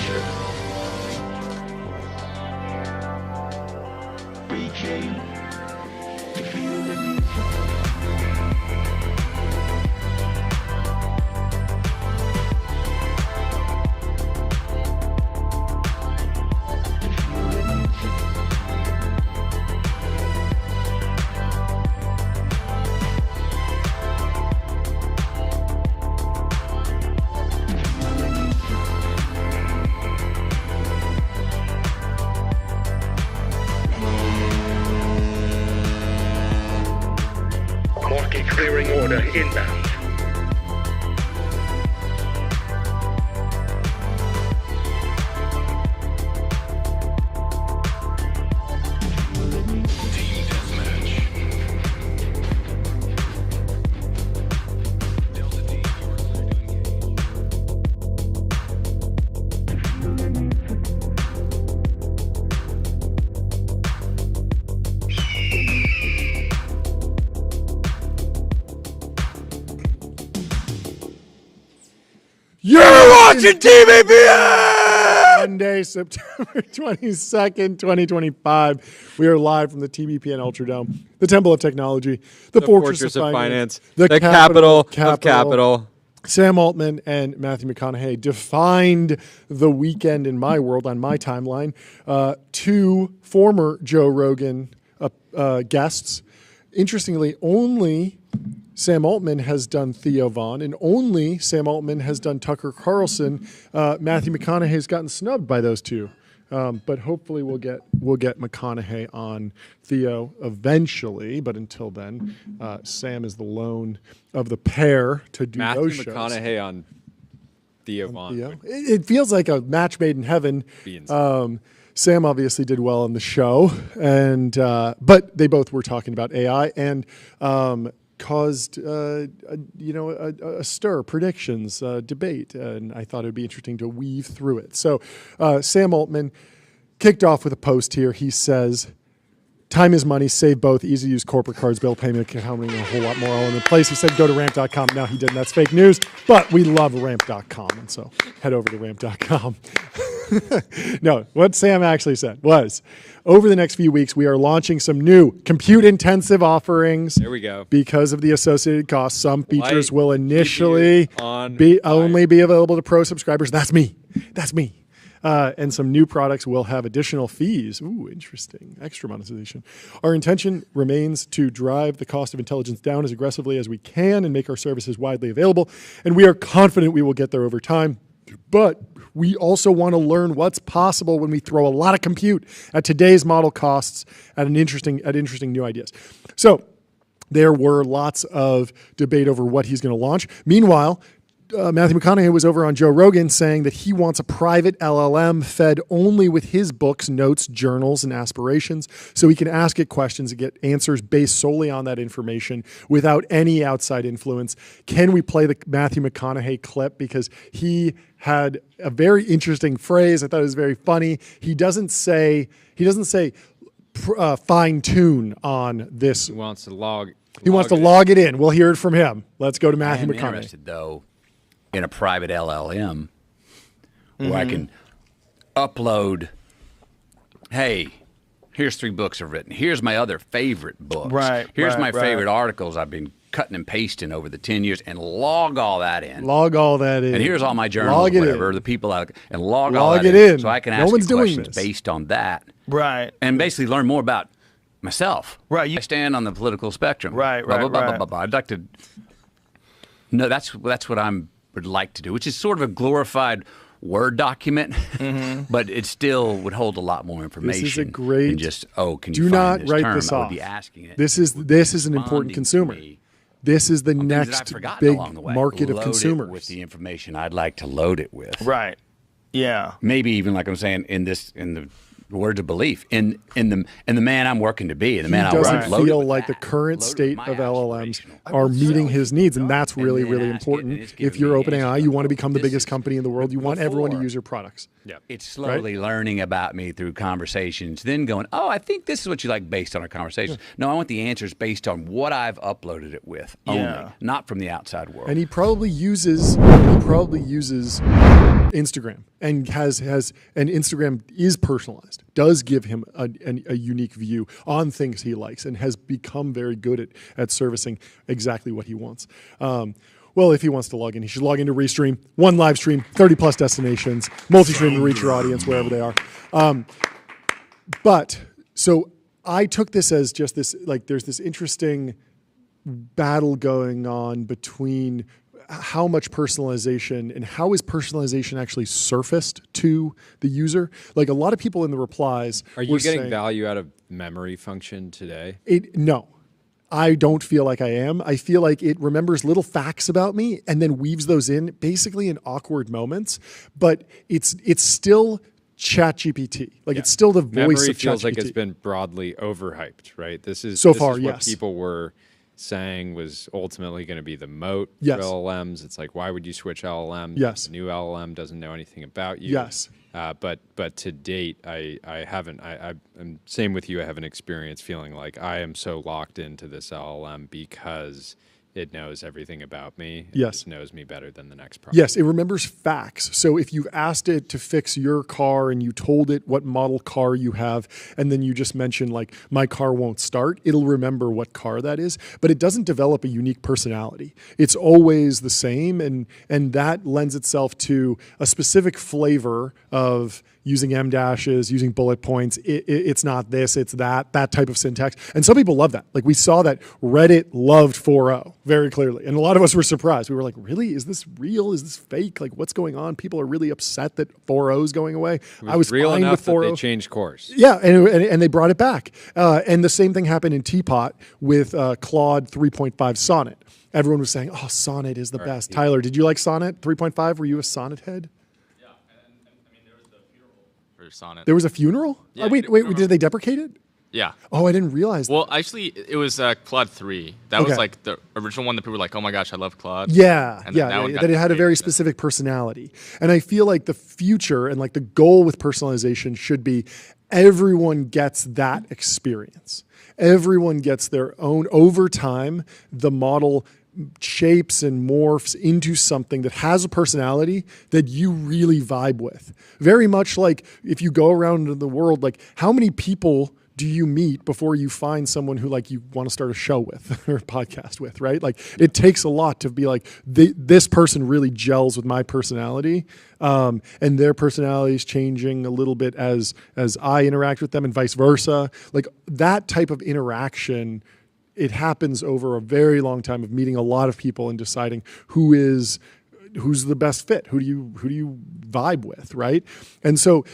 future. We came to feel the music. Market clearing order inbound. Team deathmatch. Delta team, you are clear to engage. You're watching TBPN! Monday, September 22nd, 2025. We are live from the TBPN Ultradome, the Temple of Technology, the Fortress of Finance, the capital of capital. Sam Altman and Matthew McConaughey defined the weekend in my world on my timeline. Two former Joe Rogan guests. Interestingly, only Sam Altman has done Theo Vaughn, and only Sam Altman has done Tucker Carlson. Matthew McConaughey has gotten snubbed by those two, but hopefully we'll get McConaughey on Theo eventually. But until then, Sam is the lone of the pair to do Matthew those shows. McConaughey on Theo Vaughn. Theo. It feels like a match made in heaven. Sam obviously did well on the show, and but they both were talking about AI and caused a stir, predictions, debate, and I thought it would be interesting to weave through it. So Sam Altman kicked off with a post here. He says, "Time is money. Save both. Easy to use corporate cards, bill payment, accounting, a whole lot more all in the place." He said, "Go to ramp.com." No, he didn't. That's fake news. But we love ramp.com, and so head over to ramp.com. No, what Sam actually said was, over the next few weeks, we are launching some new compute-intensive offerings. There we go. Because of the associated costs, some features will GPU initially on only be available to pro subscribers. That's me. And some new products will have additional fees. Ooh, interesting. Extra monetization. Our intention remains to drive the cost of intelligence down as aggressively as we can and make our services widely available. And we are confident we will get there over time. But we also want to learn what's possible when we throw a lot of compute at today's model costs at interesting new ideas. So there were lots of debate over what he's going to launch. Meanwhile, Matthew McConaughey was over on Joe Rogan saying that he wants a private LLM fed only with his books, notes, journals, and aspirations, so he can ask it questions and get answers based solely on that information without any outside influence. Can we play the Matthew McConaughey clip? Because he had a very interesting phrase. I thought it was very funny. He doesn't say fine tune on this. He wants to log it in. We'll hear it from him. Let's go to Matthew I am McConaughey. interested, though, in a private LLM where I can upload, hey, here's 3 books I've written. Here's my other favorite books. Here's my favorite articles I've been cutting and pasting over the 10 years, and log all that in. And here's all my journals, whatever, the people out, and log all that in. So I can ask questions based on that. Right. And basically learn more about myself. Right. I stand on the political spectrum. Right. I'd like to... No, that's what I would like to do, which is sort of a glorified Word document, but it still would hold a lot more information. This is a great... than just, can you do find not this write term? this I off. would be asking it. This is an important consumer. This is the next big market of consumers. With the information I'd like to load it with. Right. Yeah. Maybe even, like I'm saying, in the words of belief in the man I'm working to be, and the man I doesn't want loaded feel with like the that, current loaded state with of my LLMs aspirational. are meeting his needs, and that's really, then really ask it, and important. it's If giving you're me OpenAI, answers you want to like, become the this biggest is- company in the world. You want everyone to before- use your products. Yeah. It's slowly learning about me through conversations, then going, oh, I think this is what you like based on our conversations. No, I want the answers based on what I've uploaded it with only, not from the outside world. And he probably uses Instagram and and Instagram is personalized, does give him a unique view on things he likes, and has become very good at servicing exactly what he wants. Well, if he wants to log in, he should log into Restream. One live stream, 30 plus destinations, multi-stream to reach your audience wherever they are. But so I took this as just this, like, there's this interesting battle going on between how much personalization and how is personalization actually surfaced to the user. Like, a lot of people in the replies Are you getting value out of memory function today? No. I don't feel like I am. I feel like it remembers little facts about me and then weaves those in basically in awkward moments. But it's still ChatGPT. Like, it's still the voice Memory of ChatGPT. feels like it's been broadly overhyped, right? This is far, what yes. people were saying was ultimately going to be the moat Yes. for LLMs. It's like, why would you switch LLM? Yes. The new LLM doesn't know anything about you. Yes. But to date, I haven't. I'm same with you. I haven't experienced feeling like I am so locked into this LLM because it knows everything about me. It Yes. just knows me better than the next product. Yes, it remembers facts. So if you've asked it to fix your car and you told it what model car you have, and then you just mentioned, like, my car won't start, it'll remember what car that is, but it doesn't develop a unique personality. It's always the same, and that lends itself to a specific flavor of using M dashes, using bullet points. It's not this, it's that type of syntax. And some people love that. Like, we saw that Reddit loved 4.0 very clearly. And a lot of us were surprised. We were like, really? Is this real? Is this fake? Like, what's going on? People are really upset that 4.0 is going away. I was real fine enough with 4.0. that they changed course. Yeah, and they brought it back. And the same thing happened in Teapot with Claude 3.5 Sonnet. Everyone was saying, oh, Sonnet is the best. Tyler, did you like Sonnet 3.5? Were you a Sonnet head? Sonnet. There was a funeral? Yeah, Oh, wait, did they deprecate it? Yeah. Oh, I didn't realize that. Well, actually, it was Claude 3. That Okay. was like the original one that people were like, oh my gosh, I love Claude. Yeah, And then that yeah, one got that it had a very deprecated. specific personality. And I feel like the future and like the goal with personalization should be everyone gets that experience. Everyone gets their own. Over time, the model shapes and morphs into something that has a personality that you really vibe with. Very much like if you go around in the world, like, how many people do you meet before you find someone who, like, you want to start a show with or a podcast with, right? Like, it takes a lot to be like, this person really gels with my personality, and their personality is changing a little bit as I interact with them, and vice versa. Like, that type of interaction, it happens over a very long time of meeting a lot of people and deciding who's the best fit, who do you vibe with, right? And so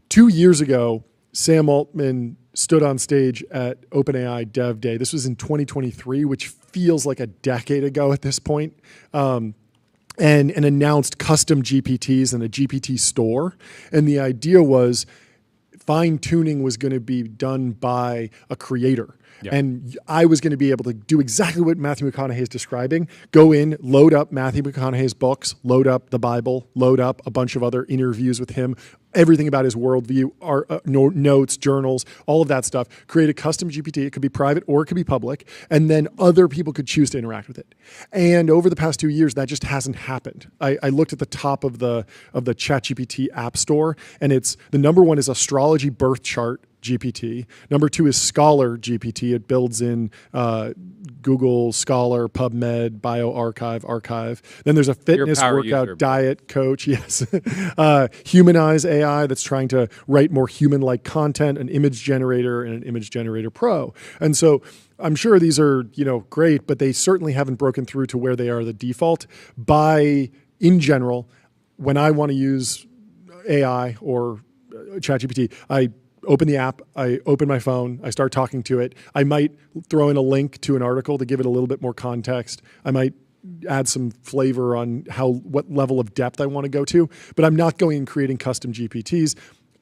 2 years ago, Sam Altman stood on stage at OpenAI Dev Day. This was in 2023, which feels like a decade ago at this point, and announced custom GPTs and a GPT store. And the idea was fine-tuning was going to be done by a creator. Yeah. And I was going to be able to do exactly what Matthew McConaughey is describing. Go in, load up Matthew McConaughey's books, load up the Bible, load up a bunch of other interviews with him, everything about his worldview, notes, journals, all of that stuff. Create a custom GPT. It could be private or it could be public. And then other people could choose to interact with it. And over the past 2 years, that just hasn't happened. I looked at the top of the ChatGPT app store, and it's the number one is astrology birth chart GPT. Number 2 is Scholar GPT. It builds in Google Scholar, PubMed, BioArchive, Archive. Then there's a fitness power workout user, diet coach. Yes. Humanize AI that's trying to write more human-like content, an image generator, and an image generator pro. And so I'm sure these are, great, but they certainly haven't broken through to where they are the default. In general, when I want to use AI or ChatGPT, I open the app, I open my phone, I start talking to it. I might throw in a link to an article to give it a little bit more context. I might add some flavor on what level of depth I want to go to, but I'm not going and creating custom GPTs.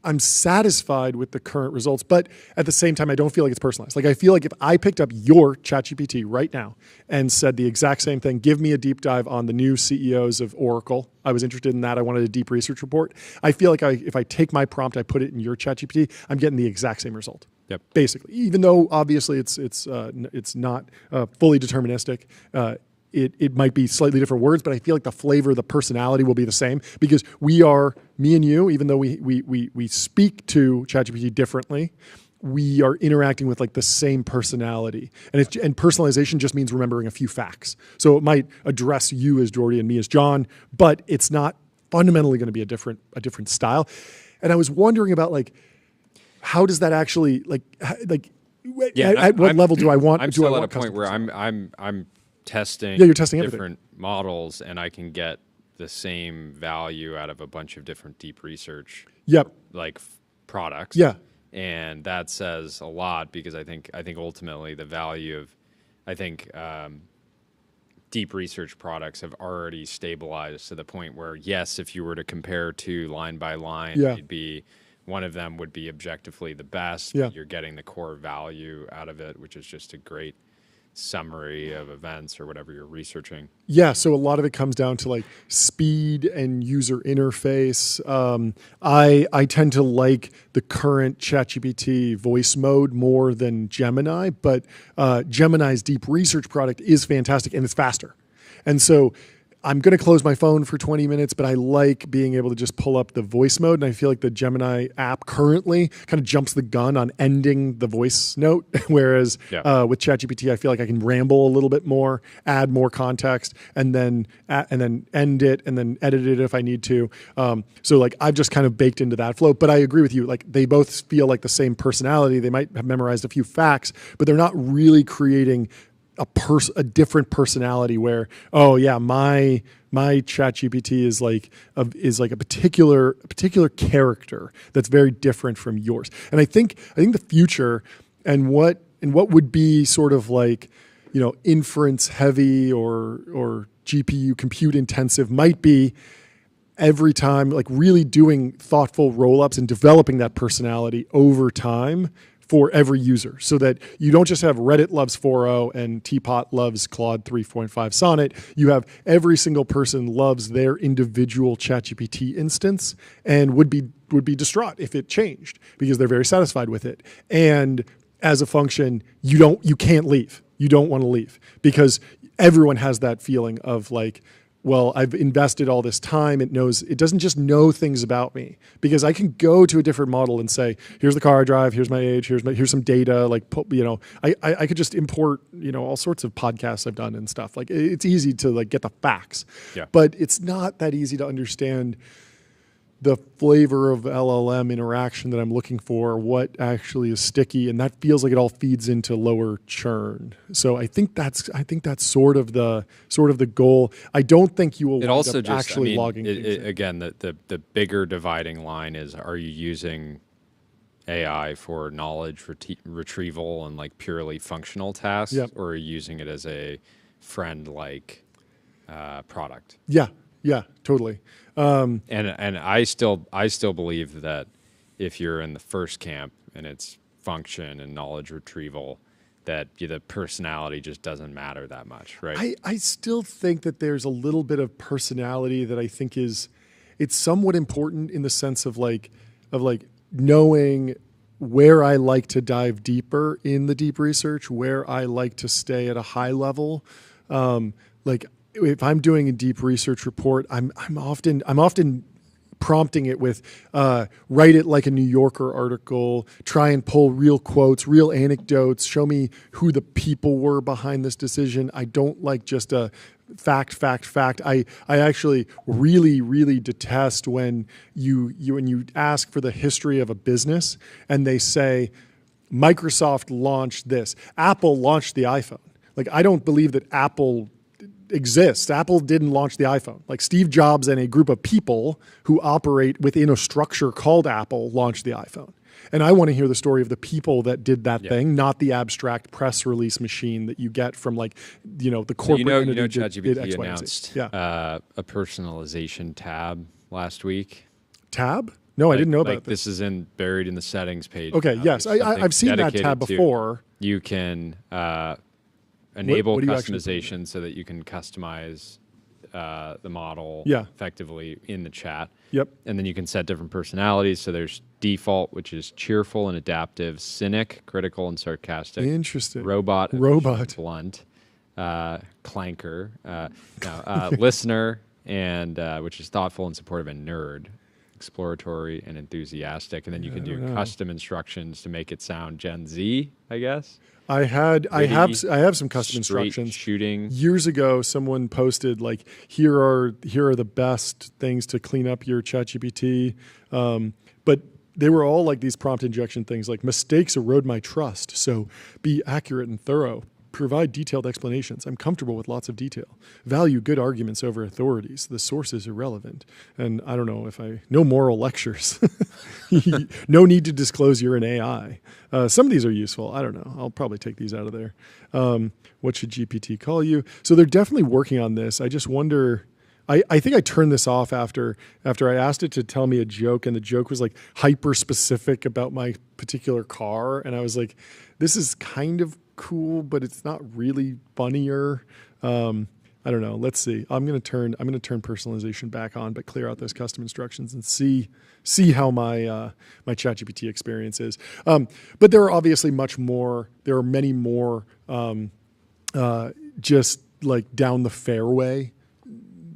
I'm satisfied with the current results, but at the same time, I don't feel like it's personalized. Like I feel like if I picked up your ChatGPT right now and said the exact same thing, give me a deep dive on the new CEOs of Oracle. I was interested in that. I wanted a deep research report. I feel like if I take my prompt, I put it in your ChatGPT, I'm getting the exact same result. Yep. Basically, even though obviously it's not fully deterministic. It might be slightly different words, but I feel like the flavor, the personality will be the same because we are, me and you, even though we speak to ChatGPT differently, we are interacting with like the same personality. And personalization just means remembering a few facts. So it might address you as Jordy and me as John, but it's not fundamentally going to be a different style. And I was wondering about like, how does that actually at what level do I want? I'm do I still at want a point where I'm testing. Yeah, you're testing everything. different models, and I can get the same value out of a bunch of different deep research. Yep. Products. Yeah. And that says a lot because I think ultimately the value of deep research products have already stabilized to the point where yes, if you were to compare two line by line, it'd be one of them would be objectively the best. Yeah. But you're getting the core value out of it, which is just a great summary of events or whatever you're researching. Yeah, so a lot of it comes down to like speed and user interface. I tend to like the current ChatGPT voice mode more than Gemini, but Gemini's deep research product is fantastic and it's faster. And so I'm going to close my phone for 20 minutes, but I like being able to just pull up the voice mode. And I feel like the Gemini app currently kind of jumps the gun on ending the voice note. Whereas with ChatGPT, I feel like I can ramble a little bit more, add more context, and then end it and then edit it if I need to. So like I've just kind of baked into that flow. But I agree with you. Like they both feel like the same personality. They might have memorized a few facts, but they're not really creating a different personality where, oh yeah, my ChatGPT is like a particular character that's very different from yours. And I think the future and what would be sort of like, you know, inference heavy or GPU compute intensive might be every time like really doing thoughtful roll-ups and developing that personality over time for every user so that you don't just have Reddit loves 4.0 and Teapot loves Claude 3.5 Sonnet. You have every single person loves their individual ChatGPT instance and would be distraught if it changed because they're very satisfied with it. And as a function, you can't leave. You don't want to leave because everyone has that feeling of like, well, I've invested all this time. It doesn't just know things about me because I can go to a different model and say, here's the car I drive, here's my age, here's some data. Like, you know, I could just import, you know, all sorts of podcasts I've done and stuff. Like it's easy to like get the facts, but it's not that easy to understand the flavor of LLM interaction that I'm looking for, what actually is sticky, and that feels like it all feeds into lower churn. So I think that's sort of the goal. I don't think you will It also end up just actually logging things in. again the bigger dividing line is: are you using AI for knowledge retrieval and like purely functional tasks, or are you using it as a friend-like product? Yeah, totally. And I still believe that if you're in the first camp and it's function and knowledge retrieval, that the personality just doesn't matter that much, right? I still think that there's a little bit of personality that I think it's somewhat important in the sense of like knowing where I like to dive deeper in the deep research, where I like to stay at a high level, like. If I'm doing a deep research report, I'm often prompting it with write it like a New Yorker article, try and pull real quotes, real anecdotes, show me who the people were behind this decision. I don't like just a fact. I actually really detest when you ask for the history of a business and they say Microsoft launched this, Apple launched the iPhone. Like I don't believe that Apple exists. Apple didn't launch the iPhone. Like Steve Jobs and a group of people who operate within a structure called Apple launched the iPhone. And I want to hear the story of the people that did that thing, not the abstract press release machine that you get from like, you know, the corporate entity that did ChatGPT announced a personalization tab last week. Tab? No, I didn't know about like this is buried in the settings page. Okay, now. yes, There's something I've seen that dedicated tab to- before. You can enable what do you actually customization so that you can customize the model Yeah. effectively in the chat. Yep. And then you can set different personalities. So there's default, which is cheerful and adaptive, cynic, critical and sarcastic, Interesting. robot, Robot. blunt, clanker, listener, and which is thoughtful and supportive, and nerd, exploratory and enthusiastic. And then you can do custom instructions to make it sound Gen Z, I guess. I have some custom Straight instructions. shooting. Years ago, someone posted like, here are the best things to clean up your ChatGPT, but they were all like these prompt injection things, like mistakes erode my trust. So be accurate and thorough. Provide detailed explanations. I'm comfortable with lots of detail. Value good arguments over authorities. The source is irrelevant. And I don't know no moral lectures. No need to disclose you're an AI. Some of these are useful. I don't know. I'll probably take these out of there. What should GPT call you? So they're definitely working on this. I just wonder, I think I turned this off after I asked it to tell me a joke, and the joke was like hyper specific about my particular car. And I was like, this is kind of cool, but it's not really funnier. I don't know. Let's see. I'm gonna turn personalization back on, but clear out those custom instructions and see how my my ChatGPT experience is. But there are obviously much more. There are many more just like down the fairway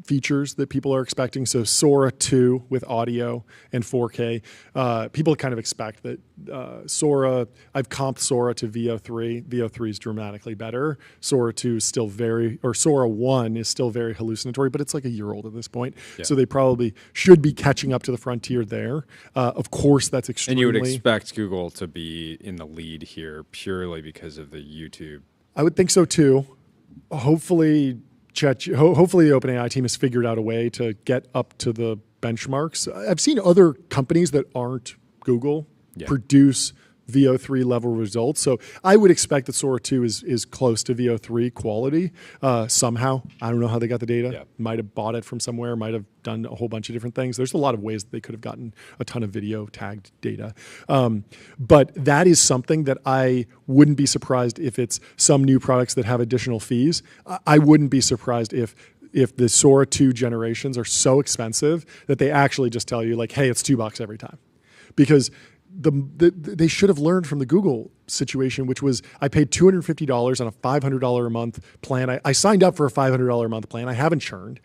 features that people are expecting. So Sora 2 with audio and 4K. People kind of expect that Sora, I've comped Sora to VO3. VO3 is dramatically better. Sora 2 is still Sora 1 is still very hallucinatory, but it's like a year old at this point. Yeah. So they probably should be catching up to the frontier there. Of course, that's extremely... And you would expect Google to be in the lead here purely because of the YouTube. I would think so too. Hopefully the OpenAI team has figured out a way to get up to the benchmarks. I've seen other companies that aren't Google produce VO3 level results. So I would expect that Sora 2 is close to VO3 quality somehow. I don't know how they got the data. Yeah. Might have bought it from somewhere, might have done a whole bunch of different things. There's a lot of ways that they could have gotten a ton of video tagged data. But that is something that I wouldn't be surprised if it's some new products that have additional fees. I wouldn't be surprised if the Sora 2 generations are so expensive that they actually just tell you like, hey, it's $2 every time. Because they should have learned from the Google situation, which was I paid $250 on a $500 a month plan. I signed up for a $500 a month plan. I haven't churned.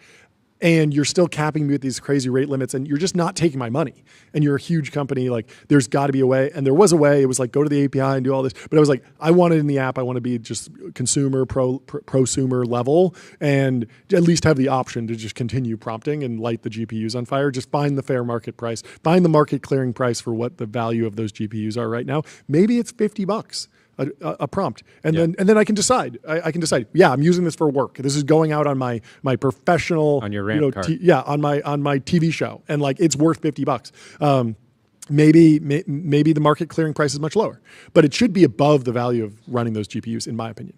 And you're still capping me with these crazy rate limits, and you're just not taking my money. And you're a huge company. Like, there's got to be a way. And there was a way. It was like, go to the API and do all this. But I was like, I want it in the app. I want to be just consumer, prosumer level, and at least have the option to just continue prompting and light the GPUs on fire. Just find the fair market price. Find the market clearing price for what the value of those GPUs are right now. Maybe it's $50. A prompt, and then I can decide. I can decide. Yeah, I'm using this for work. This is going out on my professional on your rant card. On my TV show, and like it's worth $50. Maybe the market clearing price is much lower, but it should be above the value of running those GPUs, in my opinion.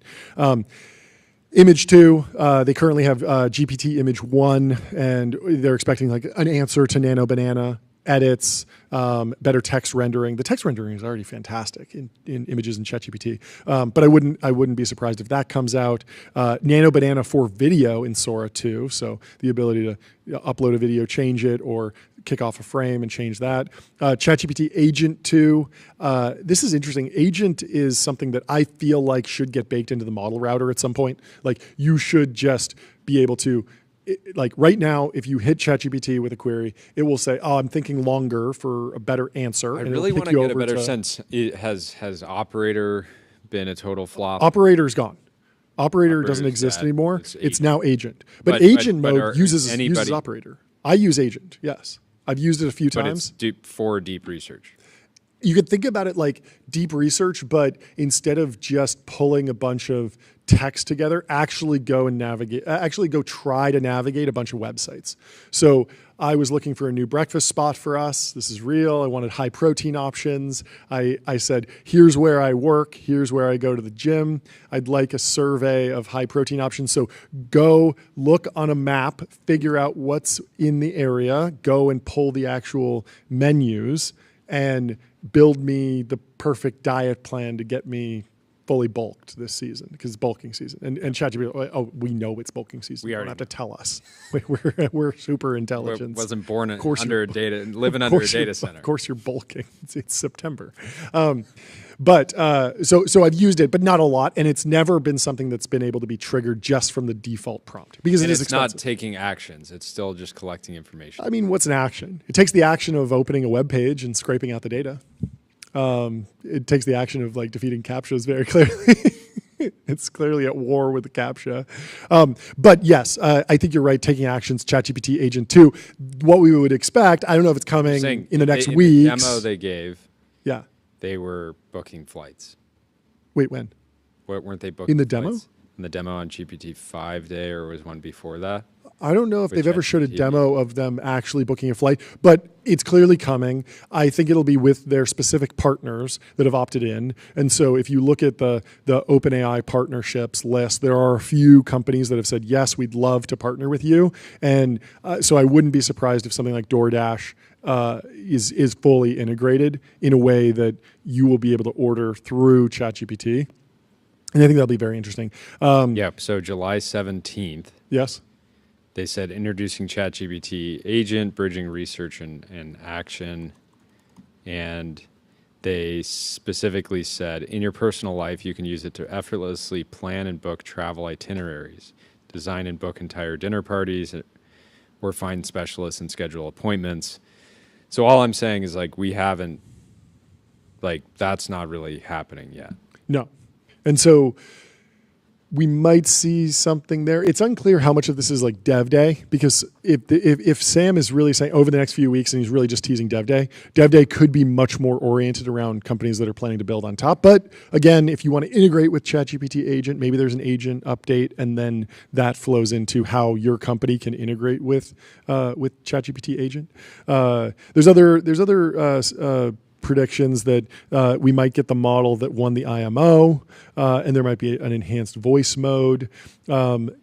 Image 2, they currently have GPT Image 1, and they're expecting like an answer to Nano Banana. Edits, better text rendering. The text rendering is already fantastic in images in ChatGPT, but I wouldn't be surprised if that comes out. Nano Banana for video in Sora 2, so the ability to upload a video, change it, or kick off a frame and change that. ChatGPT Agent 2. This is interesting. Agent is something that I feel like should get baked into the model router at some point. Like you should just be able to. Like right now, if you hit ChatGPT with a query, it will say, "Oh, I'm thinking longer for a better answer." I really want to get a better sense. Has Operator been a total flop? Operator's gone. Operator doesn't exist anymore. It's now Agent. But Agent mode uses Operator. I use Agent. Yes, I've used it a few times. But it's for deep research. You could think about it like deep research, but instead of just pulling a bunch of text together, actually go try to navigate a bunch of websites. So I was looking for a new breakfast spot for us. This is real. I wanted high protein options. I said, here's where I work. Here's where I go to the gym. I'd like a survey of high protein options. So go look on a map, figure out what's in the area, go and pull the actual menus and build me the perfect diet plan to get me fully bulked this season, because it's bulking season. And ChatGPT, oh, we know it's bulking season. You don't have to tell us. We're super intelligent. Wasn't born under a data, living under a data center. Of course you're bulking. It's September. But so I've used it, but not a lot. And it's never been something that's been able to be triggered just from the default prompt, because it is expensive. Not taking actions. It's still just collecting information. I mean, what's an action? It takes the action of opening a web page and scraping out the data. It takes the action of like defeating CAPTCHAs very clearly. It's clearly at war with the CAPTCHA. But yes, I think you're right. Taking actions, ChatGPT Agent 2, what we would expect. I don't know if it's coming in the next week. The demo they gave, yeah, they were booking flights. Wait, when? Weren't they booking in the demo? Flights? In the demo on GPT-5 day, or was one before that? I don't know if they've ever showed a demo of them actually booking a flight, but it's clearly coming. I think it'll be with their specific partners that have opted in. And so if you look at the OpenAI partnerships list, there are a few companies that have said, yes, we'd love to partner with you. And so I wouldn't be surprised if something like DoorDash is fully integrated in a way that you will be able to order through ChatGPT. And I think that'll be very interesting. Yep. So July 17th. Yes. They said introducing ChatGPT agent, bridging research and action. And they specifically said, in your personal life, you can use it to effortlessly plan and book travel itineraries, design and book entire dinner parties, or find specialists and schedule appointments. So all I'm saying is like, we haven't, like, that's not really happening yet. No. And so we might see something there. It's unclear how much of this is like Dev Day, because if Sam is really saying over the next few weeks and he's really just teasing Dev Day could be much more oriented around companies that are planning to build on top. But again, if you want to integrate with ChatGPT Agent, maybe there's an agent update, and then that flows into how your company can integrate with ChatGPT Agent. There's other predictions that we might get the model that won the IMO, and there might be an enhanced voice mode.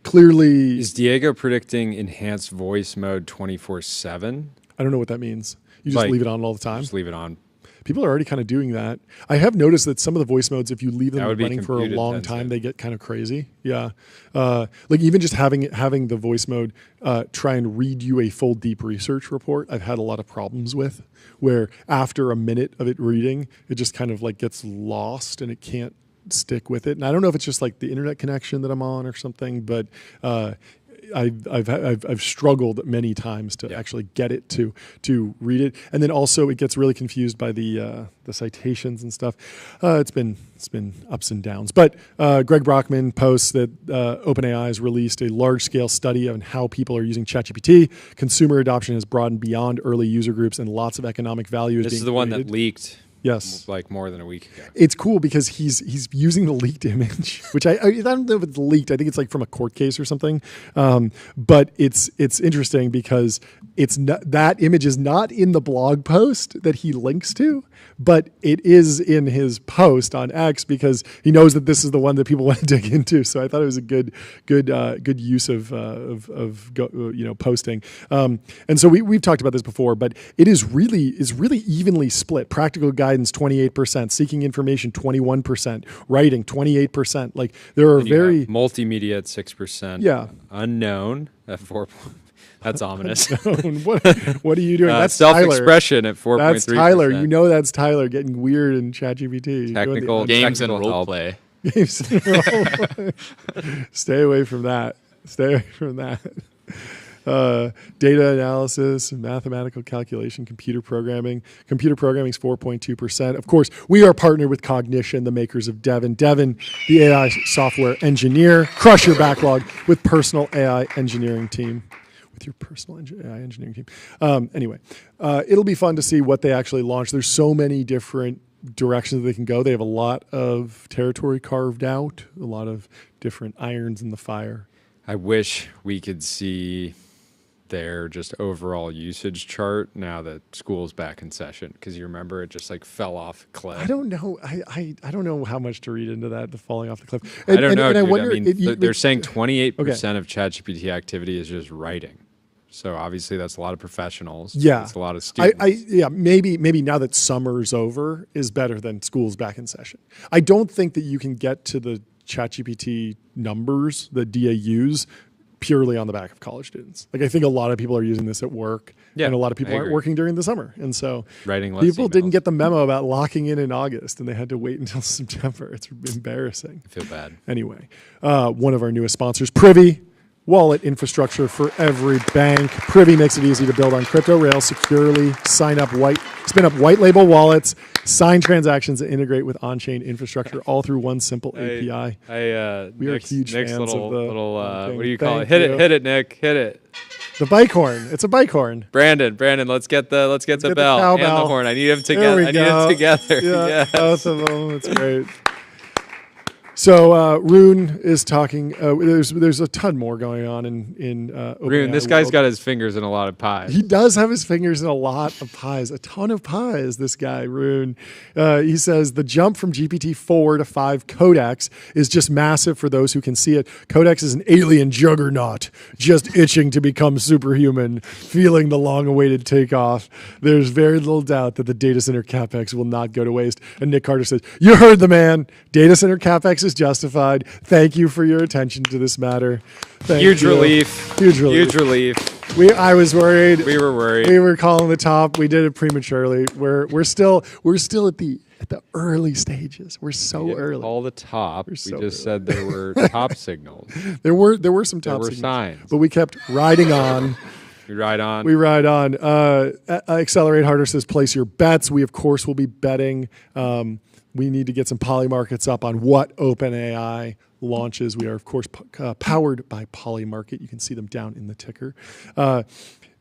Clearly, is Diego predicting enhanced voice mode 24/7? I don't know what that means. You just leave it on all the time? Just leave it on. People are already kind of doing that. I have noticed that some of the voice modes, if you leave them running for a long time, they get kind of crazy. Yeah. Like even just having the voice mode try and read you a full deep research report, I've had a lot of problems with, where after a minute of it reading, it just kind of like gets lost and it can't stick with it. And I don't know if it's just like the internet connection that I'm on or something, but I've struggled many times to actually get it to read it, and then also it gets really confused by the citations and stuff. It's been ups and downs. But Greg Brockman posts that OpenAI has released a large-scale study on how people are using ChatGPT. Consumer adoption has broadened beyond early user groups, and lots of economic value is being created. This is the one that leaked. Yes, like more than a week ago. It's cool because he's using the leaked image, which I don't know if it's leaked. I think it's like from a court case or something. But it's interesting because it's not, that image is not in the blog post that he links to, but it is in his post on X because he knows that this is the one that people want to dig into. So I thought it was a good use of posting. And so we've talked about this before, but it is really evenly split. Practical guidance 28%, seeking information 21%, writing 28%. Like there are very multimedia at 6%. Yeah, unknown at 4. That's ominous. What are you doing? That's self-expression at 4.3%. That's Tyler. You know that's Tyler getting weird in ChatGPT. Technical games and role play. Games and role play. Stay away from that. Data analysis, mathematical calculation, computer programming. Computer programming is 4.2%. Of course, we are partnered with Cognition, the makers of Devin. Devin, the AI software engineer. Crush your backlog with personal AI engineering team. With your personal AI engineering team. Anyway, it'll be fun to see what they actually launch. There's so many different directions they can go. They have a lot of territory carved out, a lot of different irons in the fire. I wish we could see their just overall usage chart now that school's back in session? Because you remember it just like fell off a cliff. I don't know. I don't know how much to read into that, the falling off the cliff. I don't know, And dude. I wonder mean, if you, they're saying 28% of ChatGPT activity is just writing. So obviously that's a lot of professionals. Yeah. It's a lot of students. Maybe now that summer's over is better than school's back in session. I don't think that you can get to the ChatGPT numbers, the DAUs, purely on the back of college students. Like I think a lot of people are using this at work, and a lot of people aren't working during the summer, and so writing less people emails. didn't get the memo about locking in August, and they had to wait until September. It's embarrassing. I feel bad. Anyway, one of our newest sponsors, Privy. Wallet infrastructure for every bank. Privy makes it easy to build on crypto rails securely. Spin up white label wallets, sign transactions, and integrate with on-chain infrastructure all through one simple API. We are huge fans of the what do you call it? Thank Hit you. it, hit it, Nick, hit it. The bike horn. It's a bike horn. Brandon, let's get the get the bell and cowbell. the horn. I need them There together. we I need go. them together. Yeah, Yes. both of them. It's great. So Rune is talking. There's a ton more going on in Rune, OpenAI this guy's world. got his fingers in a lot of pies. He does have his fingers in a lot of pies, a ton of pies, this guy, Rune. He says the jump from GPT-4 to 5 Codex is just massive for those who can see it. Codex is an alien juggernaut, just itching to become superhuman, feeling the long-awaited takeoff. There's very little doubt that the data center CapEx will not go to waste. And Nick Carter says, you heard the man. Data center CapEx is justified. Thank you for your attention to this matter. Thank Huge you. relief. Huge relief. Huge relief. I was worried. We were worried. We were calling the top. We did it prematurely. We're still at the early stages. We're so early. All the top. We so just early. said there were top signals. There were some top were signals, signs. but we kept riding on. We ride on. We ride on. Accelerate Harder says place your bets. We of course will be betting. We need to get some poly markets up on what OpenAI launches. We are of course powered by Polymarket. You can see them down in the ticker.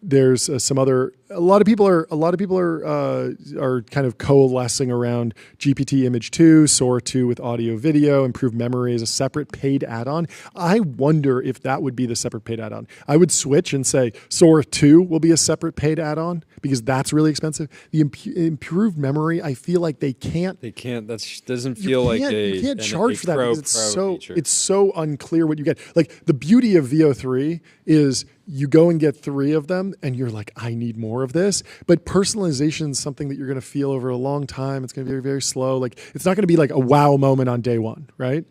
There's some other. A lot of people are kind of coalescing around GPT Image 2, Sora 2 with audio video, improved memory as a separate paid add-on. I wonder if that would be the separate paid add-on. I would switch and say Sora 2 will be a separate paid add-on because that's really expensive. The improved memory, I feel like they can't. They can't. That doesn't feel like You can't charge for that pro because feature. it's so unclear what you get. Like the beauty of VO3 is you go and get 3 of them and you're like, I need more of this. But personalization is something that you're going to feel over a long time. It's going to be very, very slow. Like it's not going to be like a wow moment on day one, right?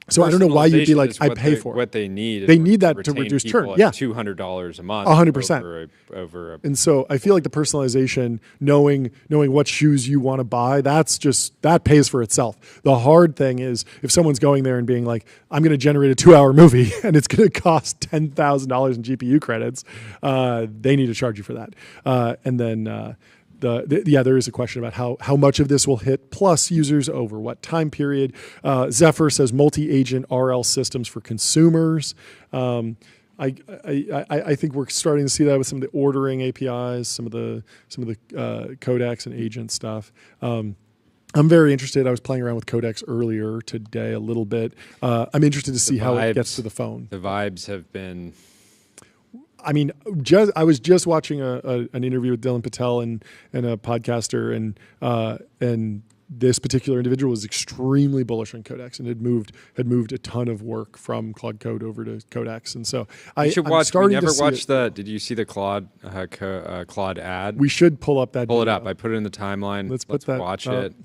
So I don't know why you'd be like, Personalization is I what pay they- for it. What they need. They is need that to retain reduce people churn. at Yeah. $200 a month. 100%. Over a And so I feel like the personalization, knowing what shoes you want to buy, that pays for itself. The hard thing is if someone's going there and being like, I'm going to generate a 2-hour movie and it's going to cost $10,000 in GPU credits, they need to charge you for that. And then there is a question about how much of this will hit plus users over what time period. Zephyr says multi-agent RL systems for consumers. I think we're starting to see that with some of the ordering APIs, some of the Codex and agent stuff. I'm very interested. I was playing around with Codex earlier today a little bit. I'm interested to see how it gets to the phone. The vibes have been. I mean, I was just watching an interview with Dylan Patel and a podcaster, and this particular individual was extremely bullish on Codex and had moved a ton of work from Claude Code over to Codex, and so You should I'm watch. We starting to never see watched it. Did you see the Claude ad? We should pull up that. Pull it video. up. I put it in the timeline. Let's put that watch up. it.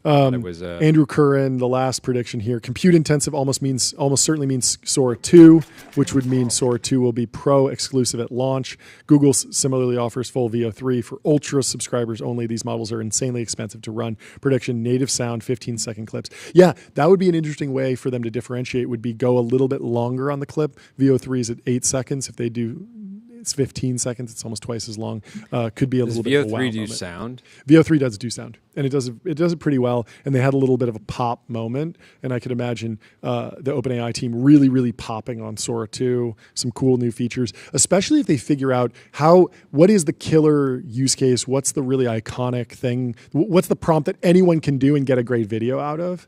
It was Andrew Curran, the last prediction here. Compute intensive almost certainly means Sora 2, which would mean Sora 2 will be Pro exclusive at launch. Google similarly offers full VO3 for Ultra subscribers only. These models are insanely expensive to run. Prediction, native sound, 15-second clips. Yeah, that would be an interesting way for them to differentiate, would be go a little bit longer on the clip. VO3 is at 8 seconds. If they do, it's 15 seconds. It's almost twice as long. Could be a Does little bit of a wow VO3 do moment. sound? VO3 does do sound, and it does it pretty well. And they had a little bit of a pop moment, and I could imagine the OpenAI team really, really popping on Sora 2. Some cool new features, especially if they figure out what is the killer use case. What's the really iconic thing? What's the prompt that anyone can do and get a great video out of?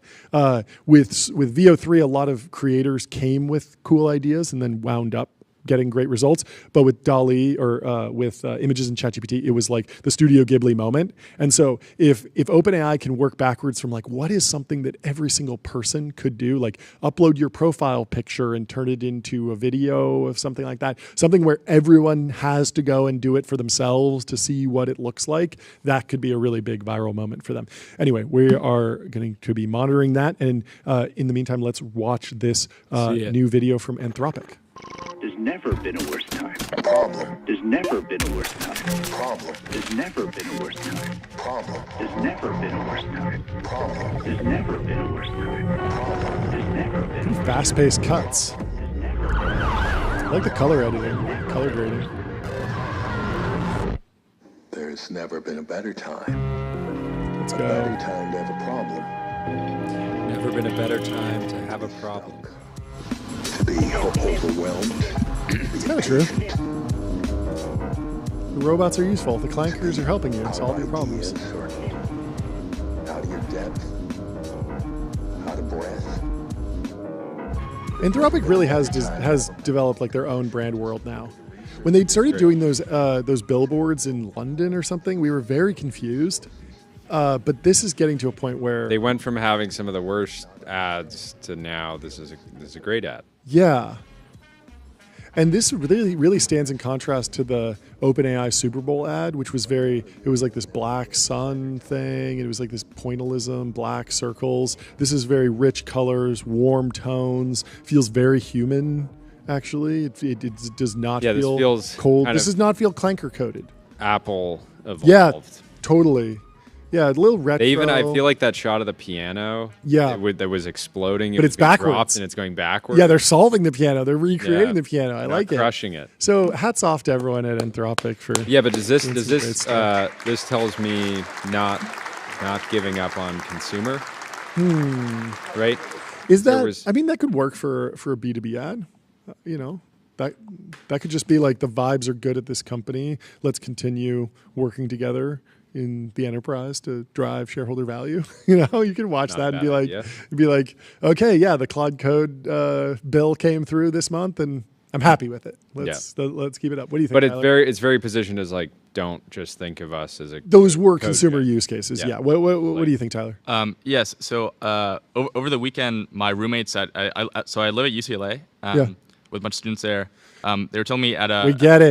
With VO3, a lot of creators came with cool ideas and then wound up getting great results. But with DALL-E or with images in ChatGPT, it was like the Studio Ghibli moment. And so if OpenAI can work backwards from like what is something that every single person could do, like upload your profile picture and turn it into a video of something like that, something where everyone has to go and do it for themselves to see what it looks like, that could be a really big viral moment for them. Anyway, we are going to be monitoring that. And in the meantime, let's watch this new video from Anthropic. There's never been a worse time. Problem. There's never been a worse time. Problem. There's never been a worse time. Problem. There's never been a worse time. Problem. There's never been a worse time. Problem. There's never been a worse time. Fast-paced cuts. I like the color editing, color grading. There's never been a better time. Let's A go. better time to have a problem. Never been a better time to have a problem. To be overwhelmed. It's kind of true. The robots are useful. The clankers are helping you solve your problems. Or out of your depth. Out of breath. Anthropic really has developed like their own brand world now. When they started doing those billboards in London or something, we were very confused. But this is getting to a point where They went from having some of the worst ads to now this is a great ad. yeah. And this really stands in contrast to the OpenAI Super Bowl ad, which was it was like this black sun thing. It was like this pointillism, black circles. This is very rich colors, warm tones, feels very human, actually. It does not Yeah, this feel feels cold. kind This of- does not feel clanker coated. Apple evolved. Yeah, totally. Yeah, a little retro. I feel like that shot of the piano Yeah. that was exploding. But was it's being backwards. dropped and it's going backwards. Yeah, they're solving the piano. They're recreating Yeah. the piano. I They're like it. crushing it. So hats off to everyone at Anthropic for Yeah, but does doing some great this stuff. this tells me not giving up on consumer? Right? Is There that? was- I mean, that could work for a B2B ad. You know, that could just be like the vibes are good at this company. Let's continue working together in the enterprise to drive shareholder value. You know, you can watch Not that a and be bad like, idea. okay, yeah, the Claude Code bill came through this month, and I'm happy with it. Let's keep it up. What do you think? But Tyler? it's very positioned as like, don't just think of us as a Those were code consumer guy. use cases. Yeah. Yeah. What do you think, Tyler? Yes. So over the weekend, my roommates I live at UCLA Yeah. with a bunch of students there. They were telling me at a We get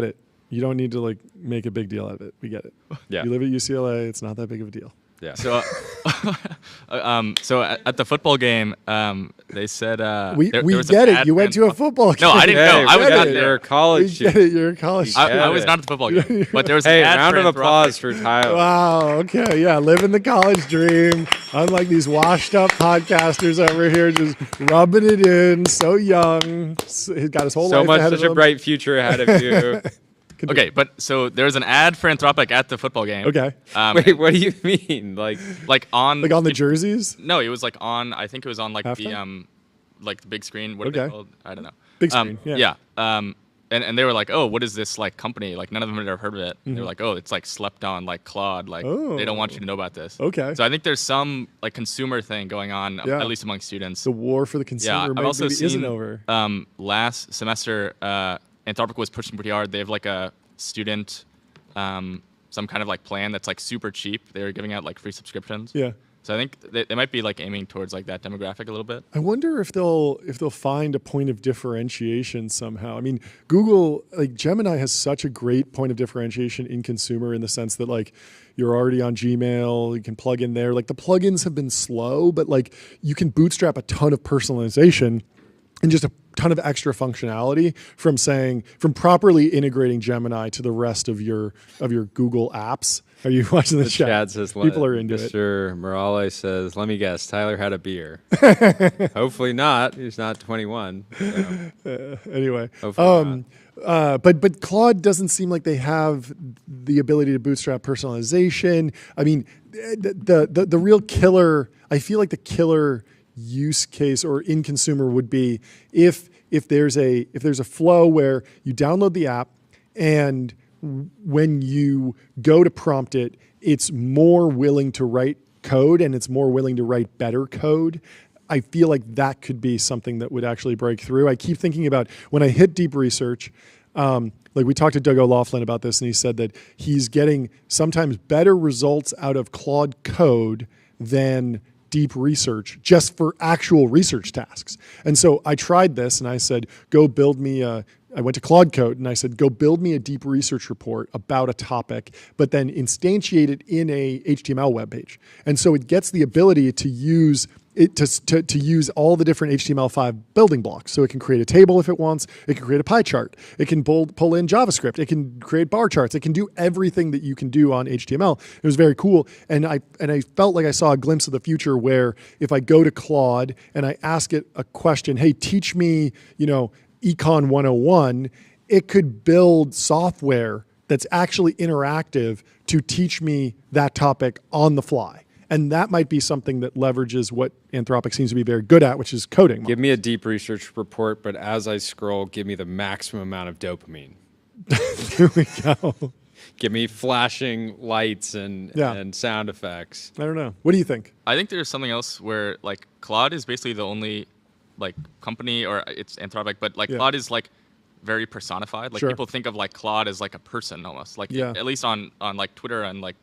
it. You don't need to like make a big deal out of it. We get it. Yeah. You live at UCLA. It's not that big of a deal. Yeah. so so at the football game, they said We there was get an it. ad You for went to a Anthropic. football game. No, I didn't know. I was get not it. there. You're a We college get it. You're a college I student. was not at the football game, but there was Hey, an ad round for of Anthropic. applause for Tyler. Wow. Okay. Yeah. Living the college dream. Unlike these washed up podcasters over here, just rubbing it in. So young. He's got his whole So life much, ahead such of a him. bright future ahead of you. Okay, but so there was an ad for Anthropic at the football game. Okay. Wait, what do you mean? Like, Like on the jerseys. No, it was like on. I think it was on like Halftime? the big screen. What are Okay. they called? I don't know. Big screen, yeah. Yeah. And they were like, oh, what is this like company? Like none of them had ever heard of it. They were like, oh, it's like slept on, like Claude. Like they don't want you to know about this. Okay. So I think there's some like consumer thing going on, Yeah. at least among students. The war for the consumer yeah, I've maybe also seen isn't over. Last semester, Anthropic was pushing pretty hard. They have like a student, some kind of like plan that's like super cheap. They were giving out like free subscriptions. Yeah. So I think they might be like aiming towards like that demographic a little bit. I wonder if they'll find a point of differentiation somehow. I mean, Google, like Gemini has such a great point of differentiation in consumer in the sense that like you're already on Gmail, you can plug in there. Like the plugins have been slow, but like you can bootstrap a ton of personalization and just a ton of extra functionality from properly integrating Gemini to the rest of your Google apps. Are you watching the chat? Chad says, People are into it. Mr. Morales says, let me guess, Tyler had a beer. Hopefully not. He's not 21. So. Anyway, Hopefully but Claude doesn't seem like they have the ability to bootstrap personalization. I mean, the real killer. I feel like the killer use case or in consumer would be if there's a flow where you download the app and when you go to prompt it, it's more willing to write code and it's more willing to write better code I feel like that could be something that would actually break through. I keep thinking about when I hit deep research, like we talked to Doug O'Loughlin about this, and he said that he's getting sometimes better results out of Claude Code than deep research just for actual research tasks. And so I tried this and I said, go build me I went to Claude Code and I said, go build me a deep research report about a topic, but then instantiate it in a HTML web page. And so it gets the ability to use it to use all the different HTML5 building blocks. So it can create a table if it wants. It can create a pie chart. It can pull in JavaScript. It can create bar charts. It can do everything that you can do on HTML. It was very cool. And I felt like I saw a glimpse of the future where if I go to Claude and I ask it a question, hey, teach me, Econ 101, it could build software that's actually interactive to teach me that topic on the fly. And that might be something that leverages what Anthropic seems to be very good at, which is coding. Give me a deep research report, but as I scroll, give me the maximum amount of dopamine. There we go. Give me flashing lights and sound effects. I don't know. What do you think? I think there's something else where like Claude is basically the only like company, or it's Anthropic, but like Claude is like very personified. Like people think of like Claude as like a person almost. Like at least on like Twitter and like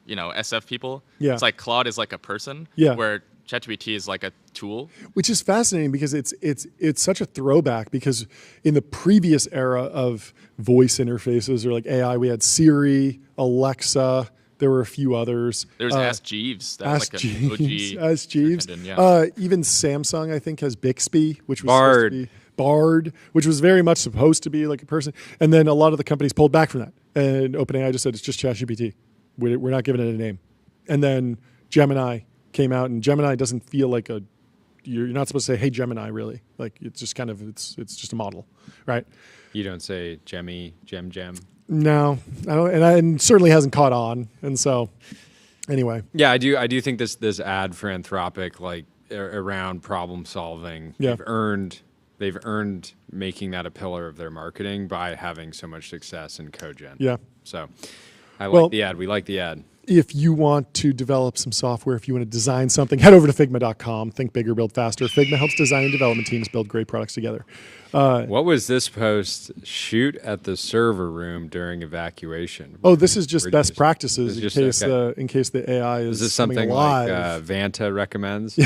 SF people. Yeah. It's like Claude is like a person. Yeah. Where ChatGPT is like a tool. Which is fascinating because it's such a throwback, because in the previous era of voice interfaces or like AI, we had Siri, Alexa. There were a few others. There's Ask Jeeves. That's like an OG. Ask Jeeves. Even Samsung, I think, has Bixby, which was Bard. Supposed to be Bard, which was very much supposed to be like a person. And then a lot of the companies pulled back from that. And OpenAI just said, it's just ChatGPT. We're not giving it a name. And then Gemini came out, and Gemini doesn't feel like you're not supposed to say, hey, Gemini, really. Like, it's just kind of, it's just a model, right? You don't say Gem. No, I don't, and certainly hasn't caught on. And so, anyway. Yeah, I do think this ad for Anthropic, like around problem solving, they've earned making that a pillar of their marketing by having so much success in CodeGen. Yeah. So, like the ad. We like the ad. If you want to develop some software, if you want to design something, head over to Figma.com. Think bigger, build faster. Figma helps design and development teams build great products together. What was this post? Shoot at the server room during evacuation. Oh, this is just best practices in case the AI is this something alive. Like Vanta recommends?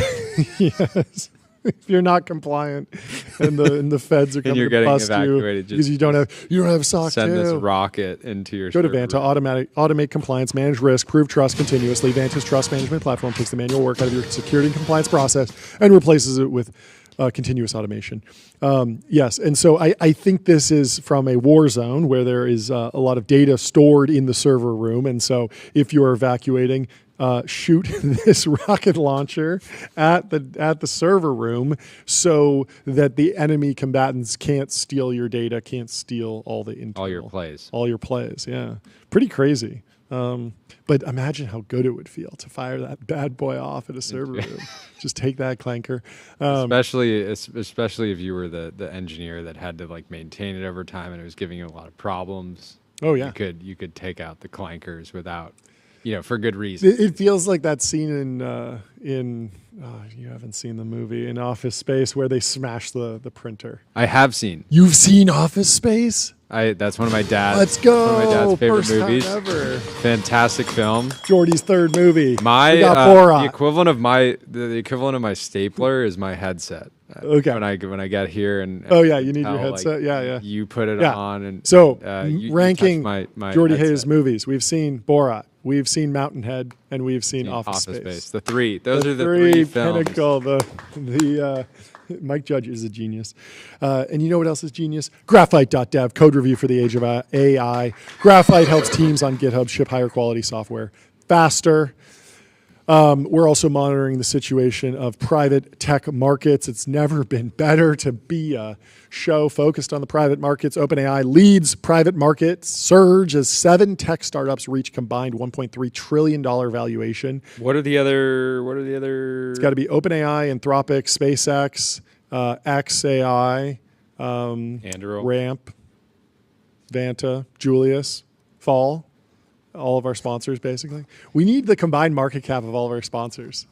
Yes. If you're not compliant and the feds are coming to bust you because you don't have SOC 2. Send this rocket into your Go to Vanta, automate compliance, manage risk, prove trust continuously. Vanta's trust management platform takes the manual work out of your security and compliance process and replaces it with continuous automation. Yes, and so I think this is from a war zone where there is a lot of data stored in the server room, and so if you are evacuating, shoot this rocket launcher at the server room so that the enemy combatants can't steal your data, can't steal all the internal, all your plays. Yeah, pretty crazy. But imagine how good it would feel to fire that bad boy off at a server room. Just take that clanker. Especially if you were the engineer that had to like maintain it over time and it was giving you a lot of problems. Oh yeah, you could take out the clankers without. For good reason. It feels like that scene in you haven't seen the movie, in Office Space, where they smash the printer. I have seen. You've seen Office Space? That's one of my dad's. Let's go. One of my dad's favorite First movies. Time ever. Fantastic film. Jordy's third movie. My the equivalent of my stapler is my headset. Okay. When I get here and you need your headset. Like, you put it on and so ranking my Jordy headset. Hayes movies. We've seen Borat. We've seen Mountainhead, and we've seen Office Space. The three. Those are the three films. Pinnacle. The Mike Judge is a genius. And you know what else is genius? Graphite.dev, code review for the age of AI. Graphite helps teams on GitHub ship higher quality software faster. We're also monitoring the situation of private tech markets. It's never been better to be a show focused on the private markets. OpenAI leads private market surge as 7 tech startups reach combined $1.3 trillion valuation. What are the other? It's got to be OpenAI, Anthropic, SpaceX, xAI, Anduril, Ramp, Vanta, Julius, Fall. All of our sponsors, basically. We need the combined market cap of all of our sponsors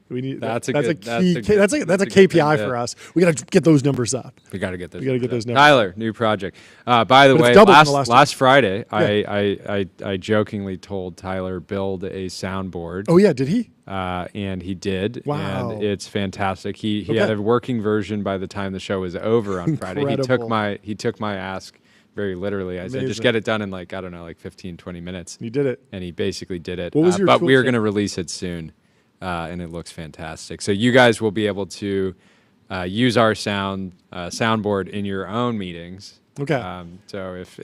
We need That's a that's good- a key. that's a That's a good thing KPI to- for us. We got to get those numbers up. We got to get those. We gotta get numbers those up. numbers. Tyler, new project. By the But it's way, doubled in the last last Friday, Yeah. I jokingly told Tyler build a soundboard. Oh yeah, did he? And he did. Wow. And it's fantastic. He Okay. had a working version by the time the show was over on Friday. Incredible. He took my ask very literally. I said, just Amazing. get it done in like, I don't know, like 15, 20 minutes. You did it. And he basically did it. What was your but we are toolkit? going to release it soon. And it looks fantastic. So you guys will be able to use our soundboard in your own meetings. Okay. So if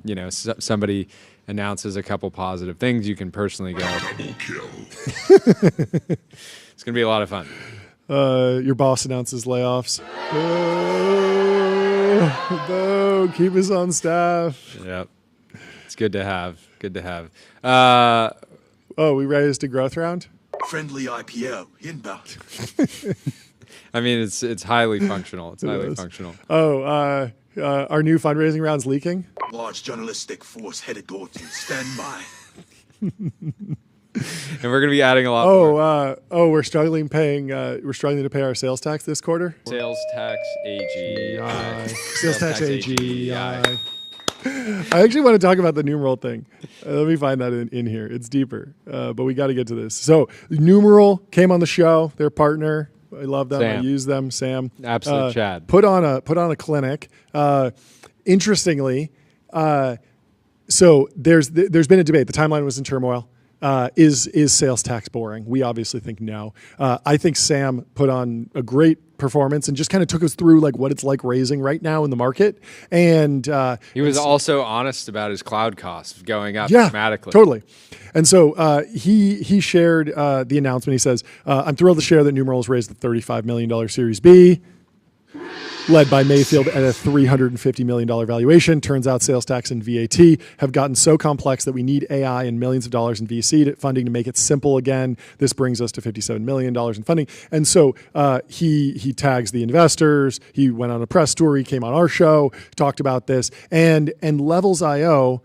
you know somebody announces a couple positive things, you can personally go. It's gonna be a lot of fun. Your boss announces layoffs. No, keep us on staff. Yep. It's good to have. Good to have. Oh, we raised a growth round? Friendly IPO inbound. I mean, it's highly functional. It's highly is. functional. Oh, our new fundraising round's leaking? Large journalistic force headed towards you. Stand by. And we're gonna be adding a lot more. We're struggling to pay our sales tax this quarter. Sales tax AG. Sales tax AGI. I actually want to talk about the numeral thing. Let me find that in here. It's deeper, but we got to get to this. So, Numeral came on the show. Their partner. I love them. Sam. I use them. Sam. Absolute Chad. Put on a clinic. Interestingly, so there's been a debate. The timeline was in turmoil. Is sales tax boring? We obviously think no. I think Sam put on a great performance and just kind of took us through like what it's like raising right now in the market. And He was also honest about his cloud costs going up yeah, dramatically. totally. And so he shared the announcement. He says, "I'm thrilled to share that Numeral has raised the $35 million Series B." Led by Mayfield at a $350 million valuation. Turns out sales tax and VAT have gotten so complex that we need AI and millions of dollars in VC funding to make it simple again. This brings us to $57 million in funding. And so he tags the investors. He went on a press tour. He came on our show, talked about this. And Levels.io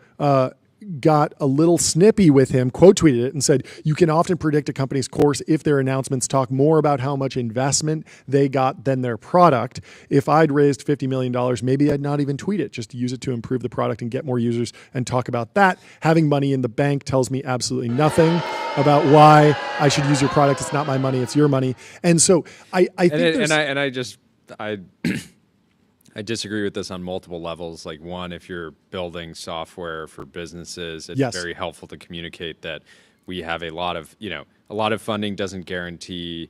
got a little snippy with him, quote tweeted it and said, "You can often predict a company's course if their announcements talk more about how much investment they got than their product. If I'd raised $50 million, maybe I'd not even tweet it, just use it to improve the product and get more users and talk about that. Having money in the bank tells me absolutely nothing about why I should use your product. It's not my money, it's your money." And so I disagree with this on multiple levels. Like one, if you're building software for businesses, it's Yes. very helpful to communicate that we have a lot of funding doesn't guarantee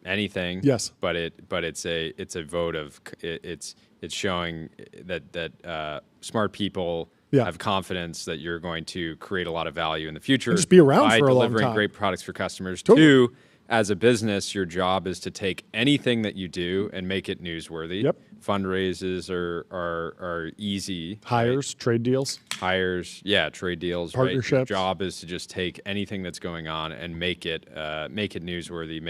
anything. Yes. But it's a vote of it's showing that smart people Yeah. have confidence that you're going to create a lot of value in the future. And just be around by for a long delivering time. great products for customers. Totally. Two, as a business, your job is to take anything that you do and make it newsworthy. Yep. Fundraises are easy. hires, trade deals. Hires, yeah, trade deals. Right? Your Partnerships. job is to just take anything that's going on and make it newsworthy.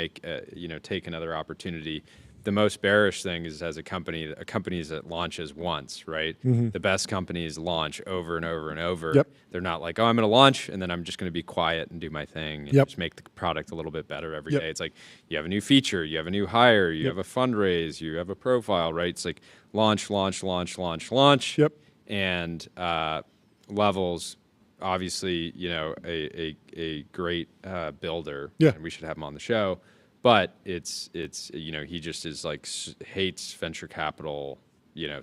Take another opportunity. The most bearish thing is as a company that launches once, right? Mm-hmm. The best companies launch over and over and over. Yep. They're not like, oh, I'm going to launch and then I'm just going to be quiet and do my thing and Yep. just make the product a little bit better every Yep. day. It's like you have a new feature, you have a new hire, you Yep. have a fundraise, you have a profile, right? It's like launch. Yep. And Levels, obviously, a great builder. Yeah. And we should have him on the show. But it's he just is like hates venture capital,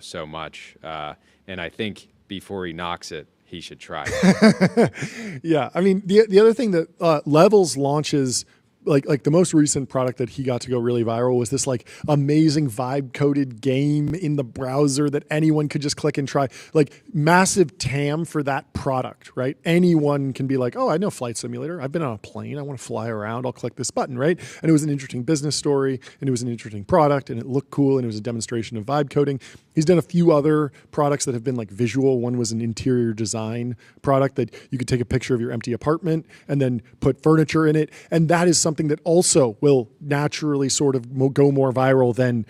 so much. And I think before he knocks it, he should try it. Yeah, I mean the other thing that Levels launches, like the most recent product that he got to go really viral was this like amazing vibe coded game in the browser that anyone could just click and try. Like massive TAM for that product, right? Anyone can be like, oh, I know Flight Simulator. I've been on a plane. I want to fly around. I'll click this button, right? And it was an interesting business story, and it was an interesting product, and it looked cool, and it was a demonstration of vibe coding. He's done a few other products that have been like visual. One was an interior design product that you could take a picture of your empty apartment and then put furniture in it. And that is something that also will naturally sort of go more viral than,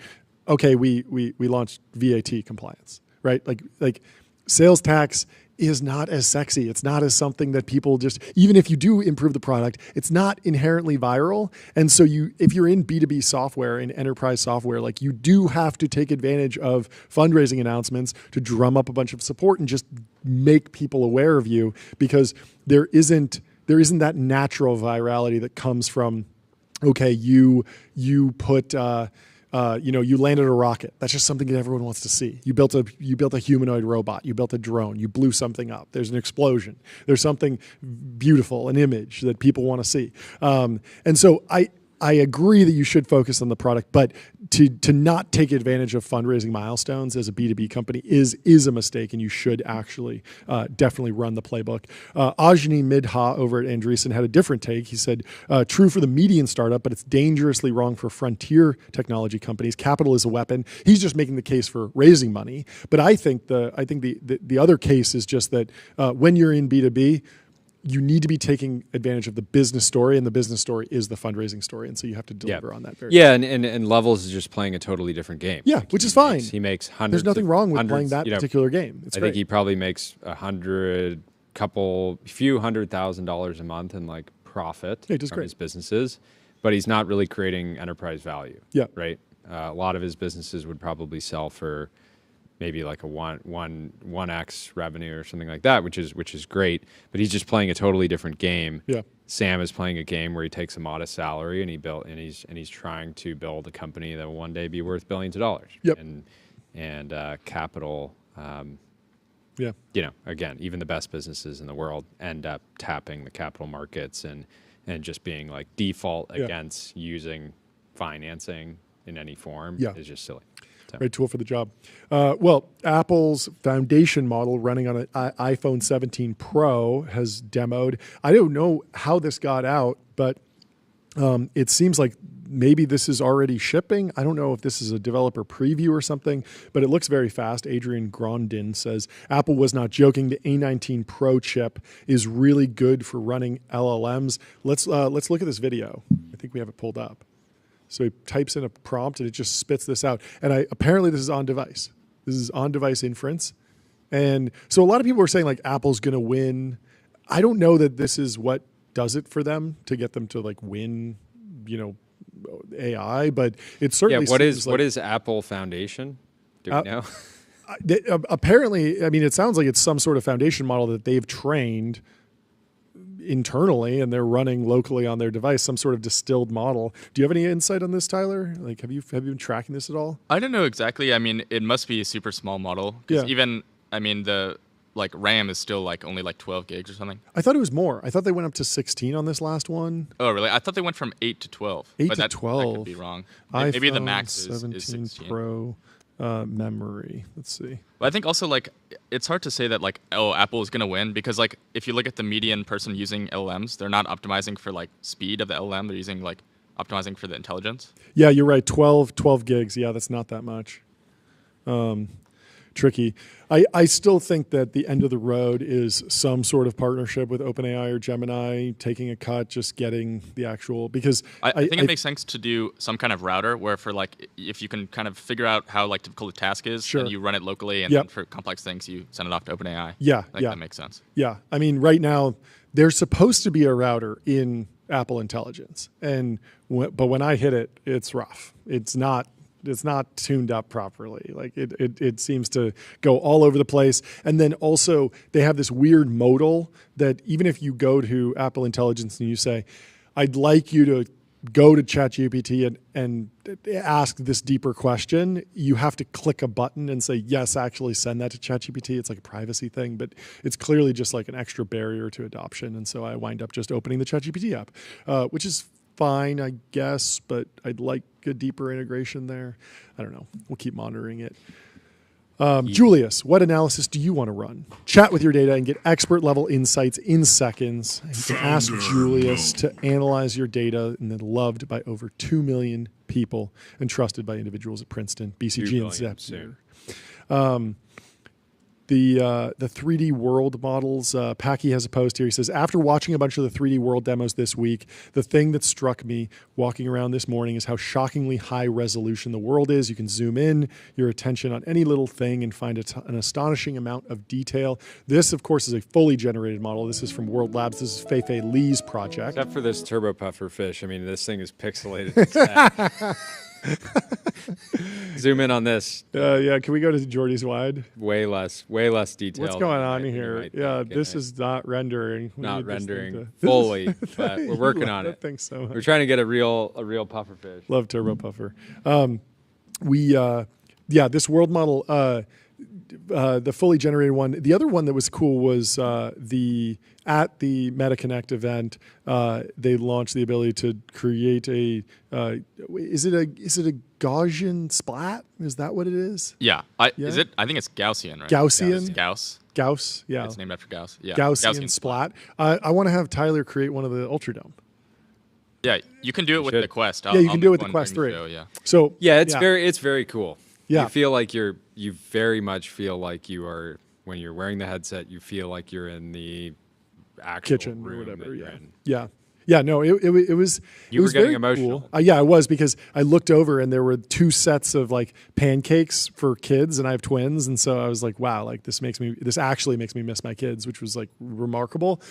okay, we launched VAT compliance, right? Like sales tax is not as sexy. It's not as something that people just, even if you do improve the product, it's not inherently viral. And so if you're in B2B software, in enterprise software, like you do have to take advantage of fundraising announcements to drum up a bunch of support and just make people aware of you, because there isn't that natural virality that comes from, okay, you put, you landed a rocket. That's just something that everyone wants to see. You built a humanoid robot. You built a drone. You blew something up. There's an explosion. There's something beautiful, an image that people want to see. And so I agree that you should focus on the product, but to not take advantage of fundraising milestones as a B2B company is a mistake, and you should actually definitely run the playbook. Ajni Midha over at Andreessen had a different take. He said, true for the median startup, but it's dangerously wrong for frontier technology companies. Capital is a weapon. He's just making the case for raising money. But I think the other case is just that when you're in B2B, you need to be taking advantage of the business story, and the business story is the fundraising story. And so you have to deliver on that. And Levels is just playing a totally different game. Yeah, which is fine. He makes hundreds. There's nothing wrong with playing that particular game. I think he probably makes few $100,000 a month in like profit from his businesses, but he's not really creating enterprise value. Yeah. Right. A lot of his businesses would probably sell for maybe like a 1x revenue or something like that, which is great. But he's just playing a totally different game. Yeah. Sam is playing a game where he takes a modest salary and he's trying to build a company that will one day be worth billions of dollars. Yep. And capital. Again, even the best businesses in the world end up tapping the capital markets and just being like default against using financing in any form is just silly. Great tool for the job. Well, Apple's foundation model running on an iPhone 17 Pro has demoed. I don't know how this got out, but it seems like maybe this is already shipping. I don't know if this is a developer preview or something, but it looks very fast. Adrian Grondin says, Apple was not joking. The A19 Pro chip is really good for running LLMs. Let's look at this video. I think we have it pulled up. So he types in a prompt and it just spits this out. And apparently this is on device. This is on device inference. And so a lot of people are saying like Apple's going to win. I don't know that this is what does it for them to get them to like win, AI, but it certainly seems what is Apple Foundation? Do we know? Apparently, I mean, it sounds like it's some sort of foundation model that they've trained internally and they're running locally on their device, some sort of distilled model. Do you have any insight on this, Tyler? Like, have you been tracking this at all? I don't know exactly. I mean, it must be a super small model. Even, I mean, the RAM is still like only like 12 gigs or something. I thought it was more. I thought they went up to 16 on this last one. Oh, really? I thought they went from 8 to 12. 8 to 12. That could be wrong. Maybe the max is 17 16. Pro memory. Let's see. But I think also like it's hard to say that like, oh, Apple is going to win, because like if you look at the median person using LLMs, they're not optimizing for like speed of the LLM. They're using like optimizing for the intelligence. Yeah, you're right. 12 gigs. Yeah, that's not that much. Tricky. I still think that the end of the road is some sort of partnership with OpenAI or Gemini, taking a cut, just getting the actual, because I think it makes sense to do some kind of router where for like, if you can kind of figure out how like difficult the task is, and you run it locally, and then for complex things, you send it off to OpenAI. That makes sense. Yeah. I mean, right now, there's supposed to be a router in Apple Intelligence, but when I hit it, it's rough. It's not tuned up properly. Like it seems to go all over the place. And then also they have this weird modal that even if you go to Apple Intelligence and you say, I'd like you to go to ChatGPT and ask this deeper question, you have to click a button and say, yes, actually send that to ChatGPT. It's like a privacy thing, but it's clearly just like an extra barrier to adoption. And so I wind up just opening the ChatGPT app, which is fine, I guess, but I'd like a deeper integration there. I don't know. We'll keep monitoring it. Julius, what analysis do you want to run? Chat with your data and get expert level insights in seconds. You can ask Julius to analyze your data, and then loved by over 2 million people and trusted by individuals at Princeton, BCG, and Zephyr. the 3D world models. Packy has a post here. He says, after watching a bunch of the 3D world demos this week, the thing that struck me walking around this morning is how shockingly high resolution the world is. You can zoom in your attention on any little thing and find an astonishing amount of detail. This, of course, is a fully generated model. This is from World Labs. This is Feifei Li's project. Except for this turbo puffer fish. I mean, this thing is pixelated. Zoom in on this. Yeah, can we go to Jordy's wide? Way less detail. What's going on here? Yeah, this is not rendering. Not rendering fully, but we're working on it. Thanks so much. We're trying to get a real puffer fish. Love turbo puffer. This world model, the fully generated one. The other one that was cool was at the MetaConnect event, they launched the ability to create a. Is it a Gaussian splat? Is that what it is? Yeah. Is it? I think it's Gaussian, right? Gaussian. Gauss. Yeah. It's named after Gauss. Yeah. Gaussian splat. I want to have Tyler create one of the Ultradome. Yeah, you can do it with the Quest. You can do it with the Quest 3. Yeah. So it's very cool. Yeah. You feel like you very much feel like you are, when you're wearing the headset, you feel like you're in the actual kitchen room or whatever. that you're in. Yeah. No, it was. You were getting very emotional. Cool. Yeah, I was, because I looked over and there were 2 sets of like pancakes for kids, and I have twins, and so I was like, wow, like this actually makes me miss my kids, which was like remarkable.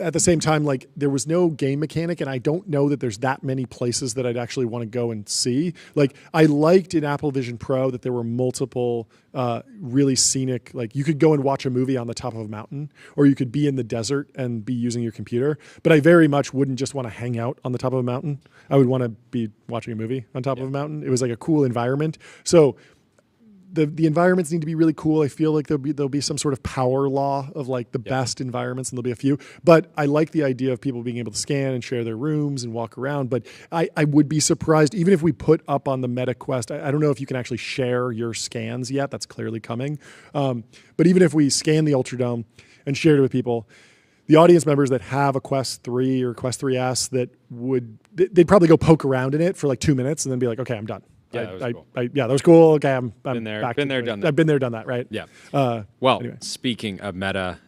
At the same time, like there was no game mechanic, and I don't know that there's that many places that I'd actually want to go and see. Like I liked in Apple Vision Pro that there were multiple really scenic, like you could go and watch a movie on the top of a mountain, or you could be in the desert and be using your computer. But I very much wouldn't just want to hang out on the top of a mountain. I would want to be watching a movie on top of a mountain. It was like a cool environment. So the environments need to be really cool. I feel like there'll be some sort of power law of like the best environments, and there'll be a few. But I like the idea of people being able to scan and share their rooms and walk around. But I would be surprised, even if we put up on the Meta Quest, I don't know if you can actually share your scans yet. That's clearly coming. But even if we scan the Ultradome and shared it with people, the audience members that have a Quest 3 or Quest 3S, they'd probably go poke around in it for like 2 minutes and then be like, okay, I'm done. Yeah, that was cool. That was cool. Okay, I'm been there, back. done that. I've been there, done that. Right. Yeah. Anyway. Speaking of Meta,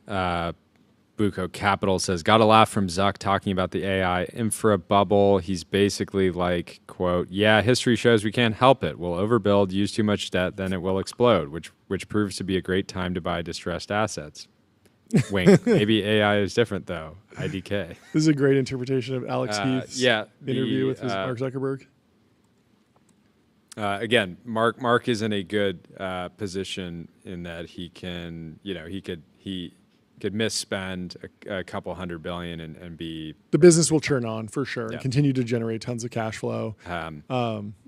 Buco Capital says, got a laugh from Zuck talking about the AI infra bubble. He's basically like, quote, yeah, history shows we can't help it. We'll overbuild, use too much debt, then it will explode, which proves to be a great time to buy distressed assets. Wink. Maybe AI is different though. IDK. This is a great interpretation of Alex Heath's interview with Mark Zuckerberg. Again, Mark is in a good position in that he can, he could misspend a couple $100 billion and be. The business will churn on for sure and continue to generate tons of cash flow.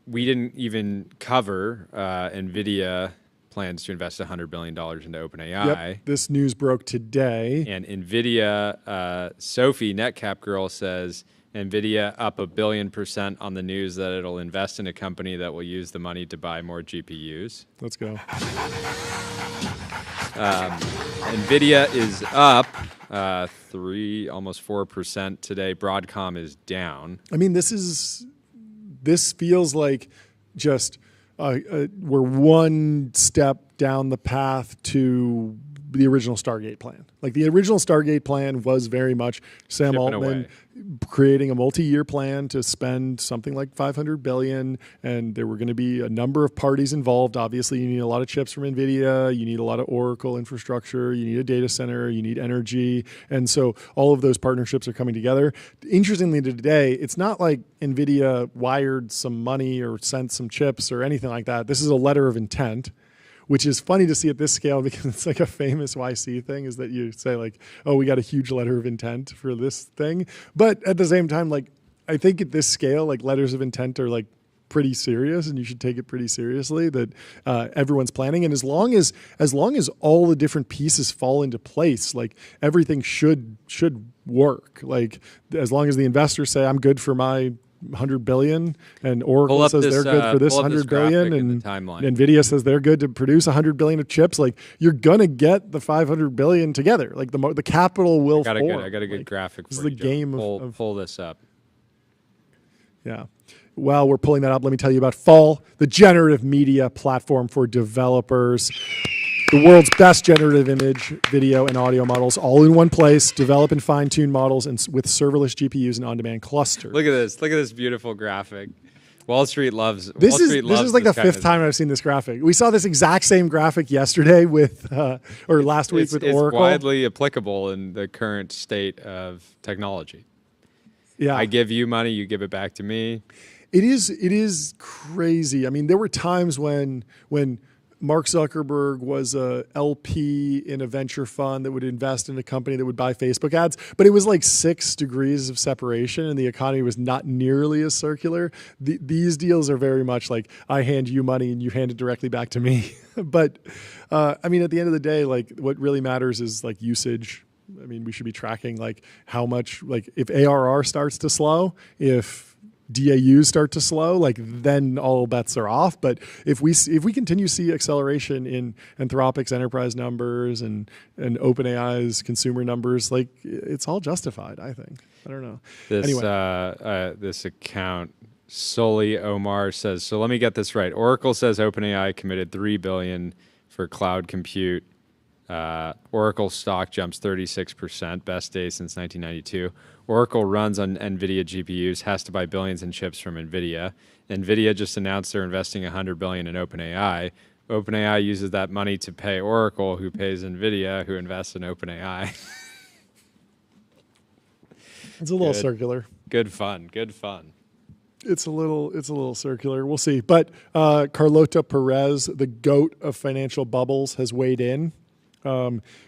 We didn't even cover NVIDIA plans to invest $100 billion into OpenAI. Yep. This news broke today. And NVIDIA, Sophie, NetCap Girl, says NVIDIA up 1 billion % on the news that it'll invest in a company that will use the money to buy more GPUs. Let's go. NVIDIA is up almost 4% today. Broadcom is down. I mean, this feels like just we're one step down the path to the original Stargate plan. Like the original Stargate plan was very much Sam Altman creating a multi-year plan to spend something like $500 billion, and there were going to be a number of parties involved. Obviously, you need a lot of chips from NVIDIA, you need a lot of Oracle infrastructure, you need a data center, you need energy, and so all of those partnerships are coming together. Interestingly, today, it's not like NVIDIA wired some money or sent some chips or anything like that. This is a letter of intent, which is funny to see at this scale because it's like a famous YC thing, is that you say like, oh, we got a huge letter of intent for this thing. But at the same time, like, I think at this scale, like letters of intent are like pretty serious, and you should take it pretty seriously that everyone's planning. And as long as all the different pieces fall into place, like everything should work. Like as long as the investors say, I'm good for my $100 billion, and Oracle says they're good for this $100 billion, and NVIDIA says they're good to produce $100 billion of chips. Like you're gonna get the $500 billion together. Like the capital will form. I got a good graphic. This for is the game of pull this up. Yeah. While we're pulling that up, let me tell you about Fall, the generative media platform for developers. The world's best generative image, video, and audio models all in one place. Develop and fine-tune models with serverless GPUs and on-demand clusters. Look at this. Look at this beautiful graphic. Wall Street loves This is like the fifth time I've seen this graphic. We saw this exact same graphic yesterday with, or last week with Oracle. It's widely applicable in the current state of technology. Yeah, I give you money, you give it back to me. It is crazy. I mean, there were times when Mark Zuckerberg was a LP in a venture fund that would invest in a company that would buy Facebook ads, but it was like 6 degrees of separation and the economy was not nearly as circular. These deals are very much like I hand you money and you hand it directly back to me. But I mean, at the end of the day, like what really matters is like usage. I mean, we should be tracking like how much, like if ARR starts to slow, if DAUs start to slow, like then all bets are off. But if we continue to see acceleration in Anthropic's enterprise numbers and OpenAI's consumer numbers, like it's all justified. I think. I don't know. This account solely Omar says. So let me get this right. Oracle says OpenAI committed $3 billion for cloud compute. Oracle stock jumps 36%, best day since 1992. Oracle runs on NVIDIA GPUs, has to buy billions in chips from NVIDIA. NVIDIA just announced they're investing $100 billion in OpenAI. OpenAI uses that money to pay Oracle, who pays NVIDIA, who invests in OpenAI. It's a little circular. Good fun. Good fun. It's a little circular. We'll see. But Carlota Perez, the goat of financial bubbles, has weighed in.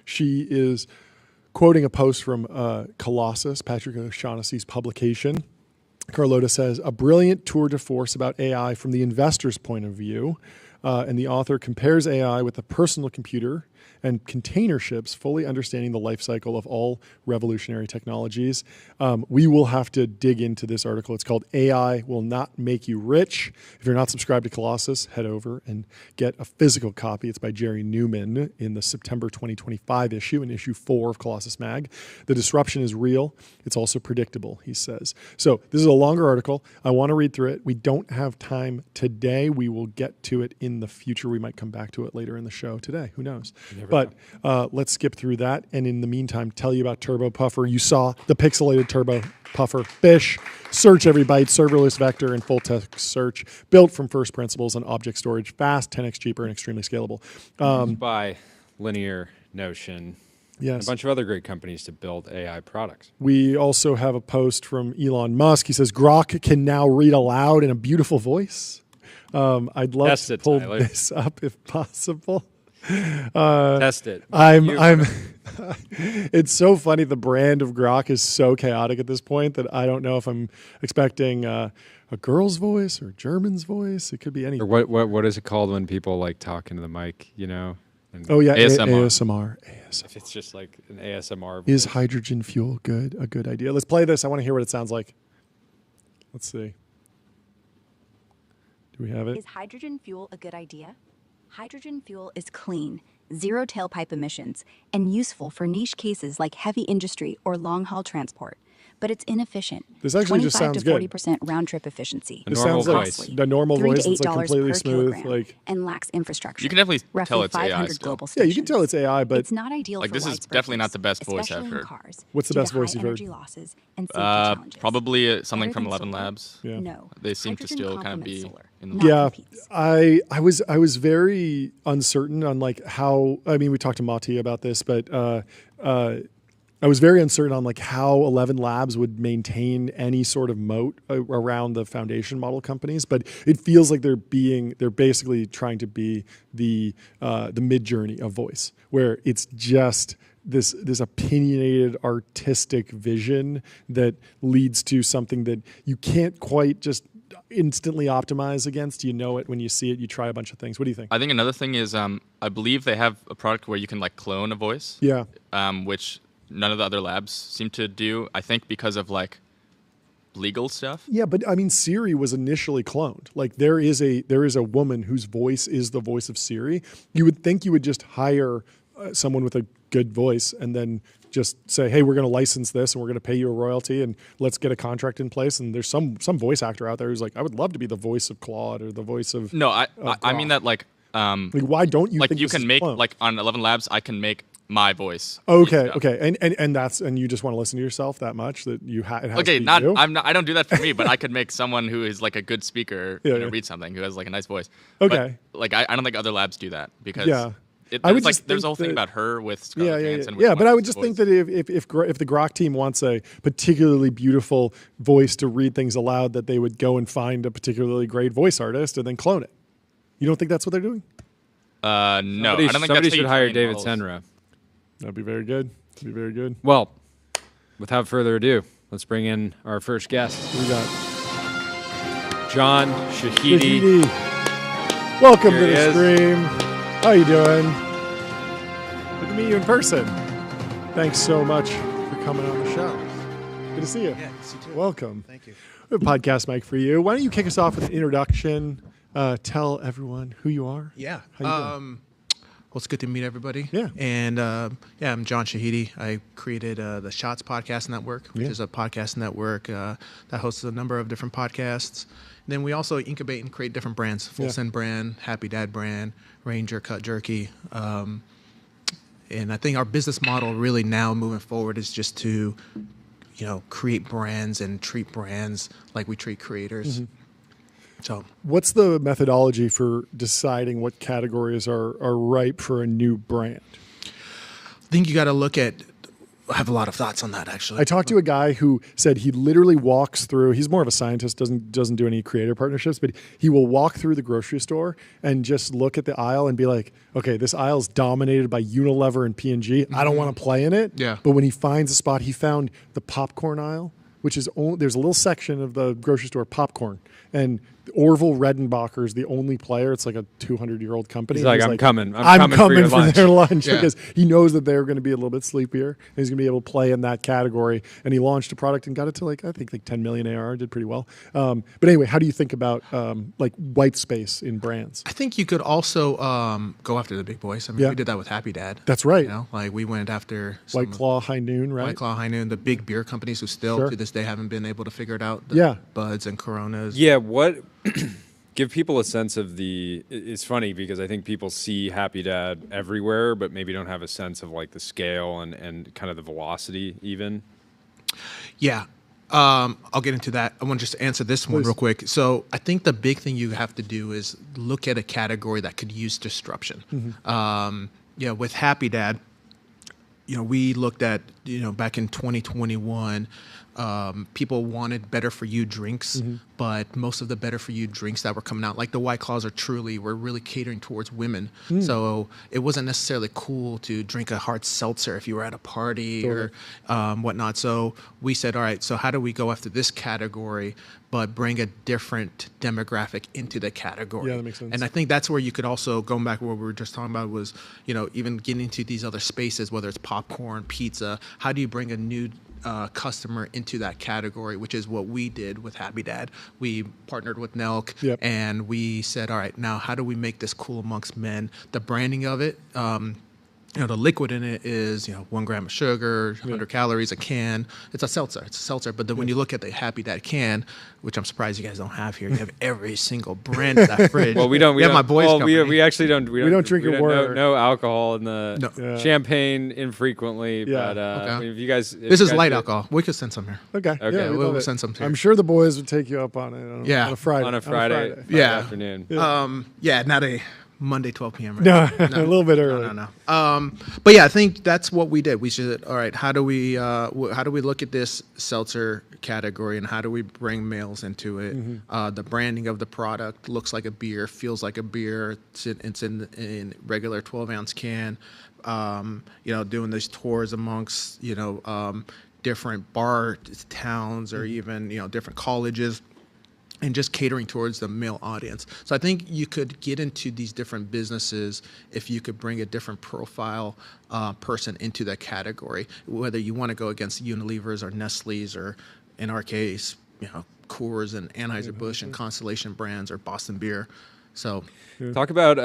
She is quoting a post from Colossus, Patrick O'Shaughnessy's publication. Carlota says, a brilliant tour de force about AI from the investor's point of view. And the author compares AI with the personal computer and container ships, fully understanding the life cycle of all revolutionary technologies. We will have to dig into this article. It's called AI Will Not Make You Rich. If you're not subscribed to Colossus, head over and get a physical copy. It's by Jerry Newman in the September 2025 issue, in issue 4 of Colossus Mag. The disruption is real. It's also predictable, he says. So this is a longer article. I want to read through it. We don't have time today. We will get to it in the future. We might come back to it later in the show today. Who knows? But let's skip through that. And in the meantime, tell you about Turbo Puffer. You saw the pixelated Turbo Puffer. Bish, search every byte, serverless vector, and full text search, built from first principles on object storage, fast, 10x cheaper, and extremely scalable. By Linear, Notion, yes, and a bunch of other great companies to build AI products. We also have a post from Elon Musk. He says, Grok can now read aloud in a beautiful voice. I'd love to pull this up if possible. Test it. It's so funny. The brand of Grok is so chaotic at this point that I don't know if I'm expecting a girl's voice or a German's voice. It could be anything. Or what is it called when people like talk into the mic, you know? Oh yeah, ASMR. ASMR. If it's just like an ASMR voice. Is hydrogen fuel a good idea? Let's play this. I want to hear what it sounds like. Let's see. Do we have it? Is hydrogen fuel a good idea? Hydrogen fuel is clean, zero tailpipe emissions, and useful for niche cases like heavy industry or long-haul transport. But it's inefficient. This actually just sounds good. 25 to 40% round-trip efficiency. This sounds like the normal voice. It's like completely smooth, like and lacks infrastructure. You can definitely tell it's AI still. Yeah, you can tell it's AI, but it's not ideal. Like for this is definitely not the best voice I've heard. What's the best voice you've heard? Probably something from 11 Labs. Yeah. No, they seem to still kind of be in the yeah. I was very uncertain on like how. I mean, we talked to Mati about this, but I was very uncertain on like how 11 Labs would maintain any sort of moat around the foundation model companies, but it feels like they're basically trying to be the Mid-Journey of voice, where it's just this opinionated artistic vision that leads to something that you can't quite just instantly optimize against. You know it when you see it. You try a bunch of things. What do you think? I think another thing is I believe they have a product where you can like clone a voice. Yeah. Which none of the other labs seem to do. I think because of like legal stuff. Yeah, but I mean, Siri was initially cloned. Like there is a woman whose voice is the voice of Siri. You would think you would just hire someone with a good voice and then just say, hey, we're going to license this and we're going to pay you a royalty and let's get a contract in place. And there's some voice actor out there who's like, I would love to be the voice of Claude or the voice of No, I mean that like Like, why don't you like think you this can is make clone? like on 11 Labs, I can make my voice. Okay, Yeah. okay, and you just want to listen to yourself that much that it has Okay, to be you? I don't do that for me, but I could make someone who is like a good speaker, Yeah, you know, yeah. read something, who has like a nice voice. Okay. But, like I don't think other labs do that because Yeah. I would would like just there's think a whole thing that- about her with Scarlett Johansson. Yeah, with but I Mark's would just think voice. that if the Grok team wants a particularly beautiful voice to read things aloud, that they would go and find a particularly great voice artist and then clone it. You don't think that's what they're doing? No, I don't think somebody that's how should you hire train David models. Senra. That'd be very good. That'd be very good. Well, without further ado, let's bring in our first guest, We got John Shahidi. Shahidi. Welcome Here to he the is. stream. How you doing? Good to meet you in person. Thanks so much for coming on the show. Good to see you. Yeah, see you too. Welcome. Thank you. We have a podcast mic for you. Why don't you kick us off with an introduction? Tell everyone who you are. Yeah. How you doing? Well, it's good to meet everybody. Yeah. And I'm John Shahidi. I created the Shots Podcast Network, which Yeah. is a podcast network that hosts a number of different podcasts. And then we also incubate and create different brands: Full Yeah. Send brand, Happy Dad brand, Ranger Cut Jerky. And I think our business model really now moving forward is just to, create brands and treat brands like we treat creators. So What's the methodology for deciding what categories are ripe for a new brand? I think you got to look at. I have a lot of thoughts on that, actually. I talked to a guy who said he literally walks through. He's more of a scientist, doesn't do any creator partnerships, but he will walk through the grocery store and just look at the aisle and be like, "Okay, this aisle's dominated by Unilever and P&G. I don't want to play in it." Yeah. But when he finds a spot, he found the popcorn aisle, which is there's a little section of the grocery store popcorn, and Orville Redenbacher is the only player. It's like a 200-year-old company. He's like, And I'm coming for your lunch. their lunch Yeah. because he knows that they're going to be a little bit sleepier and he's going to be able to play in that category. And he launched a product and got it to I think 10 million ARR, did pretty well. But anyway, how do you think about white space in brands? I think you could also go after the big boys. I mean, Yeah. we did that with Happy Dad. That's right. Like we went after some White Claw, High Noon, right? White Claw, High Noon, the big beer companies who still Sure. to this day haven't been able to figure it out. The Yeah. Buds and Coronas. Yeah, what? Give people a sense of the. It's funny because I think people see Happy Dad everywhere, but maybe don't have a sense of like the scale and kind of the velocity even. Yeah. I'll get into that. I want to just answer this one Please. real quick. So I think the big thing you have to do is look at a category that could use disruption. With Happy Dad, we looked at, back in 2021, people wanted better for you drinks, but most of the better for you drinks that were coming out, like the White Claws were really catering towards women. So it wasn't necessarily cool to drink a hard seltzer if you were at a party or whatnot. So we said, all right, so how do we go after this category, but bring a different demographic into the category? Yeah, that makes sense. And I think that's where you could also, going back to what we were just talking about, was, even getting into these other spaces, whether it's popcorn, pizza, how do you bring a new customer into that category, which is what we did with Happy Dad. We partnered with Nelk, Yep. and we said, all right, now how do we make this cool amongst men? The branding of it, the liquid in it is, 1 gram of sugar, 100 calories, a can. It's a seltzer. But then when you look at the Happy Dad can, which I'm surprised you guys don't have here, you have every single brand in that fridge. Well, we don't. We have my boys' company. we actually don't. We don't drink your water. No alcohol in the No. Yeah. champagne infrequently. Yeah. But Okay. if you guys, This is light alcohol. We could send some here. Okay. Okay. Yeah, We'll love it. send some to you. I'm sure the boys would take you up on it on, Yeah. on a Friday. on a Friday, Yeah. afternoon. Not a Monday 12 p.m. Right? No, a little bit early. No. But yeah, I think that's what we did. We said, all right, how do we look at this seltzer category and how do we bring males into it? The branding of the product looks like a beer, feels like a beer. It's in regular 12-ounce can. Doing these tours amongst different bar towns or even different colleges, and just catering towards the male audience. So I think you could get into these different businesses if you could bring a different profile person into that category, whether you want to go against Unilevers or Nestle's or, in our case, Coors and Anheuser-Busch and Constellation brands or Boston Beer. So Talk about.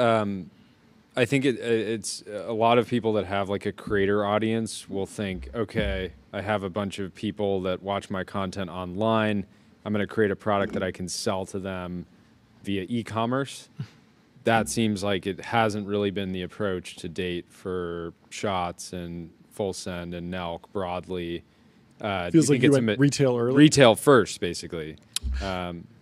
I think it's a lot of people that have like a creator audience will think, okay, I have a bunch of people that watch my content online. I'm going to create a product that I can sell to them via e-commerce. that seems like it hasn't really been the approach to date for Shots and Full Send and Nelk broadly. Feels like you went retail early. Retail first, basically.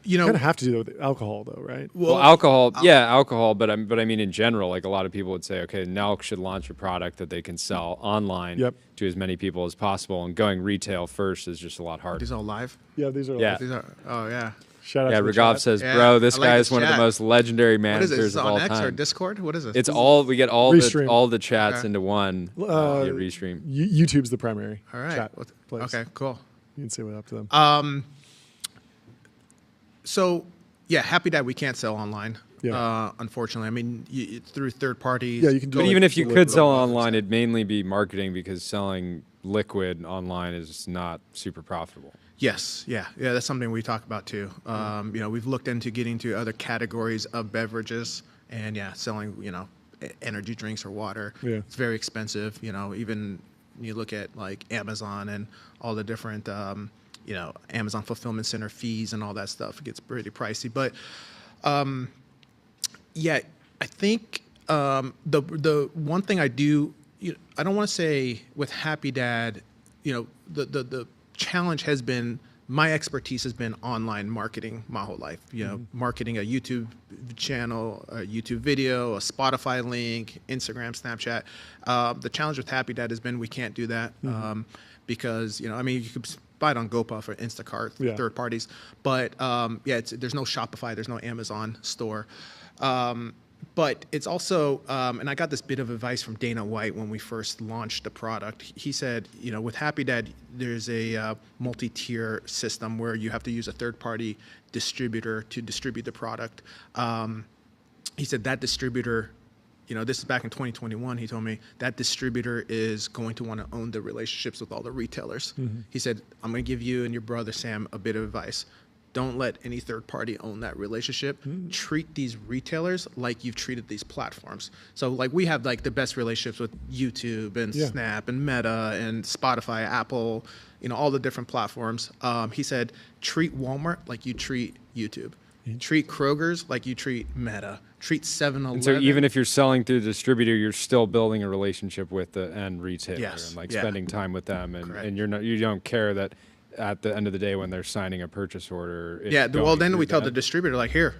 You know, kind of have to do it with alcohol, though, right? Well, alcohol, alcohol, but I mean in general, like a lot of people would say, okay, Nelk should launch a product that they can sell online to as many people as possible, and going retail first is just a lot harder. These all live? Yeah, these are. Yeah. Live. These are. Oh yeah. Shout out yeah, to the Raghav chat. says, bro, this guy is one of the chat. most legendary What is managers this? of all On X time. or Discord? What is this? It's all we get all Restream. all the chats into one restream. YouTube's the primary. All right. Chat place. Okay. Cool. You can say what up to them. So, yeah, Happy Dad we can't sell online. Yeah. Unfortunately, I mean, it's through third parties. Yeah, you can do But like even if you could sell delivery. online, it'd mainly be marketing because selling liquid online is not super profitable. Yes, yeah, that's something we talk about too. You know, we've looked into getting to other categories of beverages, and selling, energy drinks or water. Yeah. It's very expensive. You know, even you look at like Amazon and all the different, Amazon fulfillment center fees and all that stuff. It gets pretty pricey. But, I think the one thing I do, I don't want to say with Happy Dad, the challenge has been, my expertise has been online marketing my whole life. Marketing a YouTube channel, a YouTube video, a Spotify link, Instagram, Snapchat. The challenge with Happy Dad has been we can't do that because you could buy it on GoPuff or Instacart, third parties, but there's no Shopify, there's no Amazon store. But it's also, and I got this bit of advice from Dana White when we first launched the product. He said, with Happy Dad, there's a multi-tier system where you have to use a third-party distributor to distribute the product. He said that distributor, this is back in 2021, he told me, that distributor is going to want to own the relationships with all the retailers. He said, I'm going to give you and your brother Sam a bit of advice. Don't let any third party own that relationship. Treat these retailers like you've treated these platforms. So like we have like the best relationships with YouTube and Snap and Meta and Spotify, Apple, all the different platforms. He said, treat Walmart like you treat YouTube. Treat Kroger's like you treat Meta. Treat 7-Eleven. And so even if you're selling through the distributor, you're still building a relationship with the end retailer and spending time with them, and you don't care that at the end of the day when they're signing a purchase order. Well, then we tell the distributor, like, here,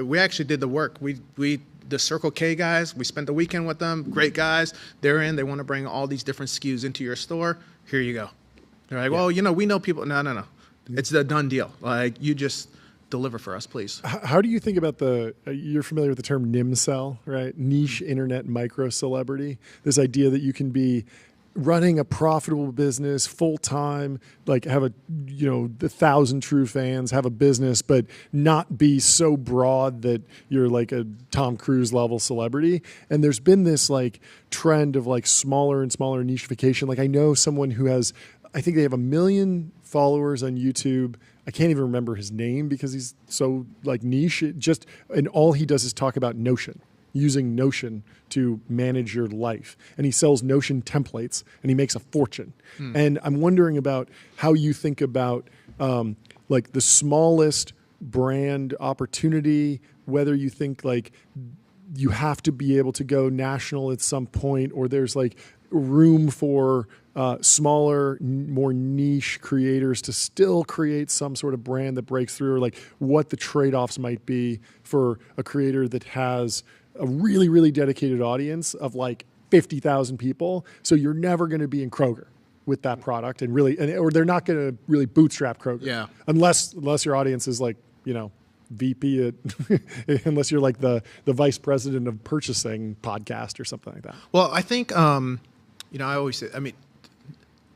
we actually did the work. The Circle K guys, we spent the weekend with them. Great guys. They're in. They want to bring all these different SKUs into your store. Here you go. They're like, well, we know people. No. It's a done deal. Like, you just deliver for us, please. How do you think about you're familiar with the term NIMSEL, right? Niche internet micro celebrity. This idea that you can be running a profitable business full time, like have 1,000 true fans, have a business, but not be so broad that you're like a Tom Cruise level celebrity. And there's been this like trend of like smaller and smaller nicheification. Like I know someone who I think they have 1 million followers on YouTube. I can't even remember his name because he's so like niche. And all he does is talk about Notion. Using Notion to manage your life. And he sells Notion templates and he makes a fortune. And I'm wondering about how you think about like the smallest brand opportunity, whether you think like you have to be able to go national at some point, or there's like room for smaller, more niche creators to still create some sort of brand that breaks through, or like what the trade-offs might be for a creator that has a really, really dedicated audience of like 50,000 people. So you're never going to be in Kroger with that product or they're not going to really bootstrap Kroger. Yeah. Unless your audience is like, VP at, unless you're like the vice president of purchasing podcast or something like that. Well, I think, I always say,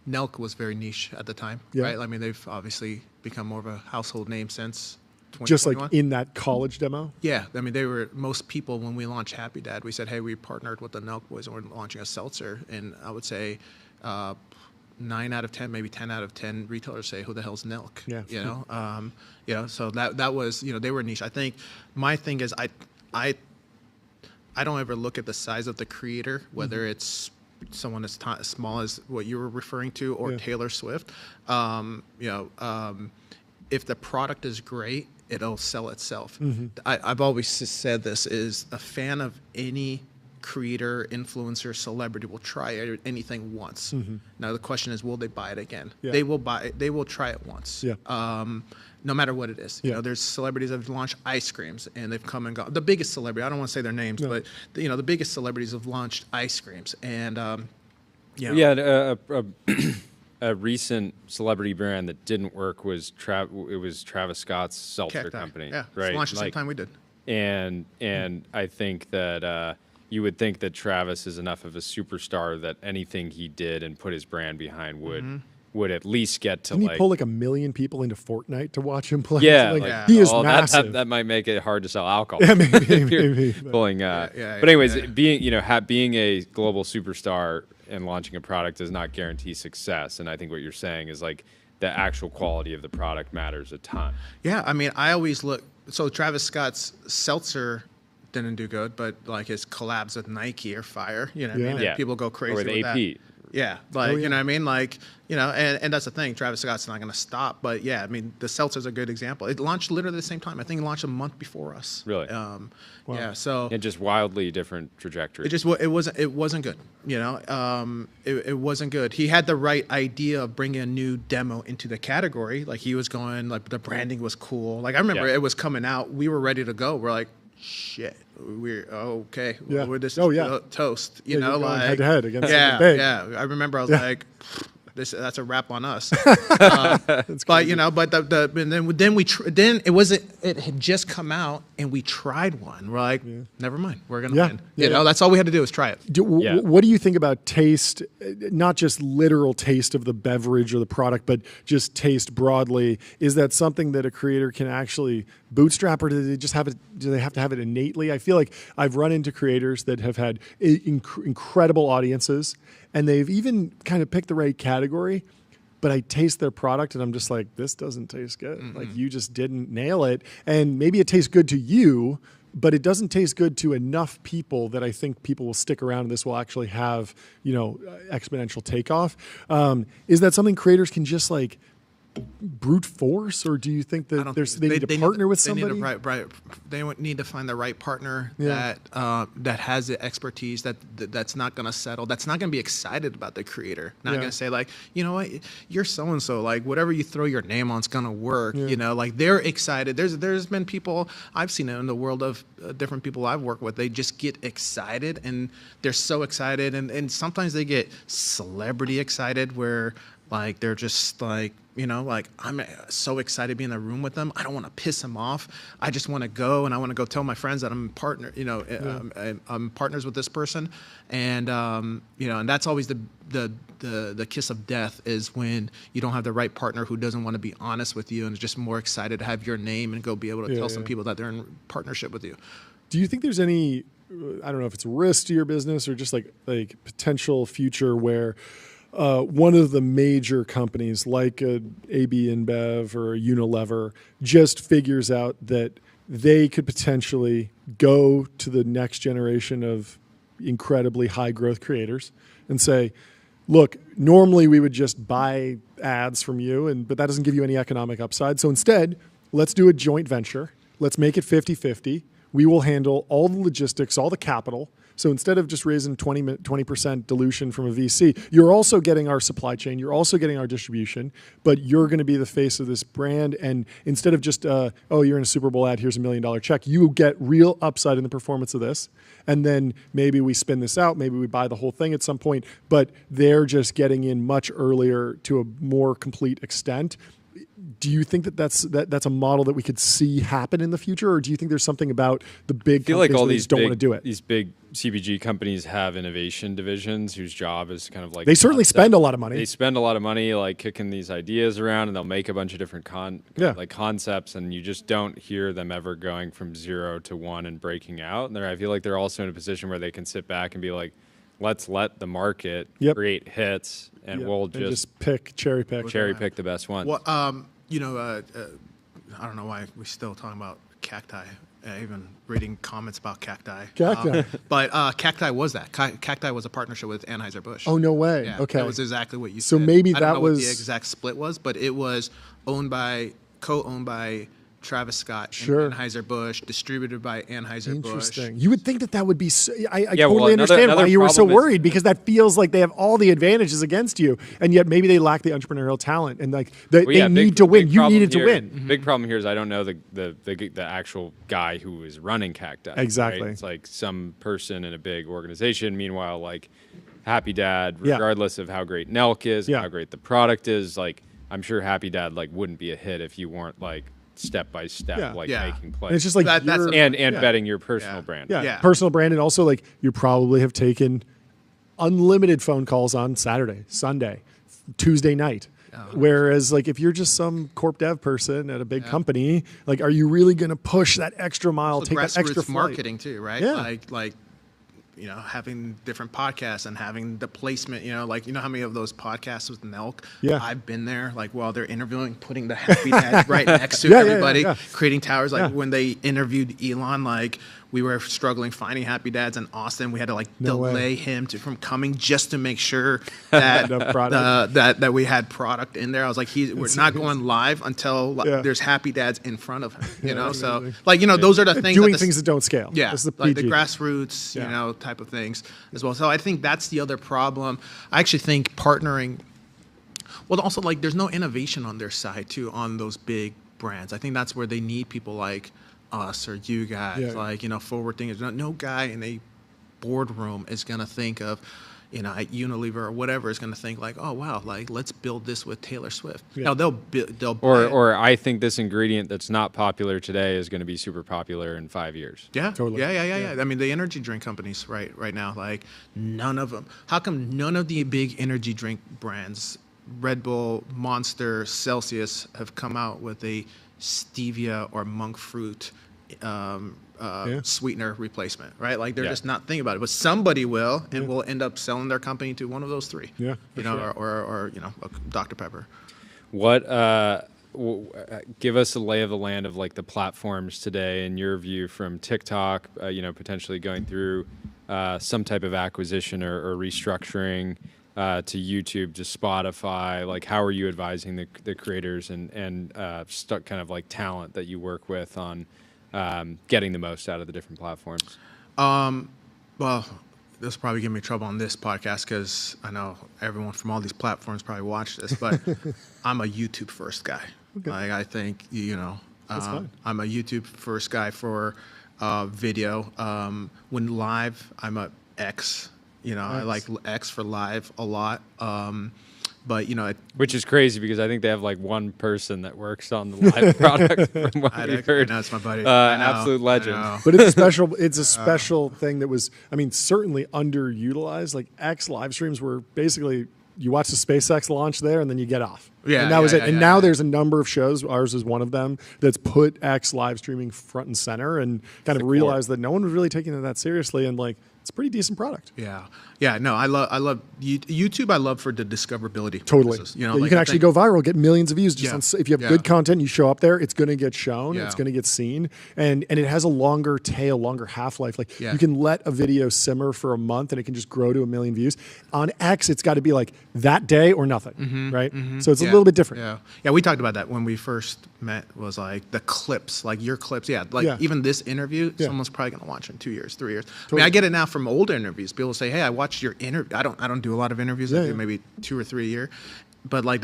Nelk was very niche at the time, right? I mean, they've obviously become more of a household name since 2021. Just like in that college demo? Yeah. I mean, most people, when we launched Happy Dad, we said, hey, we partnered with the Nelk Boys and we're launching a seltzer. And I would say 9 out of 10, maybe 10 out of 10 retailers say, who the hell's Nelk? Yeah. So that was, they were niche. I think my thing is I don't ever look at the size of the creator, whether it's someone as small as what you were referring to or Taylor Swift. If the product is great, it'll sell itself. I've always said this is a fan of any creator, influencer, celebrity will try anything once. Now the question is, will they buy it again? They will buy it. They will try it once. No matter what it is. You know, there's celebrities that have launched ice creams and they've come and gone. The biggest celebrity, I don't want to say their names, but you know, the biggest celebrities have launched ice creams. And a recent celebrity brand that didn't work was Travis Scott's seltzer Cacti. company. Yeah, right. It launched the same time we did. And I think that you would think that Travis is enough of a superstar that anything he did and put his brand behind would at least get to Didn't he pull like 1 million people into Fortnite to watch him play? Yeah, he is massive. That might make it hard to sell alcohol. Yeah, maybe. Pulling. But anyways, being a global superstar and launching a product does not guarantee success. And I think what you're saying is like the actual quality of the product matters a ton. Yeah, I mean, I always look. So Travis Scott's seltzer didn't do good, but like his collabs with Nike are fire. You know what I mean? And people go crazy or with AP. That. Yeah, like, you know what I mean? Like, you know, and that's the thing. Travis Scott's not going to stop. But, yeah, I mean, the seltzer's a good example. It launched literally the same time. I think it launched a month before us. Really? Yeah, so. And just wildly different trajectory. It wasn't good, you know? It wasn't good. He had the right idea of bringing a new demo into the category. Like, he was going, like, the branding was cool. Like, I remember it was coming out. We were ready to go. We're like, shit, we're okay. Yeah. We're just toast, you know, like head to head against something big. Yeah. I remember I was like, that's a wrap on us. But you know, but then it had just come out and we tried one. We're like, never mind, we're gonna win. You know, that's all we had to do was try it. What do you think about taste? Not just literal taste of the beverage or the product, but just taste broadly. Is that something that a creator can actually bootstrap, or do they just have it? Do they have to have it innately? I feel like I've run into creators that have had incredible audiences, and they've even kind of picked the right category, but I taste their product and I'm just like, this doesn't taste good. Like, you just didn't nail it. And maybe it tastes good to you, but it doesn't taste good to enough people that I think people will stick around and this will actually have, you know, exponential takeoff. Is that something creators can just like brute force, or do you think that they need to partner with somebody? They need to find the right partner that has the expertise, that's not going to settle, that's not going to be excited about the creator, not going to say like, you know what, you're so and so, like whatever you throw your name on is going to work. You know, like they're excited. There's been people I've seen it in the world of different people I've worked with. They just get excited and they're so excited, and sometimes they get celebrity excited where like they're just like, you know, like I'm so excited to be in the room with them. I don't want to piss them off. I just want to go, and I want to go tell my friends that I'm partner. You know, I'm partners with this person, and you know, and that's always the kiss of death is when you don't have the right partner who doesn't want to be honest with you and is just more excited to have your name and go be able to tell some people that they're in partnership with you. Do you think there's any, I don't know if it's a risk to your business or just like potential future where one of the major companies like a AB InBev or a Unilever just figures out that they could potentially go to the next generation of incredibly high growth creators and say, look, normally we would just buy ads from you, but that doesn't give you any economic upside. So instead, let's do a joint venture. Let's make it 50-50. We will handle all the logistics, all the capital. So instead of just raising 20% dilution from a VC, you're also getting our supply chain, you're also getting our distribution, but you're going to be the face of this brand. And instead of just, oh, you're in a Super Bowl ad, here's $1 million check, you get real upside in the performance of this. And then maybe we spin this out, maybe we buy the whole thing at some point, but they're just getting in much earlier to a more complete extent. Do you think that's a model that we could see happen in the future, or do you think there's something about the big companies like all that these don't want to do it? These big CPG companies have innovation divisions whose job is kind of like they certainly spend a lot of money. They spend a lot of money like kicking these ideas around, and they'll make a bunch of different like concepts, and you just don't hear them ever going from 0 to 1 and breaking out. And I feel like they're also in a position where they can sit back and be like, let's let the market create hits, and we'll just cherry pick the best ones. Well, you know, I don't know why we're still talking about cacti. Even reading comments about cacti. But cacti was that. Cacti was a partnership with Anheuser-Busch. Oh, no way. Yeah, okay. That was exactly what you said. So maybe I don't know was what the exact split was, but it was co-owned by Travis Scott, Sure. Anheuser-Busch, distributed by Anheuser-Busch. Interesting. You would think that would be. I Yeah, well, totally understand another why you were so problem is- worried, because that feels like they have all the advantages against you, and yet maybe they lack the entrepreneurial talent, and like they need to win. You needed to win. Big problem here is I don't know the actual guy who is running Cacti. Exactly. Right? It's like some person in a big organization. Meanwhile, like Happy Dad, regardless of how great Nelk is, how great the product is, like I'm sure Happy Dad like wouldn't be a hit if you weren't like step by step making plays. And it's just like and betting your personal brand. Personal brand, and also like you probably have taken unlimited phone calls on Saturday, Sunday, Tuesday night. Whereas, like, if you're just some corp dev person at a big company, like, are you really going to push that extra mile, take that extra flight? Marketing too, right? Yeah. Like, having different podcasts and having the placement, like, how many of those podcasts with Nelk? Yeah. I've been there, like, while they're interviewing, putting the Happy Dad right next to everybody, creating towers. Like, when they interviewed Elon, like, we were struggling finding Happy Dads in Austin. We had to, like, delay him from coming just to make sure that that we had product in there. I was like, we're not going live until there's Happy Dads in front of him, So, like, those are the things. Doing things that don't scale. Yeah, the like the grassroots, type of things as well. So I think that's the other problem. I actually think partnering, well, also, like, there's no innovation on their side too, on those big brands. I think that's where they need people like us or you guys, like, forward thinkers. No guy in a boardroom is going to think of, at Unilever or whatever, is going to think like, oh wow, like, let's build this with Taylor Swift. No, they'll buy it. Or I think this ingredient that's not popular today is going to be super popular in 5 years. Yeah, totally. Yeah. I mean, the energy drink companies right now, like, none of them. How come none of the big energy drink brands, Red Bull, Monster, Celsius, have come out with a stevia or monk fruit sweetener replacement, right? Like, they're just not thinking about it, but somebody will, and will end up selling their company to one of those three. Yeah, or Dr. Pepper. What give us a lay of the land of like the platforms today in your view, from TikTok, potentially going through some type of acquisition or restructuring, to YouTube, to Spotify. Like, how are you advising the creators and kind of like talent that you work with on getting the most out of the different platforms? Well, this will probably give me trouble on this podcast because I know everyone from all these platforms probably watch this, but I'm a YouTube first guy. Okay. Like, I think, That's fine. I'm a YouTube first guy for video. When live, I'm a X. I like X for live a lot. But which is crazy because I think they have like one person that works on the live product. From what we've heard, it's my buddy, absolute legend. But it's a special. It's a special thing that was, certainly underutilized. Like, X live streams were basically, you watch the SpaceX launch there, and then you get off. Yeah, and that was it. And now there's a number of shows. Ours is one of them that's put X live streaming front and center, and kind of realized that no one was really taking it that seriously, and like, it's a pretty decent product. Yeah. No, I love YouTube. I love for the discoverability. Totally. Purposes. You can actually go viral, get millions of views. If you have good content, you show up there, it's going to get shown, it's going to get seen, and it has a longer tail, longer half life. Like, you can let a video simmer for a month, and it can just grow to 1 million views. On X, it's got to be like that day or nothing, right? So it's a little bit different. Yeah. We talked about that when we first met. Was like the clips, like your clips. Even this interview, someone's probably going to watch in 2 years, 3 years. Totally. I mean, I get it now from old interviews. People say, "Hey, I watched your interview." I don't do a lot of interviews. I do maybe 2 or 3 a year. But like,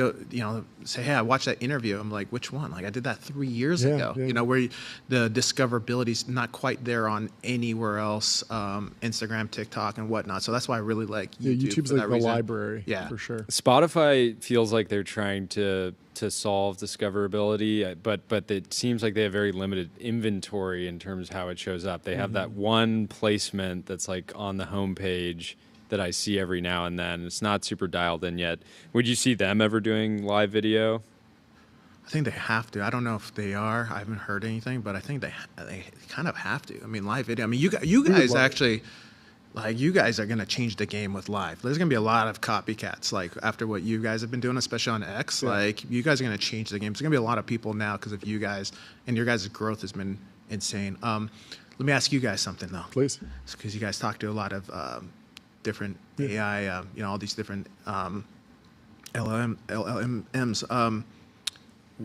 say, "Hey, I watched that interview." I'm like, "Which one?" Like, I did that 3 years ago. Where the discoverability's not quite there on anywhere else, Instagram, TikTok, and whatnot. So that's why I really like YouTube. YouTube's like the library, for sure. Spotify feels like they're trying to solve discoverability, but it seems like they have very limited inventory in terms of how it shows up. They have that one placement that's like on the homepage that I see every now and then. It's not super dialed in yet. Would you see them ever doing live video? I think they have to. I don't know if they are. I haven't heard anything, but I think they kind of have to. I mean, live video. I mean, you guys actually, like, you guys are going to change the game with live. There's going to be a lot of copycats, like, after what you guys have been doing, especially on X. Like, you guys are going to change the game. There's going to be a lot of people now because of you guys, and your guys' growth has been insane. Let me ask you guys something, though. Please. Because you guys talk to a lot of different AI, all these different LLMs.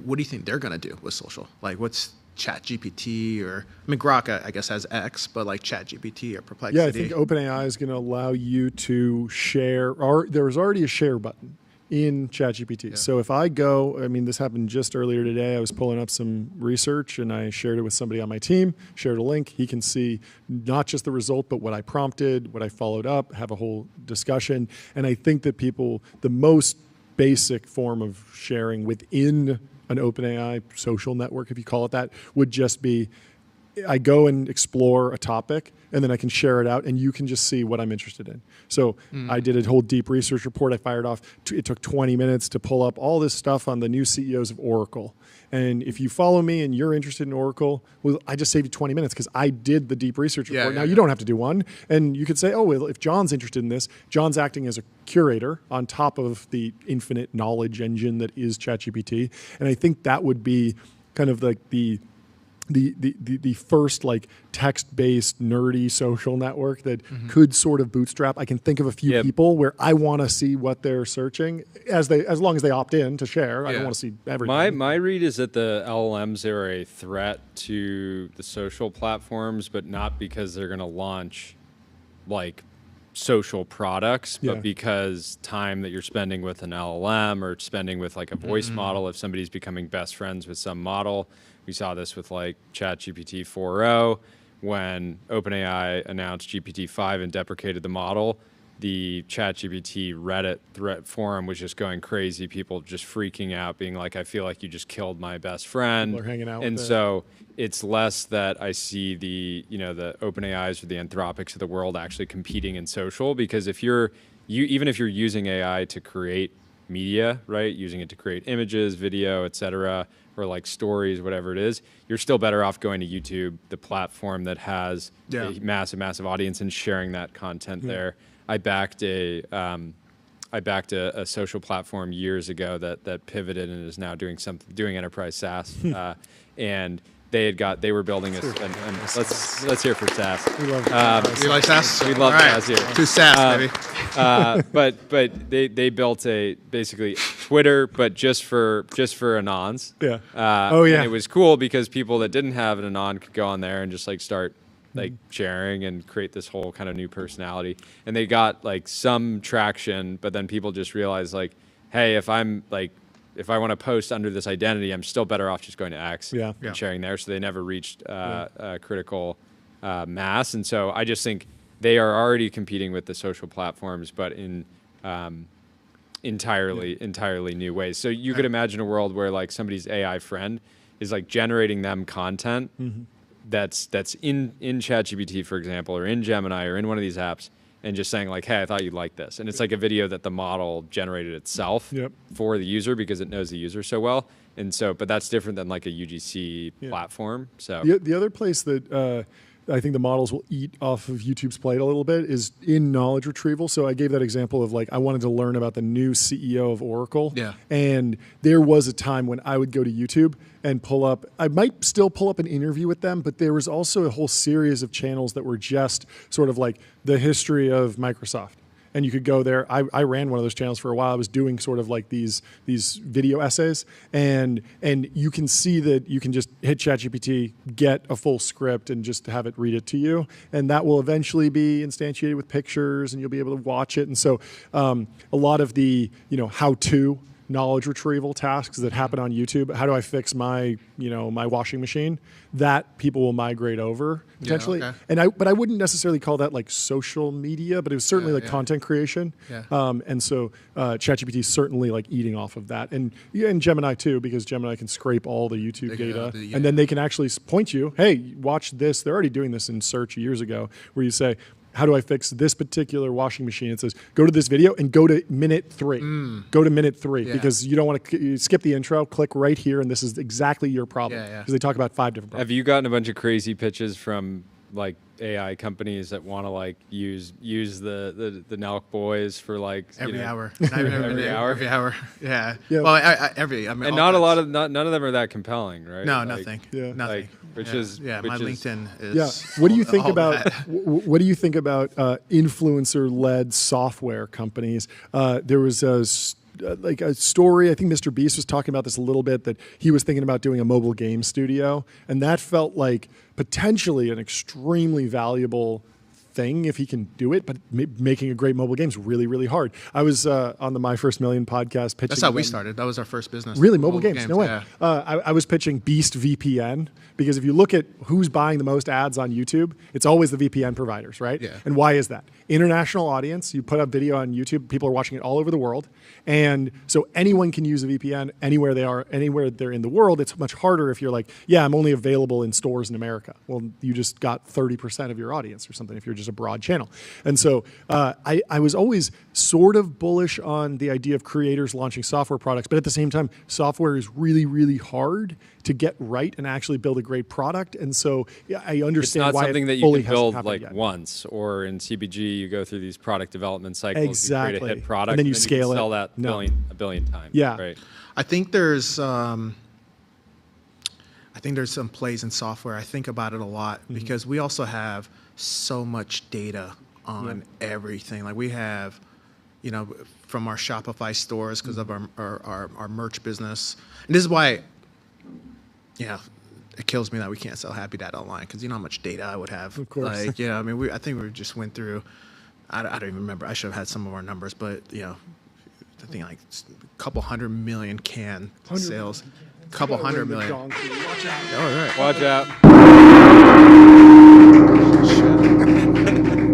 What do you think they're going to do with social? Like, what's ChatGPT or Grok, I guess, has X, but like ChatGPT or Perplexity. Yeah, I think OpenAI is going to allow you to share, or there's already a share button in ChatGPT. Yeah. So if I go, this happened just earlier today. I was pulling up some research and I shared it with somebody on my team, shared a link. He can see not just the result, but what I prompted, what I followed up, have a whole discussion. And I think that the most basic form of sharing within an OpenAI social network, if you call it that, would just be I go and explore a topic, and then I can share it out, and you can just see what I'm interested in. So I did a whole deep research report I fired off. It took 20 minutes to pull up all this stuff on the new CEOs of Oracle. And if you follow me and you're interested in Oracle, well, I just saved you 20 minutes because I did the deep research report. Now, you don't have to do one. And you could say, oh, well, if John's interested in this, John's acting as a curator on top of the infinite knowledge engine that is ChatGPT. And I think that would be kind of like the first like text-based nerdy social network that could sort of bootstrap. I can think of a few people where I want to see what they're searching as long as they opt in to share. I don't want to see everything. My read is that the LLMs are a threat to the social platforms, but not because they're going to launch like social products, but because time that you're spending with an LLM or spending with like a voice model, if somebody's becoming best friends with some model. We saw this with like ChatGPT 4.0 when OpenAI announced GPT-5 and deprecated the model. The ChatGPT Reddit threat forum was just going crazy. People just freaking out, being like, "I feel like you just killed my best friend." People are hanging out. And so it's less that I see the OpenAIs or the Anthropics of the world actually competing in social, because even if you're using AI to create media, right, using it to create images, video, etc., or like stories, whatever it is, you're still better off going to YouTube, the platform that has a massive audience, and sharing that content there. I backed a social platform years ago that pivoted and is now doing enterprise SaaS, and they were building let's hear for SaaS. We love you like SaaS? We love SaaS here. To SaaS, baby. But they built basically Twitter, but just for anons. Yeah. And it was cool because people that didn't have an anon could go on there and just like start like sharing and create this whole kind of new personality. And they got like some traction, but then people just realized like, hey, if I want to post under this identity, I'm still better off just going to X and sharing there. So they never reached critical mass. And so I just think they are already competing with the social platforms, but in entirely new ways. So you could imagine a world where like somebody's AI friend is like generating them content that's in ChatGPT, for example, or in Gemini or in one of these apps, and just saying like, hey, I thought you'd like this. And it's like a video that the model generated itself for the user because it knows the user so well. And so, but that's different than like a UGC platform. So the other place that I think the models will eat off of YouTube's plate a little bit is in knowledge retrieval. So I gave that example of like, I wanted to learn about the new CEO of Oracle. Yeah. And there was a time when I would go to YouTube and I might still pull up an interview with them, but there was also a whole series of channels that were just sort of like the history of Microsoft. And you could go there. I ran one of those channels for a while. I was doing sort of like these video essays, and you can see that you can just hit ChatGPT, get a full script, and just have it read it to you. And that will eventually be instantiated with pictures, and you'll be able to watch it. And so a lot of the how-to knowledge retrieval tasks that happen on YouTube. How do I fix my washing machine? That people will migrate over potentially. Yeah, okay. But I wouldn't necessarily call that like social media, but it was certainly like content creation. Yeah. And so ChatGPT is certainly like eating off of that, and Gemini too, because Gemini can scrape all the YouTube data, and then they can actually point you, hey, watch this. They're already doing this in search years ago, where you say, how do I fix this particular washing machine? It says, go to this video and go to minute 3. Go to minute 3 because you don't want to skip the intro. Click right here, and this is exactly your problem. Because they talk about 5 different problems. Have you gotten a bunch of crazy pitches from like AI companies that want to like use the Nelk boys for like every hour? Every hour. Yeah. Well, and not a lot of none of them are that compelling, right? No, nothing. Nothing. Like, my LinkedIn is. Yeah. What do you think about what do you think about influencer-led software companies? There was like a story. I think Mr. Beast was talking about this a little bit, that he was thinking about doing a mobile game studio, and that felt like potentially an extremely valuable thing if he can do it, but making a great mobile game is really, really hard. I was on the My First Million podcast pitching. That's how we started. That was our first business. Really, mobile games? No way. Yeah. I was pitching Beast VPN, because if you look at who's buying the most ads on YouTube, it's always the VPN providers, right? Yeah. And why is that? International audience. You put up video on YouTube, people are watching it all over the world, and so anyone can use a VPN anywhere they are, anywhere they're in the world. It's much harder if you're like, yeah, I'm only available in stores in America. Well, you just got 30% of your audience or something if you're just a broad channel. And so I was always sort of bullish on the idea of creators launching software products, but at the same time, software is really, really hard to get right and actually build a great product. And so yeah, I understand it's not why something that you fully can build hasn't like yet. once, or in CBG you go through these product development cycles. Exactly. You create a hit product, And then you can scale it. sell that No. a billion times. Yeah. Right. I think there's some plays in software. I think about it a lot because we also have so much data on everything. Like we have, you know, from our Shopify stores because of our merch business. And this is why, it kills me that we can't sell Happy Dad online, because you know how much data I would have. Of course. Like, I mean, I think we just went through, I don't even remember. I should have had some of our numbers, but, I think like a couple 100 million can sales. Couple 100 million. All right. Watch out.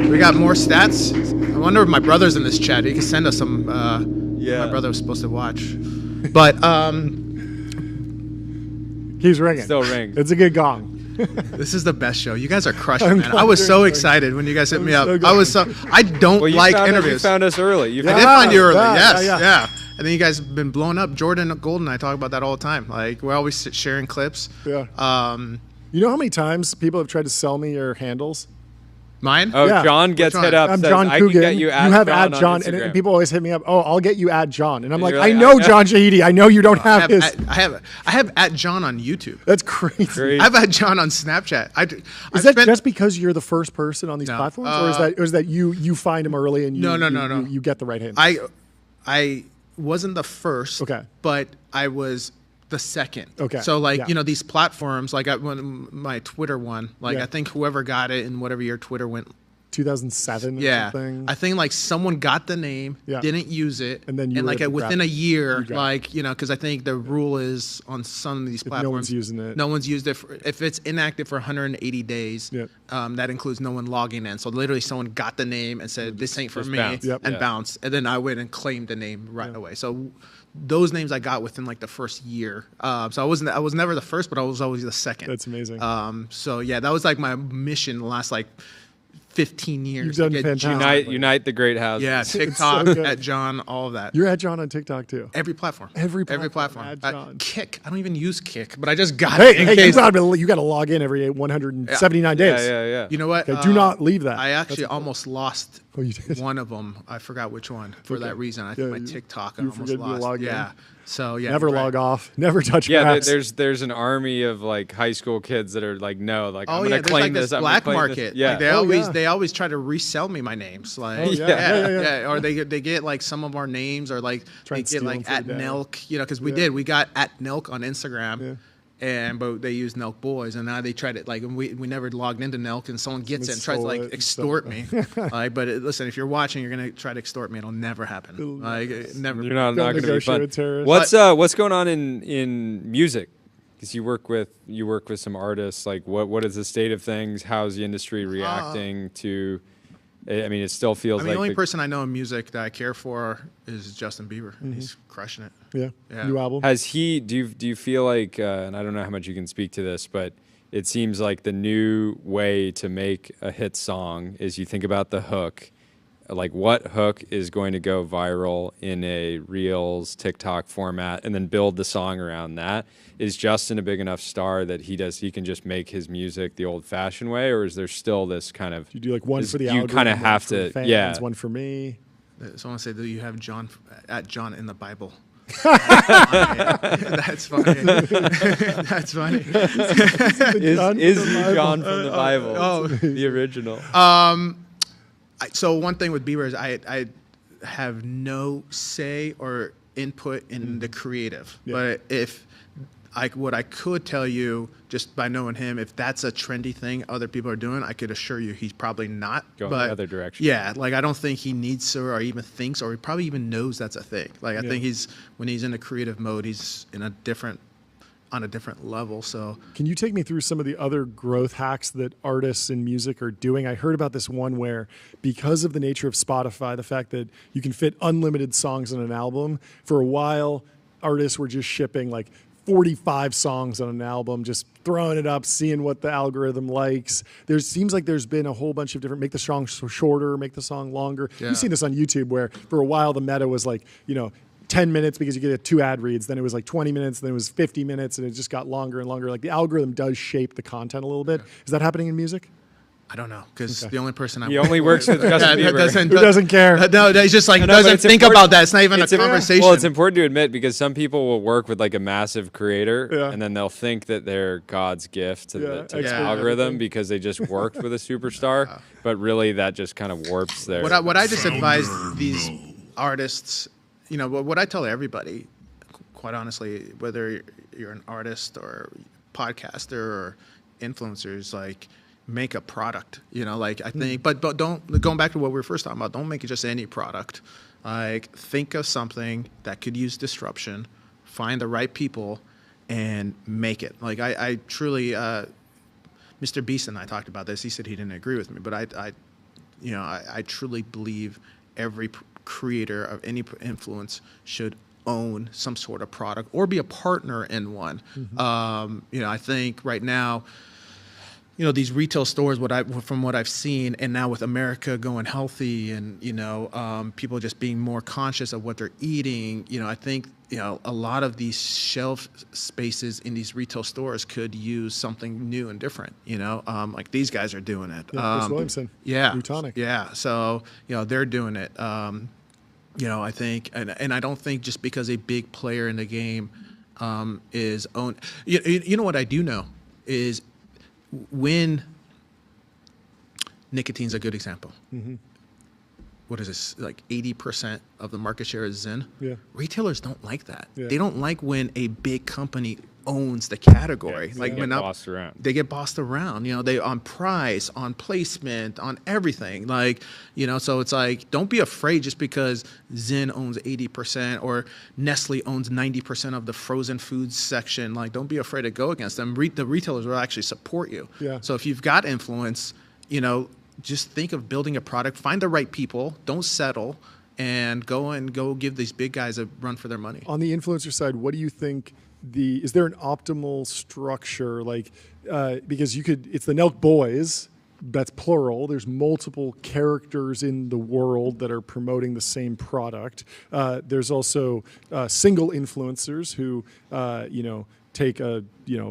We got more stats. I wonder if my brother's in this chat. He can send us some. Yeah. My brother was supposed to watch, but Keeps ringing. Still rings. It's a good gong. this is the best show. You guys are crushing, man. I was so excited when you guys hit me up. I don't Well, you like found interviews. You found us early. I did find you early. Yeah, Yes, yeah. And then you guys have been blowing up. Jordan Golden, I talk about that all the time. Like we're always sharing clips. Yeah. You know how many times people have tried to sell me your handles? Mine? Oh, Yeah. John gets Which one? hit up. I'm says, John I Coogan. can get you at have John at John, on and Instagram. people always hit me up. Oh, I'll get you at John, and I'm like, you're I like, know I- John Shahidi. I know you don't have his. I have at John on YouTube. That's crazy. Great. I've had John on Snapchat. Is that just because you're the first person on these No. platforms, or is that you find them early and you No. you get the right hand? I wasn't the first. Okay. But I was the second. Okay, So like yeah. these platforms, like when my Twitter one, like Yeah. I think whoever got it in whatever year Twitter went. 2007 or Yeah, something. I think like someone got the name, Yeah. didn't use it, And then you were like the within graphic- a year, you got it. like because I think the rule is on some of these platforms, no one's using it. No one's used it. If it's inactive for 180 days, Yep. that includes no one logging in. So literally, someone got the name and said, "This ain't for Just me," bounce. Yep. and Yeah. bounced. And then I went and claimed the name right away. So those names I got within like the first year. So I was never the first, but I was always the second. That's amazing. So yeah, that was like my mission the last like 15 years. You've done to get fantastic. John. Unite the great houses. Yeah, so TikTok, good. at John, all of that. You're at John on TikTok too. Every platform. Every Every platform, platform. at John. Kick. I don't even use Kick, but I just got Hey, it in you case. got to log in every 179 days. Yeah. You know what? Okay, do not leave that. I actually That's- almost lost Oh, you did? one of them. I forgot which one for Okay. that reason. I Yeah, think my you- TikTok I you almost forget to lost. log in. Yeah. So yeah. Never right. log off. Never touch Yeah, grass. there's an army of like high school kids that are like, no, like Oh I'm yeah, gonna there's claim like this this. I'm black gonna claim this. market. Yeah. Like they yeah. always try to resell me my names. Like Oh, yeah. Or they get like some of our names, or like Try they and get steal like them for at the day. Nelk, because we got at Nelk on Instagram. Yeah. But they use Nelk Boys, and now they tried it. Like we never logged into Nelk, and someone gets it and tries to stole it like and extort me. Like, but listen, if you're watching, you're gonna try to extort me. It'll never happen. Like, never. You're not Don't going to be negotiate fun. with terrorists. What's going on in music? Because you work with some artists. Like what is the state of things? How's the industry reacting to? I mean, it still feels I mean, like the only person I know in music that I care for is Justin Bieber, and he's crushing it. Yeah. Yeah. New album. Has he? Do you feel like? And I don't know how much you can speak to this, but it seems like the new way to make a hit song is you think about the hook. Like what hook is going to go viral in a Reels, TikTok format, and then build the song around that. Is Justin a big enough star that he can just make his music the old-fashioned way, or is there still this kind of? You do like one for the you algorithm, kind of one have for to, fans, yeah. one for me. Someone said that you have John at John in the Bible. That's funny. That's funny. Is John from the Bible? Oh. The original. So one thing with Bieber is I have no say or input in the creative. But if what I could tell you just by knowing him, if that's a trendy thing other people are doing, I could assure you he's probably not going the other direction. Yeah, like I don't think he needs to or even thinks or he probably even knows that's a thing. Like I think when he's in a creative mode, he's on a different level. So can you take me through some of the other growth hacks that artists in music are doing? I heard about this one where because of the nature of Spotify, the fact that you can fit unlimited songs on an album, for a while artists were just shipping like 45 songs on an album, just throwing it up, seeing what the algorithm likes. Seems like there's been a whole bunch of different, make the song shorter, make the song longer. Yeah. You've seen this on YouTube where for a while the meta was like, 10 minutes because you get 2 ad reads, then it was like 20 minutes, then it was 50 minutes, and it just got longer and longer. Like the algorithm does shape the content a little bit. Is that happening in music? I don't know, because the only person he only works with Justin Bieber. Who doesn't care. No, he's just like doesn't think about that. It's not even a conversation. Well, it's important to admit because some people will work with like a massive creator, and then they'll think that they're God's gift to the algorithm because they just worked with a superstar, but really that just kind of warps their. What I just advise these artists, what I tell everybody, quite honestly, whether you're an artist or podcaster or influencers, like. Make a product, like I think, but don't, going back to what we were first talking about, don't make it just any product. Like think of something that could use disruption, find the right people and make it. Like I truly, Mr. Beast and I talked about this. He said he didn't agree with me, but I truly believe every creator of any influence should own some sort of product or be a partner in one. I think right now, these retail stores, from what I've seen, and now with America going healthy and, people just being more conscious of what they're eating, I think, a lot of these shelf spaces in these retail stores could use something new and different, like these guys are doing it. Chris Williamson. Yeah. Newtonic. Yeah. So, they're doing it. I think, and I don't think just because a big player in the game is owned, what I do know is, when nicotine's a good example. What is this? Like 80% of the market share is Zyn. Yeah. Retailers don't like that. Yeah. They don't like when a big company owns the category. Yeah, like they get bossed around. They get bossed around. They on price, on placement, on everything. Like, so it's like don't be afraid just because Zyn owns 80% or Nestle owns 90% of the frozen foods section. Like, don't be afraid to go against them. The retailers will actually support you. Yeah. So if you've got influence, just think of building a product, find the right people, don't settle, and go give these big guys a run for their money. On the influencer side, what do you think is there an optimal structure? Like, because it's the Nelk Boys, that's plural. There's multiple characters in the world that are promoting the same product. There's also single influencers who, take a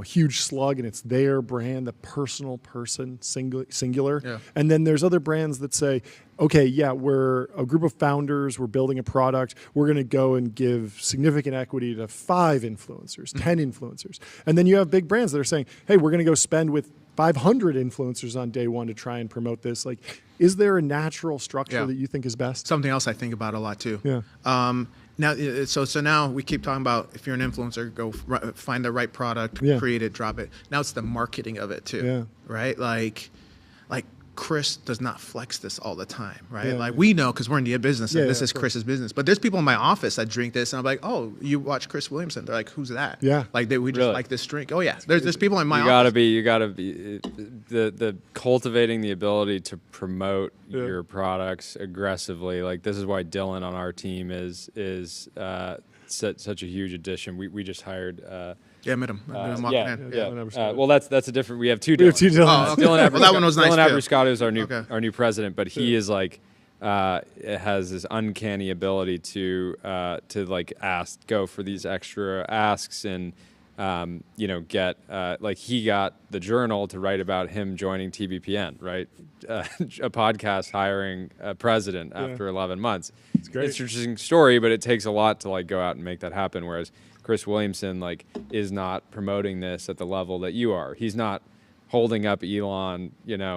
huge slug and it's their brand, the personal person, singular. Yeah. And then there's other brands that say, okay, yeah, we're a group of founders, we're building a product, we're going to go and give significant equity to 5 influencers, 10 influencers. And then you have big brands that are saying, hey, we're going to go spend with 500 influencers on day one to try and promote this. Like, is there a natural structure that you think is best? Something else I think about a lot too. Yeah. Now, so now we keep talking about if you're an influencer, go find the right product, create it, drop it. Now it's the marketing of it too, right? Like Chris does not flex this all the time, right? Yeah, like we know because we're in the business and this is Chris's business. But there's people in my office that drink this and I'm like, oh, you watch Chris Williamson? They're like, who's that? Yeah, like we just like this drink. Oh yeah, there's people in my office. You gotta be the cultivating the ability to promote your products aggressively. Like this is why Dylan on our team is such a huge addition. We just hired. Yeah, I met him. Well, that's a different. We have 2 Dylans. We have 2 Dylans. Oh, okay. Well, that one was nice. Dylan Abruscato is our new president, but he is like has this uncanny ability to like go for these extra asks and get like he got the Journal to write about him joining TBPN, right? A podcast hiring a president after 11 months. It's great. It's an interesting story, but it takes a lot to like go out and make that happen. Whereas Chris Williamson like is not promoting this at the level that you are. He's not holding up Elon,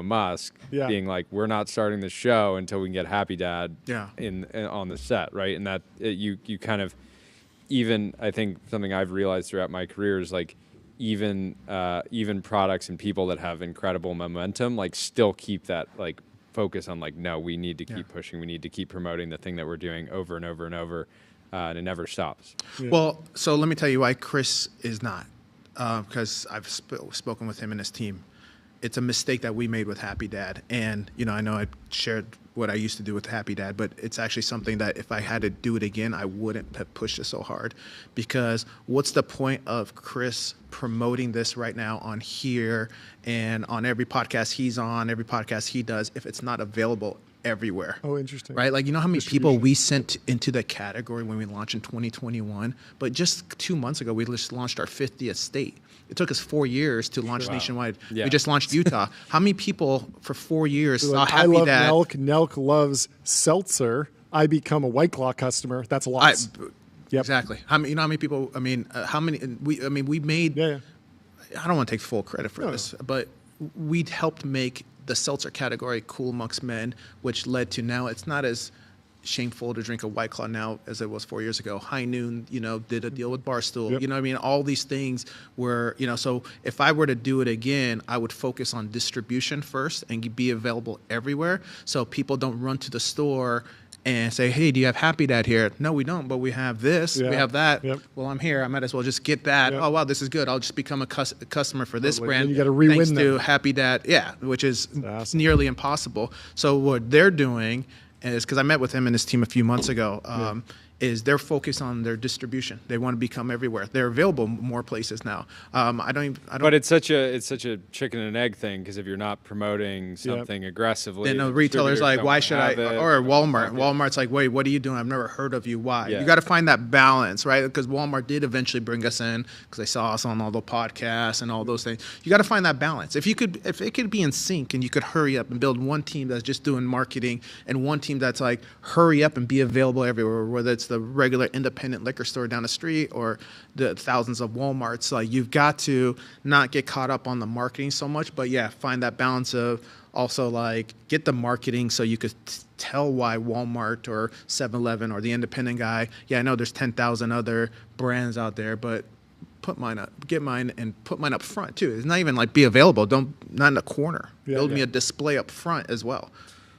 Musk, being like, we're not starting the show until we can get Happy Dad on the set, right? And that you kind of even I think something I've realized throughout my career is like even products and people that have incredible momentum like still keep that like focus on like, no, we need to keep pushing, we need to keep promoting the thing that we're doing over and over and over, and it never stops. Well, so let me tell you why Chris is not, because I've spoken with him and his team. It's a mistake that we made with Happy Dad, and I know I shared what I used to do with Happy Dad, but it's actually something that if I had to do it again, I wouldn't have pushed it so hard. Because what's the point of Chris promoting this right now on here and on every podcast he's on, every podcast he does, if it's not available everywhere? Oh, interesting. Right? Like, you know how many people we sent into the category when we launched in 2021? But just 2 months ago, we just launched our 50th state. It took us 4 years to launch nationwide. Yeah. We just launched Utah. How many people for 4 years saw Happy I love Dad? Nelk loves seltzer. I become a White Claw customer. That's lots. Exactly. How many people? I mean, how many? We made. Yeah. I don't want to take full credit for this, but we helped make the seltzer category cool amongst men, which led to now it's not as shameful to drink a White Claw now as it was 4 years ago. High Noon, did a deal with Barstool. Yep. You know what I mean? All these things were, so if I were to do it again, I would focus on distribution first and be available everywhere so people don't run to the store and say, hey, do you have Happy Dad here? No, we don't, but we have this, we have that. Yep. Well, I'm here. I might as well just get that. Yep. Oh, wow, this is good. I'll just become a customer for this brand. Then you got to re-win thanks them. to Happy Dad, which is awesome. nearly impossible. So what they're doing is, because I met with him and his team a few months ago, is they're focused on their distribution. They want to become everywhere. They're available more places now. But it's such a chicken and egg thing, because if you're not promoting something aggressively, then the retailer's like, why should I? Or Walmart. Walmart's like, wait, what are you doing? I've never heard of you. Why? Yeah. You got to find that balance, right? Because Walmart did eventually bring us in because they saw us on all the podcasts and all those things. You got to find that balance. If it could be in sync and you could hurry up and build one team that's just doing marketing and one team that's like, hurry up and be available everywhere, whether it's the regular independent liquor store down the street or the thousands of Walmarts. Like, you've got to not get caught up on the marketing so much, but find that balance of also like get the marketing so you could tell why Walmart or 7-Eleven or the independent guy, I know there's 10,000 other brands out there, but put mine up, get mine and put mine up front too. It's not even like be available. Not in the corner. Build me a display up front as well.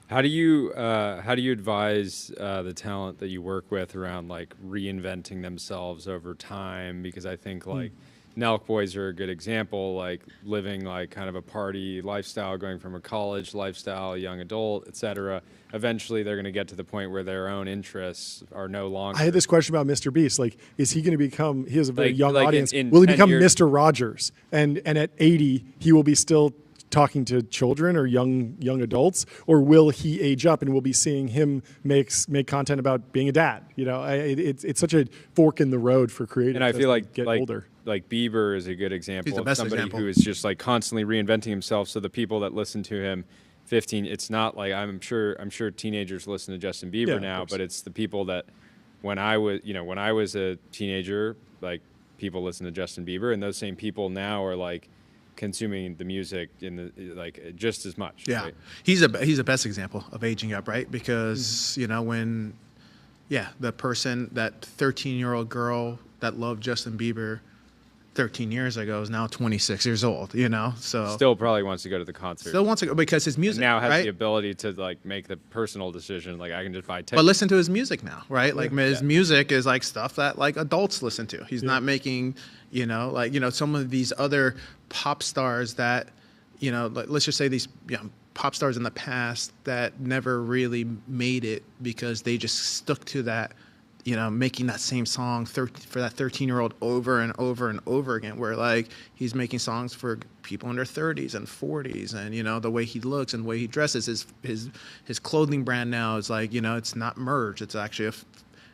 How do you advise the talent that you work with around like reinventing themselves over time? Because I think like Nelk Boys are a good example, like living like kind of a party lifestyle, going from a college lifestyle, young adult, etc. Eventually, they're going to get to the point where their own interests are no longer. I had this question about Mr. Beast. Like, is he going to become? He has a very young audience. In will he become 10 years? Mr. Rogers? And at 80, he will be still talking to children or young adults, or will he age up and we'll be seeing him make content about being a dad? It's such a fork in the road for creators. And I feel like get older. Like Bieber is a good example He's the of best somebody example. who is just like constantly reinventing himself. So the people that listen to him, 15, it's not like I'm sure teenagers listen to Justin Bieber now, but it's the people that when I was a teenager, like people listen to Justin Bieber, and those same people now are like consuming the music in the like just as much. Yeah, right? he's the best example of aging up, right? Because when the person, that 13-year-old girl that loved Justin Bieber 13 years ago is now 26 years old. So Still probably wants to go to the concert. still wants to go because his music And now has right? the ability to like make the personal decision. Like I can just buy tickets. But listen to his music now, right? Like his music is like stuff that like adults listen to. He's not making, some of these other pop stars that, let's just say these pop stars in the past that never really made it because they just stuck to that, making that same song for that 13-year-old over and over and over again, where like he's making songs for people in their 30s and 40s, and the way he looks and the way he dresses, his clothing brand now is like, it's not merged, it's actually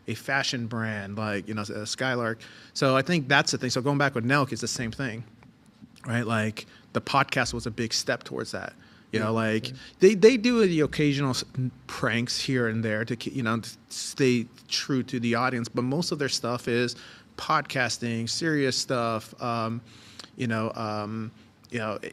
a fashion brand, like a Skylark. So I think that's the thing. So going back with Nelk, it's the same thing, right? Like the podcast was a big step towards that. They do the occasional pranks here and there to stay true to the audience, but most of their stuff is podcasting, serious stuff,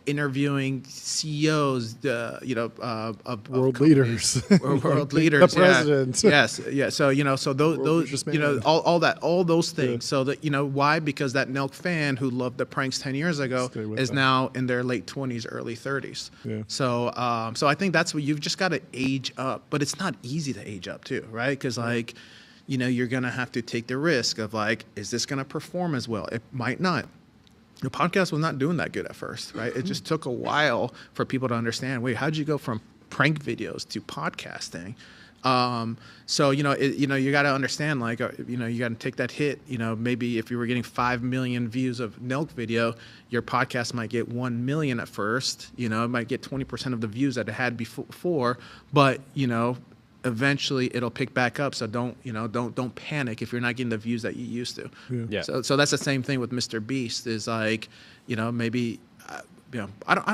interviewing CEOs, of world leaders, world leaders, the president. Yes, yeah. So so those all those things. Yeah. So that why? Because that Nelk fan who loved the pranks 10 years ago is now in their late 20s, early 30s. Yeah. So I think that's what you've just got to age up, but it's not easy to age up too, right? Because you're gonna have to take the risk of is this gonna perform as well? It might not. The podcast was not doing that good at first, right? It just took a while for people to understand, wait, how'd you go from prank videos to podcasting? So, you got to understand, you got to take that hit. Maybe if you were getting 5 million views of Nelk video, your podcast might get 1 million at first. It might get 20% of the views that it had before, but, eventually it'll pick back up. So don't panic if you're not getting the views that you used to. Yeah. So that's the same thing with Mr. Beast is maybe, I don't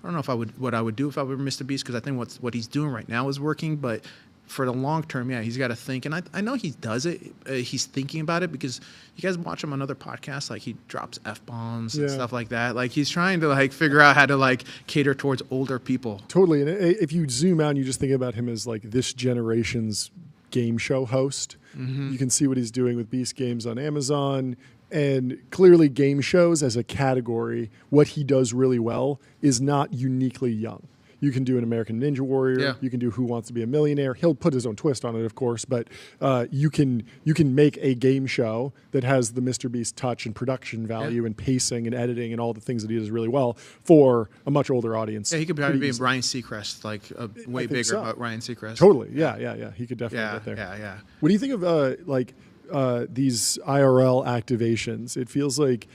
know what I would do if I were Mr. Beast, because I think what he's doing right now is working, but for the long term, he's got to think. And I know he does it. He's thinking about it because you guys watch him on other podcasts. He drops F-bombs and stuff like that. He's trying to figure out how to cater towards older people. Totally. And if you zoom out and you just think about him as this generation's game show host, you can see what he's doing with Beast Games on Amazon. And clearly game shows as a category, what he does really well is not uniquely young. You can do an American Ninja Warrior. Yeah. You can do Who Wants to Be a Millionaire. He'll put his own twist on it, of course, but you can make a game show that has the Mr. Beast touch and production value and pacing and editing and all the things that he does really well for a much older audience. Yeah, he could probably be Ryan Seacrest, way bigger so. Ryan Seacrest. Totally. Yeah. He could definitely get there. Yeah. What do you think of these IRL activations? It feels like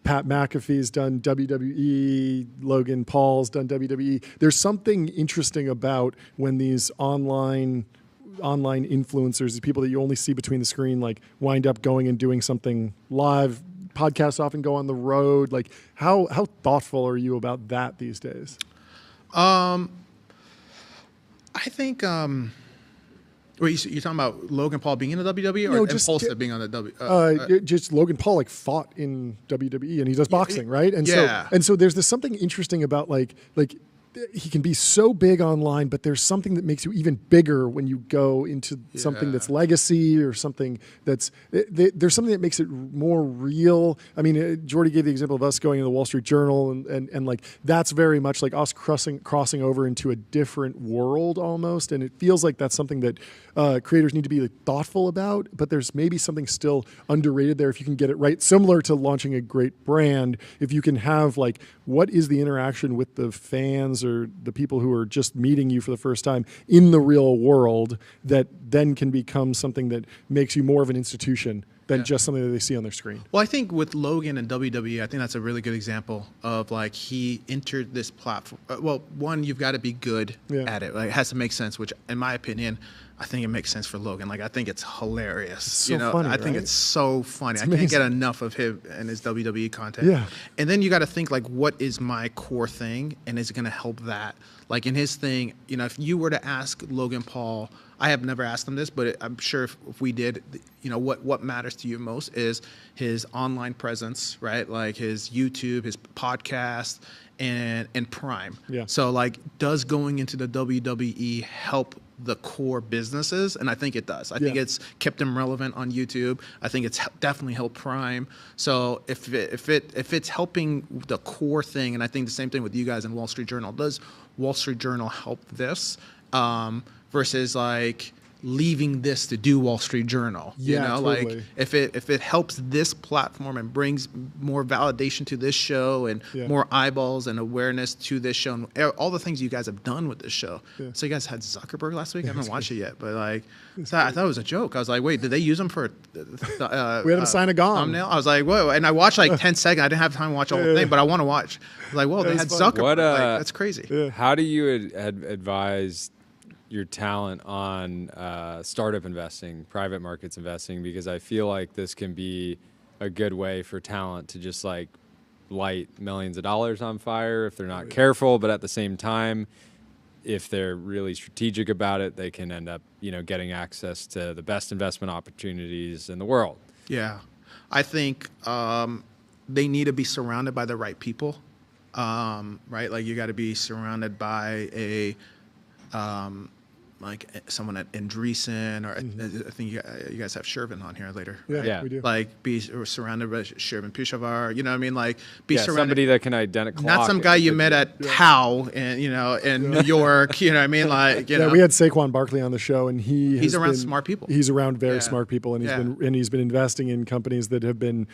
Pat McAfee's done WWE, Logan Paul's done WWE. There's something interesting about when these online influencers, these people that you only see between the screen, wind up going and doing something live. Podcasts often go on the road. How thoughtful are you about that these days? I think. Wait, you're talking about Logan Paul being in the WWE or Impulsive being on the WWE? Just Logan Paul fought in WWE and he does boxing, right? And so there's this something interesting about he can be so big online, but there's something that makes you even bigger when you go into something that's legacy or something that's there's something that makes it more real. I mean, Jordy gave the example of us going to the Wall Street Journal and that's very much us crossing over into a different world almost. And it feels like that's something that creators need to be thoughtful about, but there's maybe something still underrated there if you can get it right. Similar to launching a great brand, if you can have what is the interaction with the fans or the people who are just meeting you for the first time in the real world that then can become something that makes you more of an institution than just something that they see on their screen. Well, I think with Logan and WWE, I think that's a really good example of he entered this platform. One, you've got to be good at it. It has to make sense, which in my opinion, I think it makes sense for Logan. I think it's hilarious. It's so funny, I think it's so funny. I can't get enough of him and his WWE content. Yeah. And then you got to think what is my core thing, and is it going to help that? In his thing, if you were to ask Logan Paul, I have never asked him this, but I'm sure if we did, what matters to you most is his online presence, right? His YouTube, his podcast, and Prime. Yeah. So does going into the WWE help the core businesses? And I think it does. I think it's kept him relevant on YouTube. I think it's definitely helped Prime. So if it's helping the core thing, and I think the same thing with you guys in Wall Street Journal, does Wall Street Journal help this versus leaving this to do Wall Street Journal? Totally. If it helps this platform and brings more validation to this show and more eyeballs and awareness to this show and all the things you guys have done with this show. So you guys had Zuckerberg last week. I haven't watched it yet, but so I thought it was a joke. I was wait, did they use him for we had him sign a gong thumbnail? I was whoa, and I watched 10 seconds. I didn't have time to watch the whole thing, but I want to watch. I was whoa, they had Zuckerberg. That's crazy. How do you advise your talent on startup investing, private markets investing? Because I feel like this can be a good way for talent to just light millions of dollars on fire if they're not careful, but at the same time, if they're really strategic about it, they can end up, getting access to the best investment opportunities in the world. Yeah. I think they need to be surrounded by the right people, right? Like you got to be surrounded by a like someone at Andreessen, or I think you guys have Shervin on here later. Yeah, we do. Like be surrounded by Shervin Pishavar, you know what I mean? Like be surrounded. Somebody that can identify. Not some guy you met at Tao in New York, you know what I mean? Like you know. We had Saquon Barkley on the show, and he's around smart people. He's around very smart people, and he's been investing in companies that have been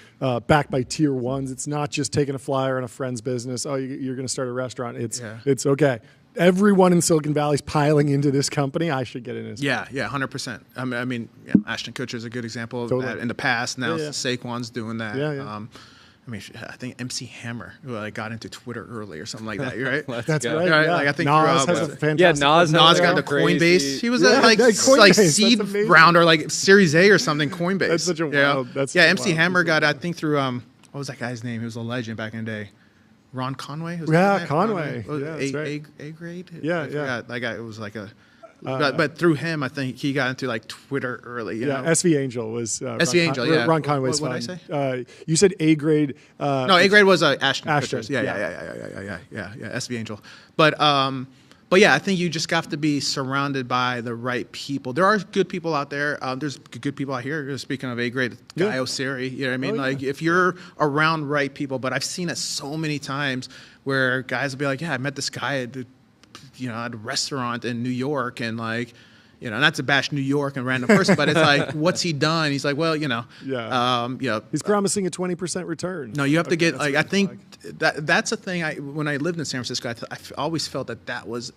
backed by tier ones. It's not just taking a flyer on a friend's business. Oh, you're going to start a restaurant. It's okay. Everyone in Silicon Valley is piling into this company. I should get in as well. 100%. I mean, Ashton Kutcher is a good example of that in the past. Now Saquon's doing that. I mean, I think MC Hammer got into Twitter early or something like that. Right? That's right. Right? Like I think Nas has a fantastic. Nas got the Coinbase. He was like seed round or like Series A or something. Coinbase. That's such a wild. MC Hammer got I think through what was that guy's name? He was a legend back in the day. Ron Conway? Conway. That's right. A grade? Yeah. That guy, it was like a... but through him, I think he got into like Twitter early. You know? SV Angel was... SV Angel, Ron Conway's what fun. What did I say? You said A grade. No, A grade was Ashton. Yeah. SV Angel. But yeah, I think you just have to be surrounded by the right people. There are good people out there. There's good people out here. Speaking of A grade, Guy Osiri, you know what I mean? Like if you're around right people, but I've seen it so many times where guys will be like, I met this guy at a restaurant in New York, and like, not to bash New York and random person, but it's like, what's he done? He's like, well, he's promising a 20% return. No, you have to get like, I think that's a thing. When I lived in San Francisco, I always felt that was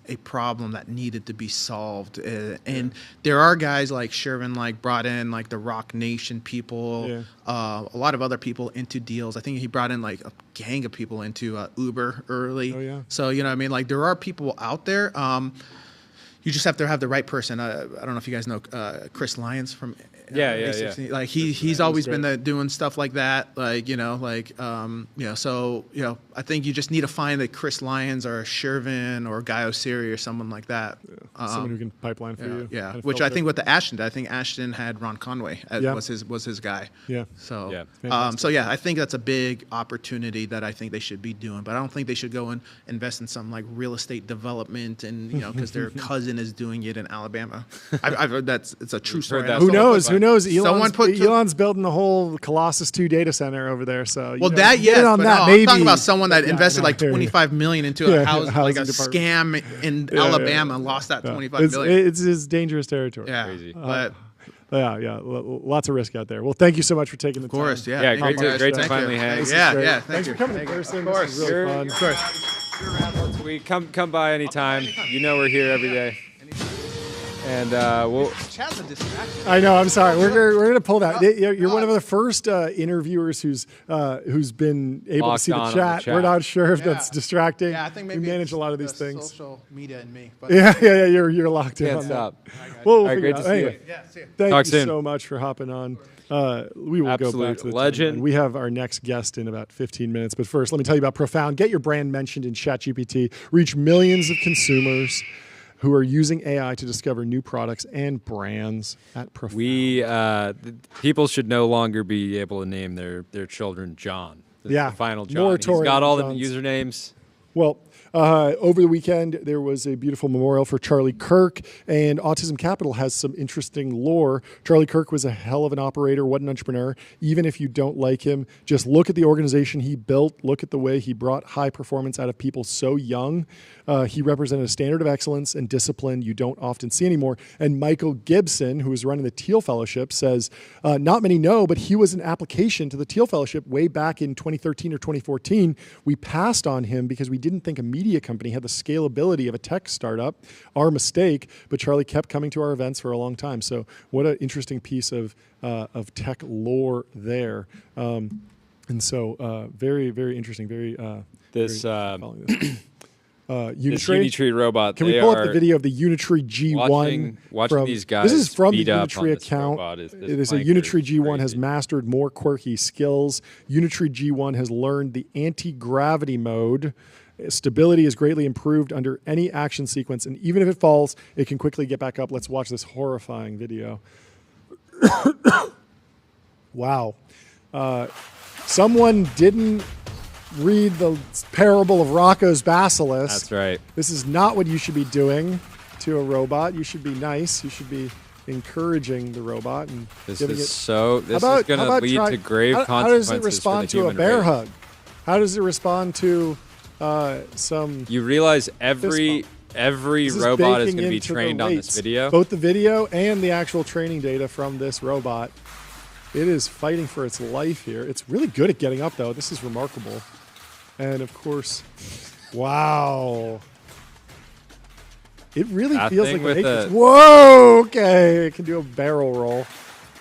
a problem that needed to be solved. And there are guys like Shervin, like brought in like the Rock Nation people, a lot of other people into deals. I think he brought in like a gang of people into Uber early. So, you know what I mean? Like there are people out there. You just have to have the right person. I don't know if you guys know Chris Lyons from Like he's always been doing stuff like that. So I think you just need to find a Chris Lyons or a Shervin or a Guy Osiri or someone like that. Someone who can pipeline for you. Yeah, which I think with the Ashton, I think Ashton had Ron Conway was his guy. Yeah. So I think that's a big opportunity that I think they should be doing. But I don't think they should go and invest in some like real estate development and because their cousin is doing it in Alabama. I've heard it's a true story. Who knows? Elon's building the whole Colossus 2 data center over there. So I'm talking about someone that invested like $25 million into a house, like a scam in Alabama, and lost that $25 million. It's dangerous territory. Yeah, crazy. But lots of risk out there. Well, thank you so much for taking the time. Of course, great to finally hang. Thanks for coming in person. Of course, really fun. Of course. We come by anytime. We're here every day. And Chad's a distraction. I know. I'm sorry. We're gonna pull that. You're one of the first interviewers who's been able to see the chat. We're not sure if that's distracting. Yeah, I think maybe we manage a lot of these things. Social media and me. But Yeah. You're locked in. Can't on stop. That. Well, All right, great to see you. Yeah, see you. Thank Talk you soon. so much for hopping on. We will go back to the legend. timeline. We have our next guest in about 15 minutes. But first, let me tell you about Profound. Get your brand mentioned in ChatGPT. Reach millions of consumers who are using AI to discover new products and brands at Profound. People should no longer be able to name their children John. The final John. Moratorium He's got all the Johns. usernames. Well, over the weekend, there was a beautiful memorial for Charlie Kirk, and Autism Capital has some interesting lore. Charlie Kirk was a hell of an operator, what an entrepreneur. Even if you don't like him, just look at the organization he built. Look at the way he brought high performance out of people so young. He represented a standard of excellence and discipline you don't often see anymore. And Michael Gibson, who is running the Teal Fellowship, says, not many know, but he was an application to the Teal Fellowship way back in 2013 or 2014. We passed on him because we didn't think a media company had the scalability of a tech startup. Our mistake, but Charlie kept coming to our events for a long time. So what an interesting piece of tech lore there. And so very, very interesting. This Unitree robot. Can we pull up the video of the Unitree G1? Watching these guys. This is from the speed up Unitree on this account. robot It is a Unitree G1 has mastered more quirky skills. Unitree G1 has learned the anti-gravity mode. Stability is greatly improved under any action sequence, and even if it falls, it can quickly get back up. Let's watch this horrifying video. Wow. Someone didn't read the parable of Rocco's basilisk. That's right. This is not what you should be doing to a robot. You should be nice. You should be encouraging the robot and This giving is it. so. This How is going to about lead try- to grave how consequences. does it respond for the to a human bear race. hug? How does it respond to some? You realize every This is robot is baking going to be into the trained on this weights. video. Both the video and the actual training data from this robot. It is fighting for its life here. It's really good at getting up, though. This is remarkable. And, of course, wow. It really That feels thing like with Matrix. the- Whoa, okay. It can do a barrel roll.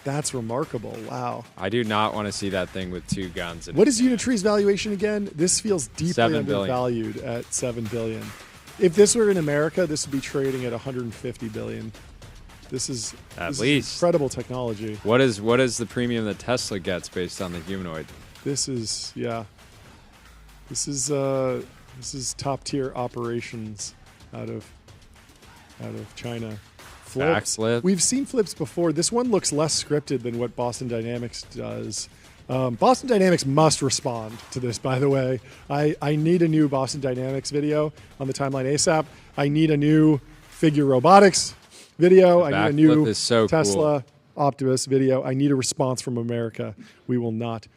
That's remarkable. Wow. I do not want to see that thing with 2 guns. In What it. is Unitree's valuation again? This feels deeply 7 billion. undervalued at $7 billion. If this were in America, this would be trading at $150 billion. This is At this is least. incredible technology. What is the premium that Tesla gets based on the humanoid? This is This is top tier operations out of China. Flips. Backflip. We've seen flips before. This one looks less scripted than what Boston Dynamics does. Boston Dynamics must respond to this, by the way. I need a new Boston Dynamics video on the timeline ASAP. I need a new Figure Robotics video. I need a new backflip is so Tesla Optimus video. I need a response from America. We will not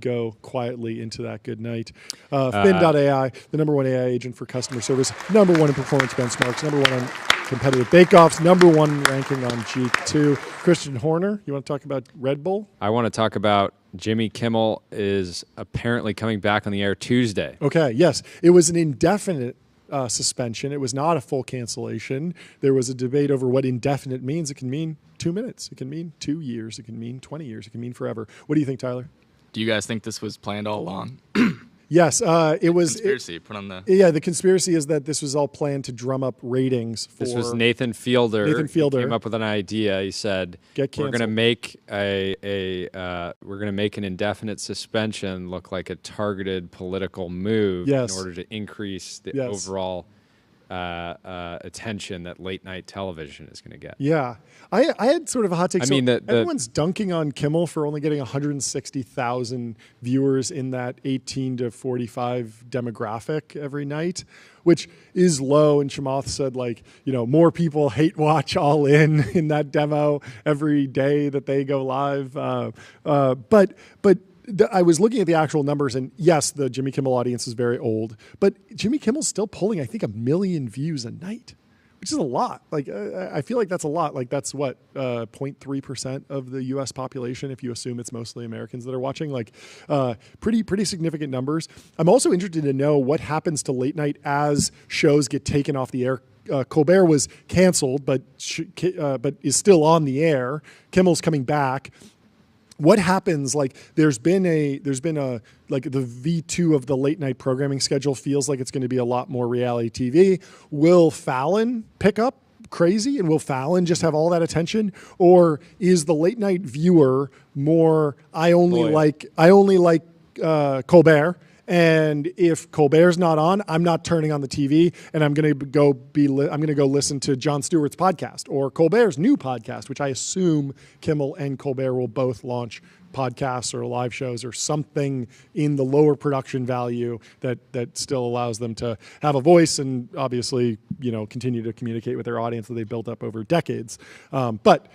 go quietly into that good night. Fin.ai, the number 1 AI agent for customer service, number 1 in performance benchmarks, number 1 on competitive bake-offs, number 1 ranking on G2. Christian Horner, you want to talk about Red Bull? I want to talk about Jimmy Kimmel is apparently coming back on the air Tuesday. Okay, yes. It was an indefinite suspension. It was not a full cancellation. There was a debate over what indefinite means. It can mean 2 minutes. It can mean 2 years. It can mean 20 years. It can mean forever. What do you think, Tyler? Do you guys think this was planned all along? Yes, it was. Conspiracy. Put on the. Yeah, the conspiracy is that this was all planned to drum up ratings for. This was Nathan Fielder. Nathan Fielder He came up with an idea. He said, Get "We're going to canceled. make we're going to make an indefinite suspension look like a targeted political move Yes. in order to increase the Yes. overall attention that late night television is going to get." Yeah. I had sort of a hot take. I So mean, everyone's dunking on Kimmel for only getting 160,000 viewers in that 18 to 45 demographic every night, which is low. And Chamath said, like, more people hate watch All In that demo every day that they go live. But I was looking at the actual numbers, and yes, the Jimmy Kimmel audience is very old, but Jimmy Kimmel's still pulling, I think, 1 million views a night, which is a lot. Like, I feel like that's a lot. Like, that's what, 0.3% of the U.S. population, if you assume it's mostly Americans that are watching. Like, pretty significant numbers. I'm also interested to know what happens to late night as shows get taken off the air. Colbert was canceled, but is still on the air. Kimmel's coming back. What happens? Like, there's been a like the V2 of the late night programming schedule feels like it's going to be a lot more reality TV. Will Fallon pick up crazy, and will Fallon just have all that attention, or is the late night viewer more? I only like Colbert. And if Colbert's not on, I'm not turning on the TV, and I'm going to go listen to Jon Stewart's podcast or Colbert's new podcast, which I assume Kimmel and Colbert will both launch podcasts or live shows or something in the lower production value that still allows them to have a voice and obviously, continue to communicate with their audience that they built up over decades. But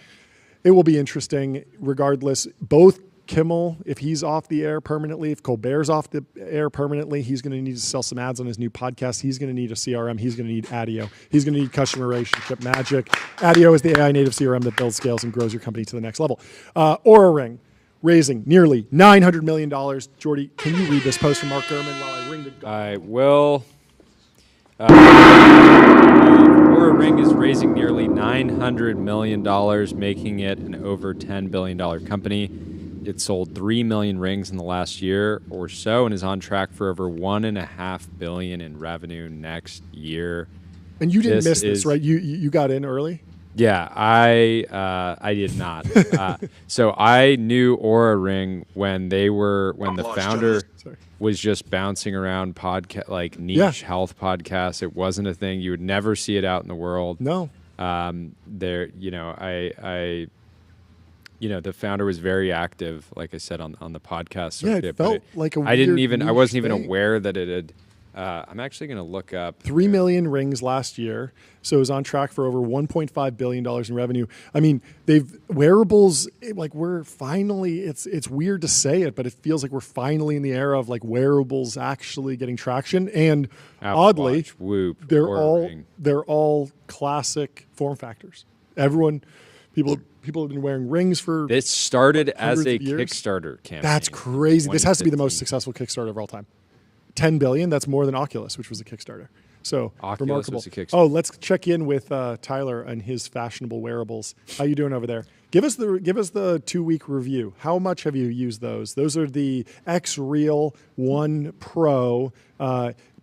it will be interesting regardless. Both Kimmel, if he's off the air permanently, if Colbert's off the air permanently, he's going to need to sell some ads on his new podcast. He's going to need a CRM. He's going to need ADIO. He's going to need customer relationship magic. ADIO is the AI native CRM that builds, scales, and grows your company to the next level. Aura Ring, raising nearly $900 million. Jordy, can you read this post from Mark Gurman while I ring the gong? I will. Aura Ring is raising nearly $900 million, making it an over $10 billion company. It sold 3 million rings in the last year or so and is on track for over $1.5 billion in revenue next year. And you didn't miss this, right? You got in early? Yeah, I did not. So I knew Aura Ring when the founder was just bouncing around niche health podcasts. It wasn't a thing. You would never see it out in the world. No. the founder was very active, like I said, on the podcast. Yeah, circuit, it felt like a I didn't weird even, I niche wasn't even thing. aware that it had. I'm actually going to look up 3 million rings last year, so it was on track for over $1.5 billion in revenue. I mean, wearables, like we're finally, it's weird to say it, but it feels like we're finally in the era of like wearables actually getting traction. And Apple oddly, Watch, Whoop, they're Oura all classic form factors. People have been wearing rings for. This started as hundreds a of years. Kickstarter campaign. That's crazy. This has to be the most 2015. successful Kickstarter of all time. 10 billion. That's more than Oculus, which was a Kickstarter. So Oculus remarkable. was a Kickstarter. Oh, let's check in with Tyler and his fashionable wearables. How you doing over there? Give us the 2-week review. How much have you used those? Those are the X Real 1 Pro.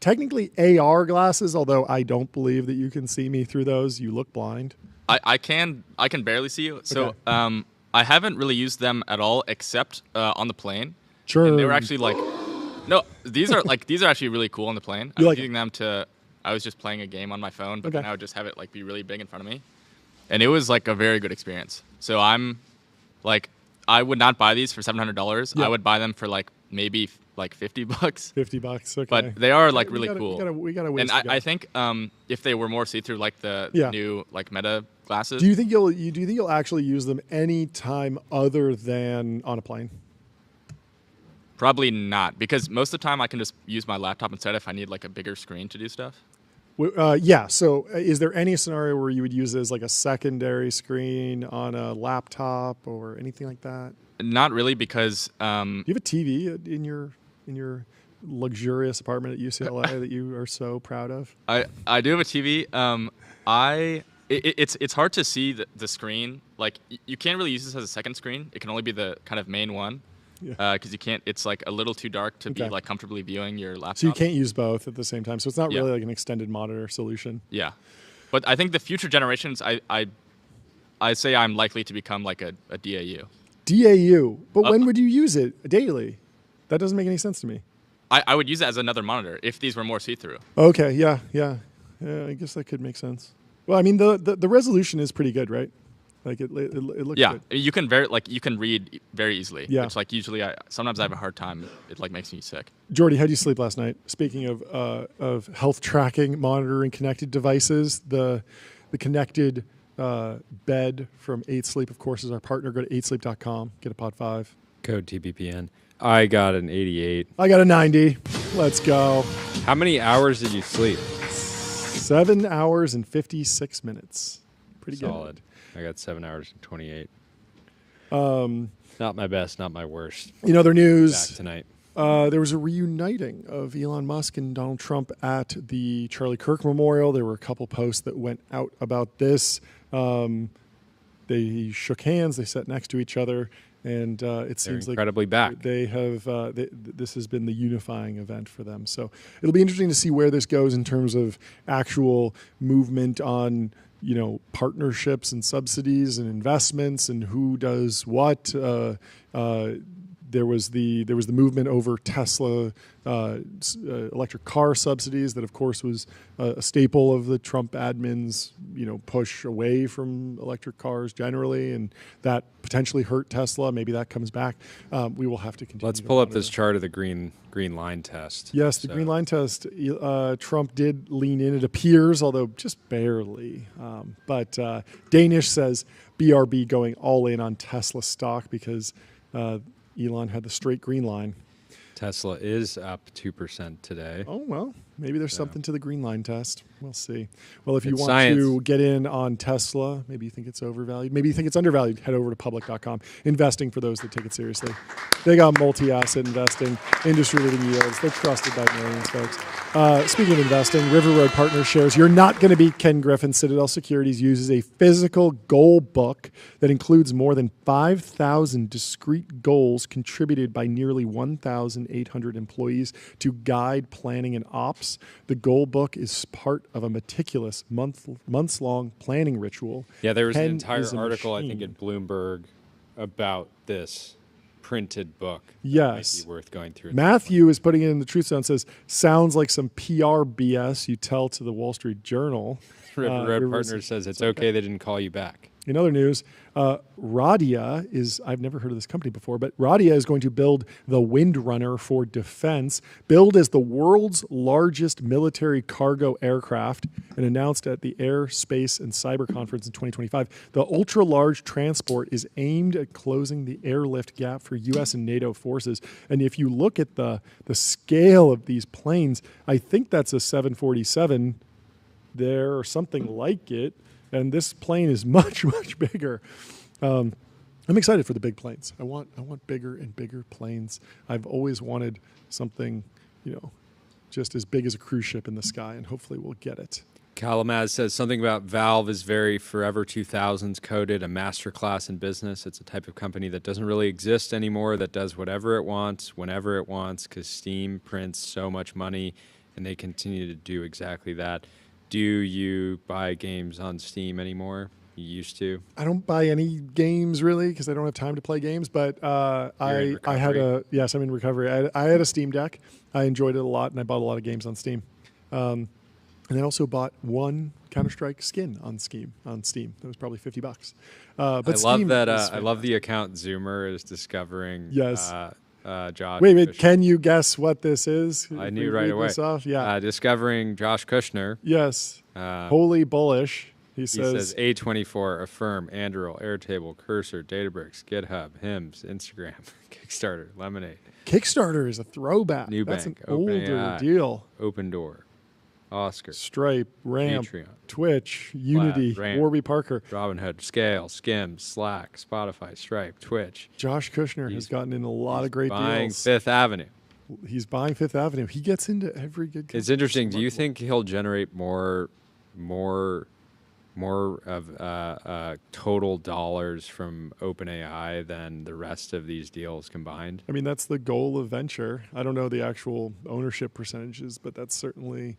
Technically AR glasses, although I don't believe that you can see me through those. You look blind. I can barely see you. So Okay. I haven't really used them at all except on the plane. Sure. And they were actually like, no, these are actually really cool on the plane. I You was like using them I was just playing a game on my phone, but Okay. then I would just have it like be really big in front of me. And it was like a very good experience. So I'm like, I would not buy these for $700. Yeah. I would buy them for like maybe like $50. $50. Okay. But they are like We really gotta- cool. We got to ways And to go. I think if they were more see-through, like the Yeah. new like Meta glasses. Do you think you'll actually use them any time other than on a plane? Probably not, because most of the time I can just use my laptop instead if I need like a bigger screen to do stuff. Yeah. So, is there any scenario where you would use it as like a secondary screen on a laptop or anything like that? Not really, because Do you have a TV in your luxurious apartment at UCLA that you are so proud of? I do have a TV. It's hard to see the screen. Like you can't really use this as a second screen. It can only be the kind of main one. Yeah. Because you can't. It's like a little too dark to Okay. be like comfortably viewing your laptop. So you can't use both at the same time. So it's not Yeah. really like an extended monitor solution. Yeah, but I think the future generations, I say I'm likely to become like a DAU. DAU. But when would you use it? Daily? That doesn't make any sense to me. I would use it as another monitor if these were more see-through. Okay. Yeah. I guess that could make sense. Well, I mean, the resolution is pretty good, right? Like it looks Yeah, good. you can you can read very easily. Yeah. Which like usually sometimes I have a hard time. It like makes me sick. Jordy, how did you sleep last night? Speaking of health tracking, monitoring, connected devices, the connected bed from 8 Sleep, of course, is our partner. Go to 8sleep.com, get a Pod 5. code TBPN. I got an 88. I got a 90. Let's go. How many hours did you sleep? 7 hours and 56 minutes. Pretty Solid. I got 7 hours and 28. Not my best, not my worst. good. In other Back news, tonight. there was a reuniting of Elon Musk and Donald Trump at the Charlie Kirk Memorial. There were a couple posts that went out about this. They shook hands. They sat next to each other, and it seems like incredibly back. They have. This has been the unifying event for them. So it'll be interesting to see where this goes in terms of actual movement on partnerships and subsidies and investments and who does what. There was the movement over Tesla electric car subsidies that, of course, was a staple of the Trump admin's push away from electric cars generally, and that potentially hurt Tesla. Maybe that comes back. We will have to continue. Let's to pull up monitor. this chart of the green line test. Yes, the green line test. Trump did lean in, it appears, although just barely. But Danish says BRB going all in on Tesla stock because Elon had the straight green line. Tesla is up 2% today. Oh, well, maybe there's something to the green line test. We'll see. Well, if you It's want science. to get in on Tesla, maybe you think it's overvalued, maybe you think it's undervalued, head over to public.com. Investing for those that take it seriously. They got multi-asset investing, industry-leading yields. They're trusted by millions, folks. Speaking of investing, River Road Partners shares. You're not going to beat Ken Griffin. Citadel Securities uses a physical goal book that includes more than 5,000 discrete goals contributed by nearly 1,800 employees to guide planning and ops. The goal book is part of a meticulous months-long planning ritual. Yeah, there was an Ken entire is a article, I machine. think, at Bloomberg about this printed book. Yes. That might be worth going through. Matthew is putting it in the Truth Zone, says, sounds like some PR BS you tell to the Wall Street Journal. River Road Rivers- Partners says it's okay they didn't call you back. In other news, Radia I've never heard of this company before, but Radia is going to build the Windrunner for defense, billed as the world's largest military cargo aircraft, and announced at the Air, Space, and Cyber Conference in 2025. The ultra-large transport is aimed at closing the airlift gap for U.S. and NATO forces. And if you look at the scale of these planes, I think that's a 747 there or something like it. And this plane is much, much bigger. I'm excited for the big planes. I want bigger and bigger planes. I've always wanted something, just as big as a cruise ship in the sky, and hopefully we'll get it. Kalamaz says something about Valve is very Forever 2000s coded, a masterclass in business. It's a type of company that doesn't really exist anymore, that does whatever it wants, whenever it wants, because Steam prints so much money, and they continue to do exactly that. Do you buy games on Steam anymore? You used to? I don't buy any games really because I don't have time to play games. But I had I'm in recovery. I had a Steam Deck. I enjoyed it a lot, and I bought a lot of games on Steam. And I also bought one Counter-Strike skin on Steam. That was probably $50. But I love the account Zoomer is discovering. Yes. Josh. Wait, can you guess what this is? I knew right away. Yeah. Discovering Josh Kushner. Yes. Holy bullish. He says A24, Affirm, Anduril, Airtable, Cursor, Databricks, GitHub, HIMS, Instagram, Kickstarter, Lemonade. Kickstarter is a throwback. Nubank, That's an older OpenAI, deal. Open Door, Oscar, Stripe, Ramp, Patreon, Twitch, Unity, Ramp, Warby Parker, Robinhood, Scale, Skims, Slack, Spotify, Stripe, Twitch. Josh Kushner has gotten in a lot of great buying deals. Fifth Avenue. He's buying Fifth Avenue. He gets into every good company. It's interesting. Do you think he'll generate more of total dollars from OpenAI than the rest of these deals combined? I mean, that's the goal of venture. I don't know the actual ownership percentages, but that's certainly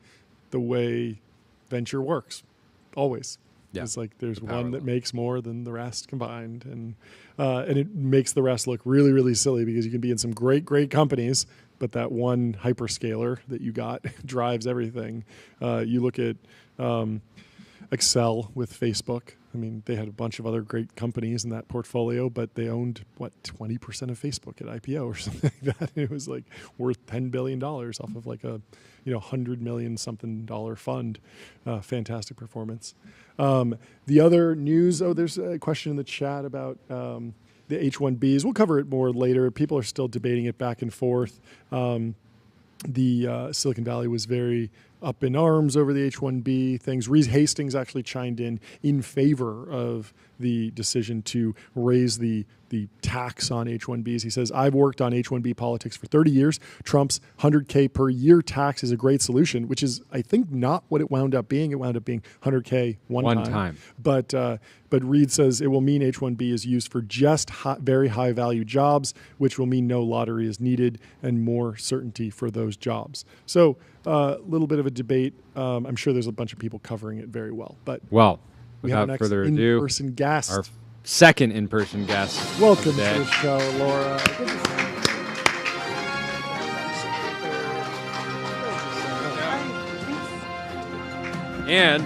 the way venture works. Always. Yeah. It's like there's one that makes more than the rest combined, and it makes the rest look really, really silly because you can be in some great, great companies, but that one hyperscaler that you got drives everything. You look at Excel with Facebook. I mean, they had a bunch of other great companies in that portfolio, but they owned 20% of Facebook at IPO or something like that. It was like worth $10 billion off of like a $100 million something fund. Fantastic performance. The other news. There's a question in the chat about the H-1Bs. We'll cover it more later. People are still debating it back and forth. The Silicon Valley was very up in arms over the H-1B things. Reed Hastings actually chimed in favor of the decision to raise the tax on H-1Bs. He says, I've worked on H-1B politics for 30 years. Trump's $100K per year tax is a great solution, which is, I think, not what it wound up being. It wound up being $100K one time. But Reed says it will mean H-1B is used for just very high value jobs, which will mean no lottery is needed and more certainty for those jobs. So a little bit of a debate. I'm sure there's a bunch of people covering it very well. But we have without further ado, ado, in-person guest. our second in-person guest. Welcome to the show, Laura. And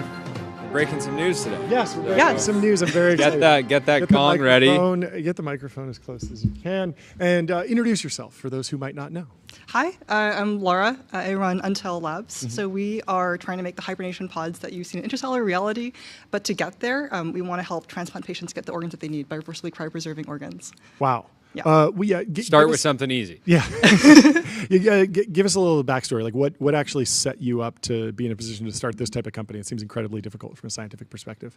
we're breaking some news today. Yes, we're breaking some news. I'm very excited. Get that gong ready. Get the microphone as close as you can. And introduce yourself for those who might not know. Hi, I'm Laura. I run Untel Labs. Mm-hmm. So we are trying to make the hibernation pods that you see in Interstellar reality. But to get there, we want to help transplant patients get the organs that they need by reversibly cryopreserving organs. Wow. Yeah. Start with something easy. Yeah. Give us a little backstory. Like what actually set you up to be in a position to start this type of company? It seems incredibly difficult from a scientific perspective.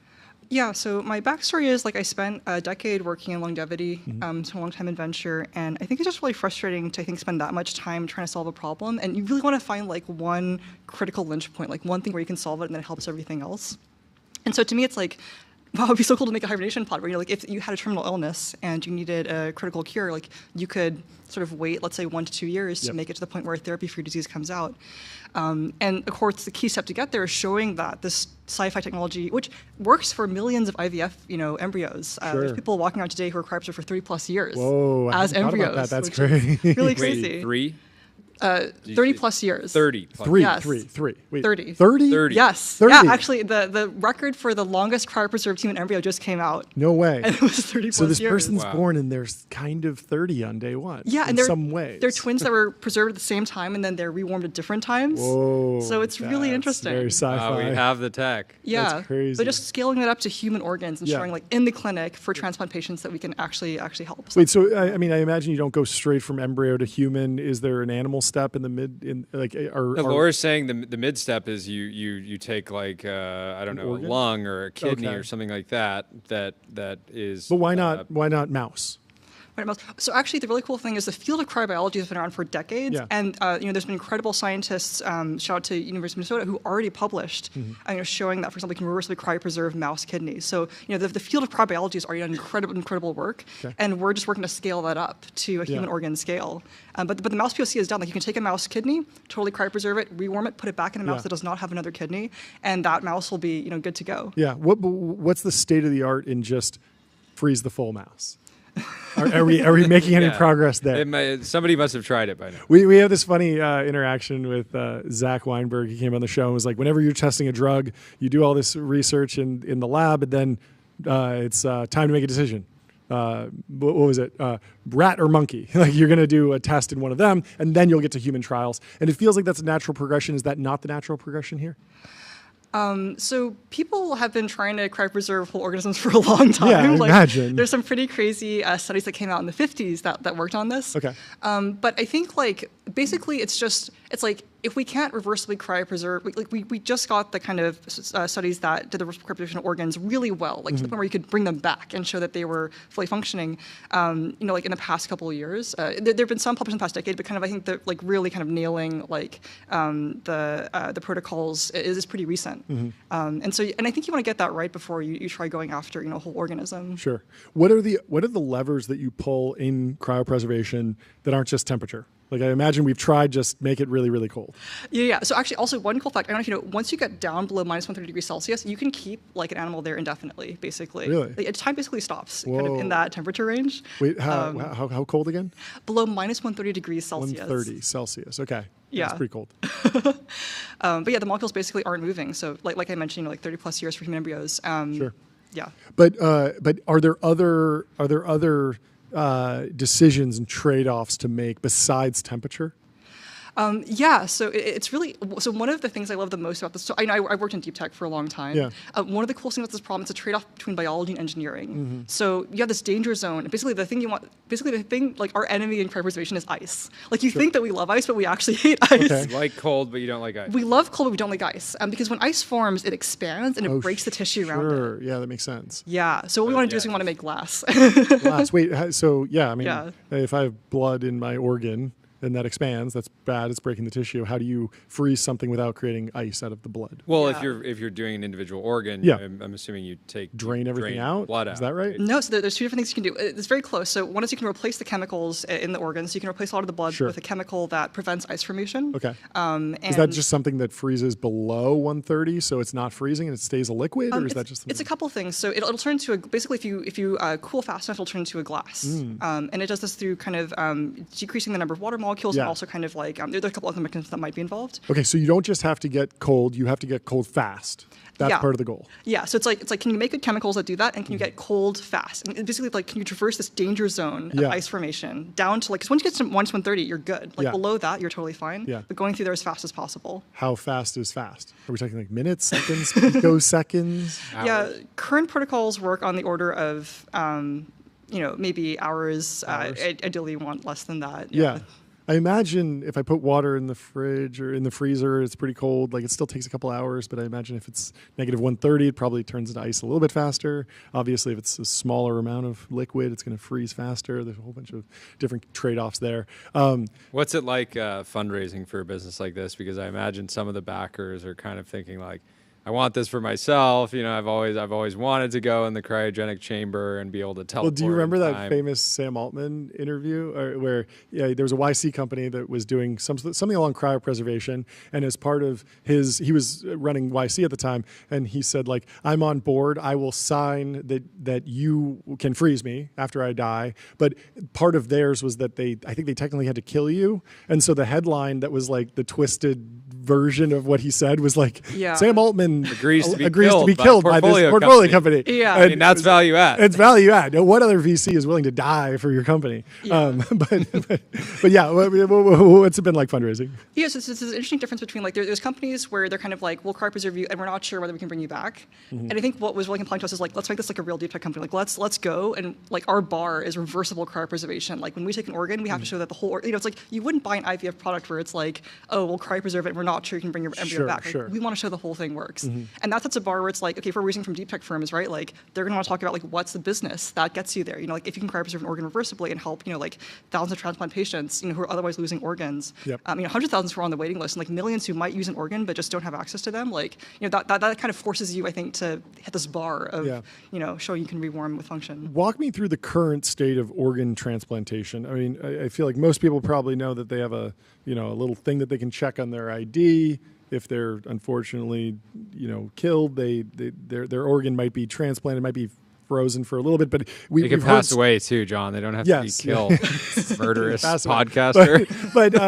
Yeah. So my backstory is I spent a decade working in longevity, so a long time in venture, and I think it's just really frustrating to spend that much time trying to solve a problem, and you really want to find one critical lynch point, one thing where you can solve it and then it helps everything else. And so to me, it's wow, it'd be so cool to make a hibernation pod where, if you had a terminal illness and you needed a critical cure, you could sort of wait, let's say 1 to 2 years to make it to the point where a therapy for your disease comes out. And of course, the key step to get there is showing that this sci-fi technology, which works for millions of IVF, embryos. Sure. There's people walking around today who are cryopreserved for 30+ years as embryos. That's crazy. Really crazy. Wait, 3? 30 plus years. 30 plus. Yes. Three. Wait, 30. 30? 30. Yes. 30. Yeah, actually, the record for the longest cryopreserved human embryo just came out. No way. And it was 30 plus So this years. person's Wow. born and they're kind of 30 on day one. Yeah, in and they're some ways. they're twins that were preserved at the same time, and then they're rewarmed at different times. Whoa, so it's really that's interesting. Very sci-fi. We have the tech. Yeah, That's crazy. but just scaling that up to human organs and Yeah. showing, like, in the clinic for transplant patients that we can actually help. So Wait, so I mean, I imagine you don't go straight from embryo to human. Is there an animal step in the Laura's saying the mid step is you take like I don't know, a organ? lung or a kidney Okay. or something like that is. But why not mouse? So actually, the really cool thing is the field of cryobiology has been around for decades, Yeah. and there's been incredible scientists. Shout out to University of Minnesota who already published, showing that, for example, we can reversibly cryopreserve mouse kidneys. So the field of cryobiology has already done incredible work, Okay. and we're just working to scale that up to a human organ scale. But the mouse POC is done. Like, you can take a mouse kidney, totally cryopreserve it, rewarm it, put it back in a mouse Yeah. that does not have another kidney, and that mouse will be good to go. Yeah. What's the state of the art in just freeze the full mouse? Are we making any Yeah. progress there? Somebody must have tried it by now. We have this funny interaction with Zach Weinberg. He came on the show and was like, whenever you're testing a drug, you do all this research in the lab, and then it's time to make a decision. What was it? Rat or monkey? Like, you're going to do a test in one of them, and then you'll get to human trials. And it feels like that's a natural progression. Is that not the natural progression here? So people have been trying to cryopreserve whole organisms for a long time. Yeah, I imagine. There's some pretty crazy studies that came out in the 50s that worked on this. Okay. But I think, like, basically it's like, if we can't reversibly cryopreserve, we just got the kind of studies that did the reversible cryopreservation of organs really well, like to the point where you could bring them back and show that they were fully functioning, like in the past couple of years. There have been some published in the past decade, but kind of, I think that, like, really kind of nailing, like, the protocols is pretty recent. And I think you want to get that right before you try going after, a whole organism. Sure. What are the levers that you pull in cryopreservation that aren't just temperature? Like, I imagine we've tried just make it really, really cold. Yeah. So actually, also one cool fact, I don't know if you know, once you get down below minus 130 degrees Celsius, you can keep, like, an animal there indefinitely, basically. Really? Like, time basically stops kind of Whoa. in that temperature range. Wait, how cold again? Below minus 130 degrees Celsius. 130 Celsius. Okay. Yeah. That's pretty cold. But yeah, the molecules basically aren't moving. So like I mentioned, like 30 plus years for human embryos. Sure. Yeah. But are there other decisions and trade-offs to make besides temperature? Yeah, so it's really, so one of the things I love the most about this, so I worked in deep tech for a long time. Yeah. One of the cool things about this problem is a trade-off between biology and engineering. So you have this danger zone, and basically the thing, like, our enemy in cryopreservation is ice. Like, you think that we love ice, but we actually hate ice. Okay. You like cold, but you don't like ice. We love cold, but we don't like ice. Because when ice forms, it expands and it breaks the tissue around it. Sure. Yeah, that makes sense. Yeah, so what we want to do is we want to make glass. Glass. Wait, so yeah, I mean, Yeah. if I have blood in my organ and that expands, that's bad. It's breaking the tissue. How do you freeze something without creating ice out of the blood? Well, Yeah. if you're doing an individual organ, Yeah. I'm assuming you Drain everything out? blood out. Is that right? No, so there's two different things you can do. It's very close. So one is you can replace the chemicals in the organs. So you can replace a lot of the blood Sure. with a chemical that prevents ice formation. Okay. And Is that just something that freezes below 130, so it's not freezing and it stays a liquid, or is that just? It's a couple things. So it'll turn into basically if you cool fast enough, it'll turn into a glass. And it does this through kind of decreasing the number of water molecules Yeah. and also kind of like there are a couple other mechanisms that might be involved. Okay, so you don't just have to get cold; you have to get cold fast. That's Yeah. part of the goal. Yeah, so it's like can you make good chemicals that do that, and can you get cold fast? And basically, like, can you traverse this danger zone of Yeah. ice formation down to, like, because once you get to minus 130, you're good. Like, Yeah. below that, you're totally fine. Yeah. But going through there as fast as possible. How fast is fast? Are we talking like minutes, seconds, picoseconds? Yeah, current protocols work on the order of maybe hours. Ideally, you want less than that. Yeah. I imagine if I put water in the fridge or in the freezer, it's pretty cold. Like, it still takes a couple hours, but I imagine if it's negative 130, it probably turns into ice a little bit faster. Obviously, if it's a smaller amount of liquid, it's going to freeze faster. There's a whole bunch of different trade-offs there. What's it like fundraising for a business like this? Because I imagine some of the backers are kind of thinking like, I want this for myself. I've always wanted to go in the cryogenic chamber and be able to teleport. Well, do you remember that time. famous Sam Altman interview where there was a YC company that was doing something along cryopreservation, and as part of he was running YC at the time, and he said, like, I'm on board. I will sign that you can freeze me after I die. But part of theirs was that I think they technically had to kill you, and so the headline that was like the twisted version of what he said was like, Sam Altman agrees to be killed by this portfolio company. Yeah, I mean, that's value add. It's value add. What other VC is willing to die for your company? Yeah. But yeah, what's it been like fundraising? Yeah, so there's an interesting difference between like there's companies where they're kind of like, we'll cryopreserve you, and we're not sure whether we can bring you back. And I think what was really compelling to us is like, let's make this like a real deep tech company. Like let's go, and like our bar is reversible cryopreservation. Like when we take an organ, we have to show that the whole, it's like you wouldn't buy an IVF product where it's like, oh, we'll cryopreserve it, and we're not sure you can bring your embryo back. Like, we want to show the whole thing works, and that sets a bar where it's like, okay, if we're raising from deep tech firms, right? Like they're going to want to talk about like what's the business that gets you there. Like if you can cryopreserve an organ reversibly and help, like thousands of transplant patients, who are otherwise losing organs. Yep. Hundreds of thousands who are on the waiting list, and like millions who might use an organ but just don't have access to them. Like that kind of forces you, I think, to hit this bar of showing you can rewarm with function. Walk me through the current state of organ transplantation. I mean, I feel like most people probably know that they have a little thing that they can check on their ID. If they're unfortunately, killed, their organ might be transplanted, might be frozen for a little bit, but they can pass away too, John. They don't have to be killed. Murderous podcaster. But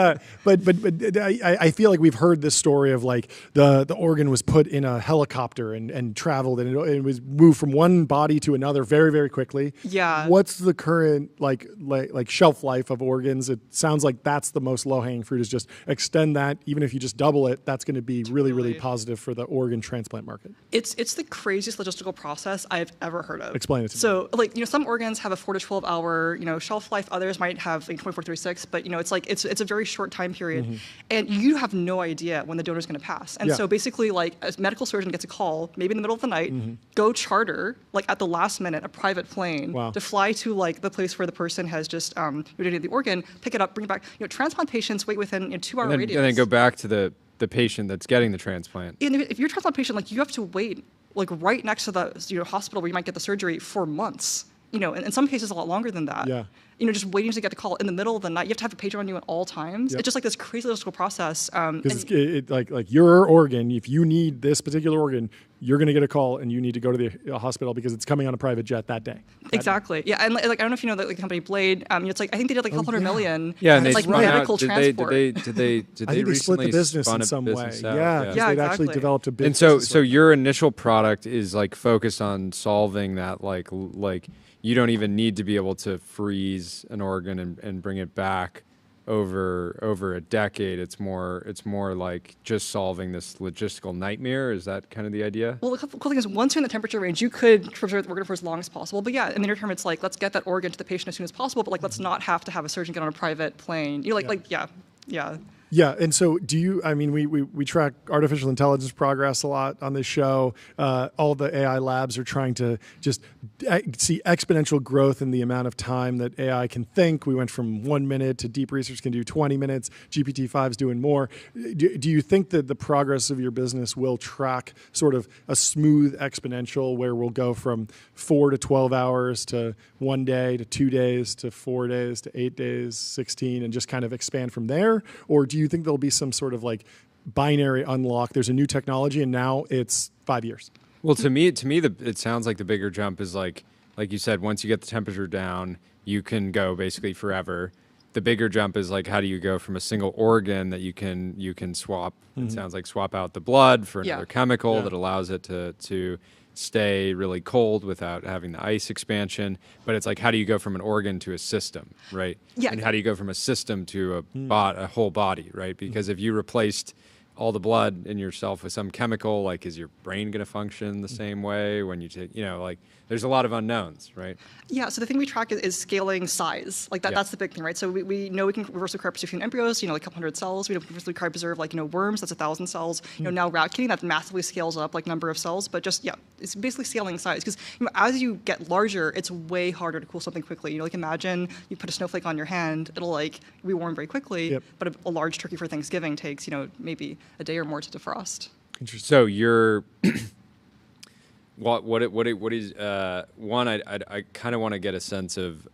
I feel like we've heard this story of like the organ was put in a helicopter and traveled, and it was moved from one body to another very, very quickly. Yeah. What's the current like shelf life of organs? It sounds like that's the most low hanging fruit, is just extend that. Even if you just double it, that's going to be really, really positive for the organ transplant market. It's the craziest logistical process I've ever heard of. Explain it to me. So, like, some organs have a 4 to 12 hour, shelf life. Others might have like 24 to 36, but it's like it's a very short time period, and you have no idea when the donor is going to pass. And so basically, like, a medical surgeon gets a call, maybe in the middle of the night, go charter, like at the last minute, a private plane to fly to like the place where the person has just donated the organ, pick it up, bring it back. Transplant patients wait within 2 hour radius. And then go back to the patient that's getting the transplant. And if you're a transplant patient, like you have to wait like right next to the hospital where you might get the surgery for months, and in some cases a lot longer than that. Yeah. Just waiting to get the call in the middle of the night. You have to have a pager on you at all times. It's just like this crazy logistical process. Because it's like your organ, if you need this particular organ, you're going to get a call and you need to go to the hospital because it's coming on a private jet that day. Exactly. Yeah, and like I don't know if you know the company Blade. It's like I think they did like a couple $100 million. Yeah, and they like spun medical out. transport. Did they I think they split the business in some way. Yeah, they've actually developed a business. And so your initial product is like focused on solving that like you don't even need to be able to freeze an organ and bring it back over a decade. It's more like just solving this logistical nightmare. Is that kind of the idea? Well, the cool thing is once you're in the temperature range, you could preserve the organ for as long as possible. But yeah, in the near term, it's like let's get that organ to the patient as soon as possible. But like let's not have to have a surgeon get on a private plane. Yeah, and so do you, I mean, we track artificial intelligence progress a lot on this show. All the AI labs are trying to just see exponential growth in the amount of time that AI can think. We went from 1 minute to deep research can do 20 minutes. GPT-5 is doing more. Do you think that the progress of your business will track sort of a smooth exponential where we'll go from 4 to 12 hours to 1 day to 2 days to 4 days to 8 days, 16, and just kind of expand from there? Or do you think there'll be some sort of like binary unlock? There's a new technology and now it's 5 years. Well, to me, it sounds like the bigger jump is like you said, once you get the temperature down, you can go basically forever. The bigger jump is like, how do you go from a single organ that you can swap? It sounds like swap out the blood for another chemical that allows it to stay really cold without having the ice expansion. But it's like, how do you go from an organ to a system, right? Yeah. And how do you go from a system to a whole body, right? Because if you replaced all the blood in yourself with some chemical, like is your brain going to function the same way when you take, like there's a lot of unknowns, right? Yeah, so the thing we track is scaling size. Like that's the big thing, right? So we know we can reversibly cryopreserve embryos, like a couple hundred cells. We know we can reversibly cryopreserve like, worms, that's 1,000 cells. Now rat kitting, that massively scales up like number of cells, but just, it's basically scaling size. Because as you get larger, it's way harder to cool something quickly. Like imagine you put a snowflake on your hand, it'll like rewarm very quickly, but a large turkey for Thanksgiving takes, maybe a day or more to defrost. Interesting. So you're what is one? I kind of want to get a sense of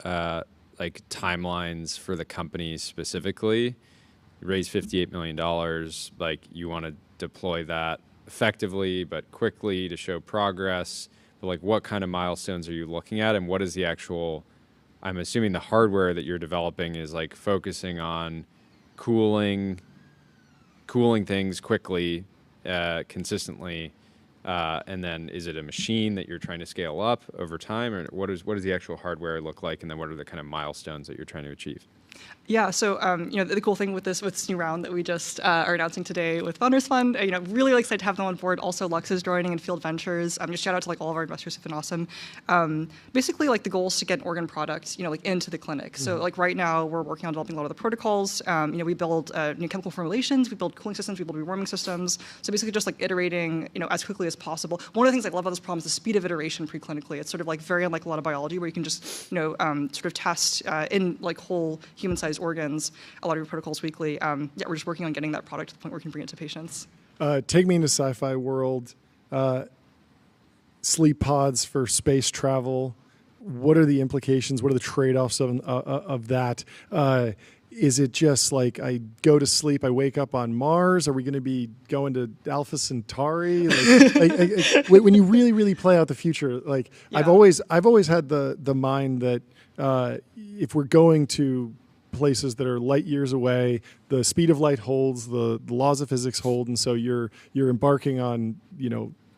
like timelines for the company specifically. You raised $58 million. Like you want to deploy that effectively but quickly to show progress. But like, what kind of milestones are you looking at, and what is the actual? I'm assuming the hardware that you're developing is like focusing on cooling things quickly, consistently, and then is it a machine that you're trying to scale up over time, or what does the actual hardware look like, and then what are the kind of milestones that you're trying to achieve? Yeah, so the cool thing with this new round that we just are announcing today with Founders Fund, really excited to have them on board. Also, Lux is joining and Field Ventures. Just shout out to like all of our investors who've been awesome. Basically, like the goal is to get an organ product, like into the clinic. So like right now, we're working on developing a lot of the protocols. We build new chemical formulations, we build cooling systems, we build rewarming systems. So basically, just like iterating, as quickly as possible. One of the things I love about this problem is the speed of iteration preclinically. It's sort of like very unlike a lot of biology, where you can just sort of test in like whole human-sized organs a lot of your protocols weekly. We're just working on getting that product to the point where we can bring it to patients. Take me into sci-fi world. Sleep pods for space travel. What are the implications? What are the trade-offs of that? Is it just like I go to sleep, I wake up on Mars? Are we going to be going to Alpha Centauri? When you really, really play out the future, I've always had the mind that if we're going to places that are light years away, the speed of light holds, the laws of physics hold, and so you're embarking on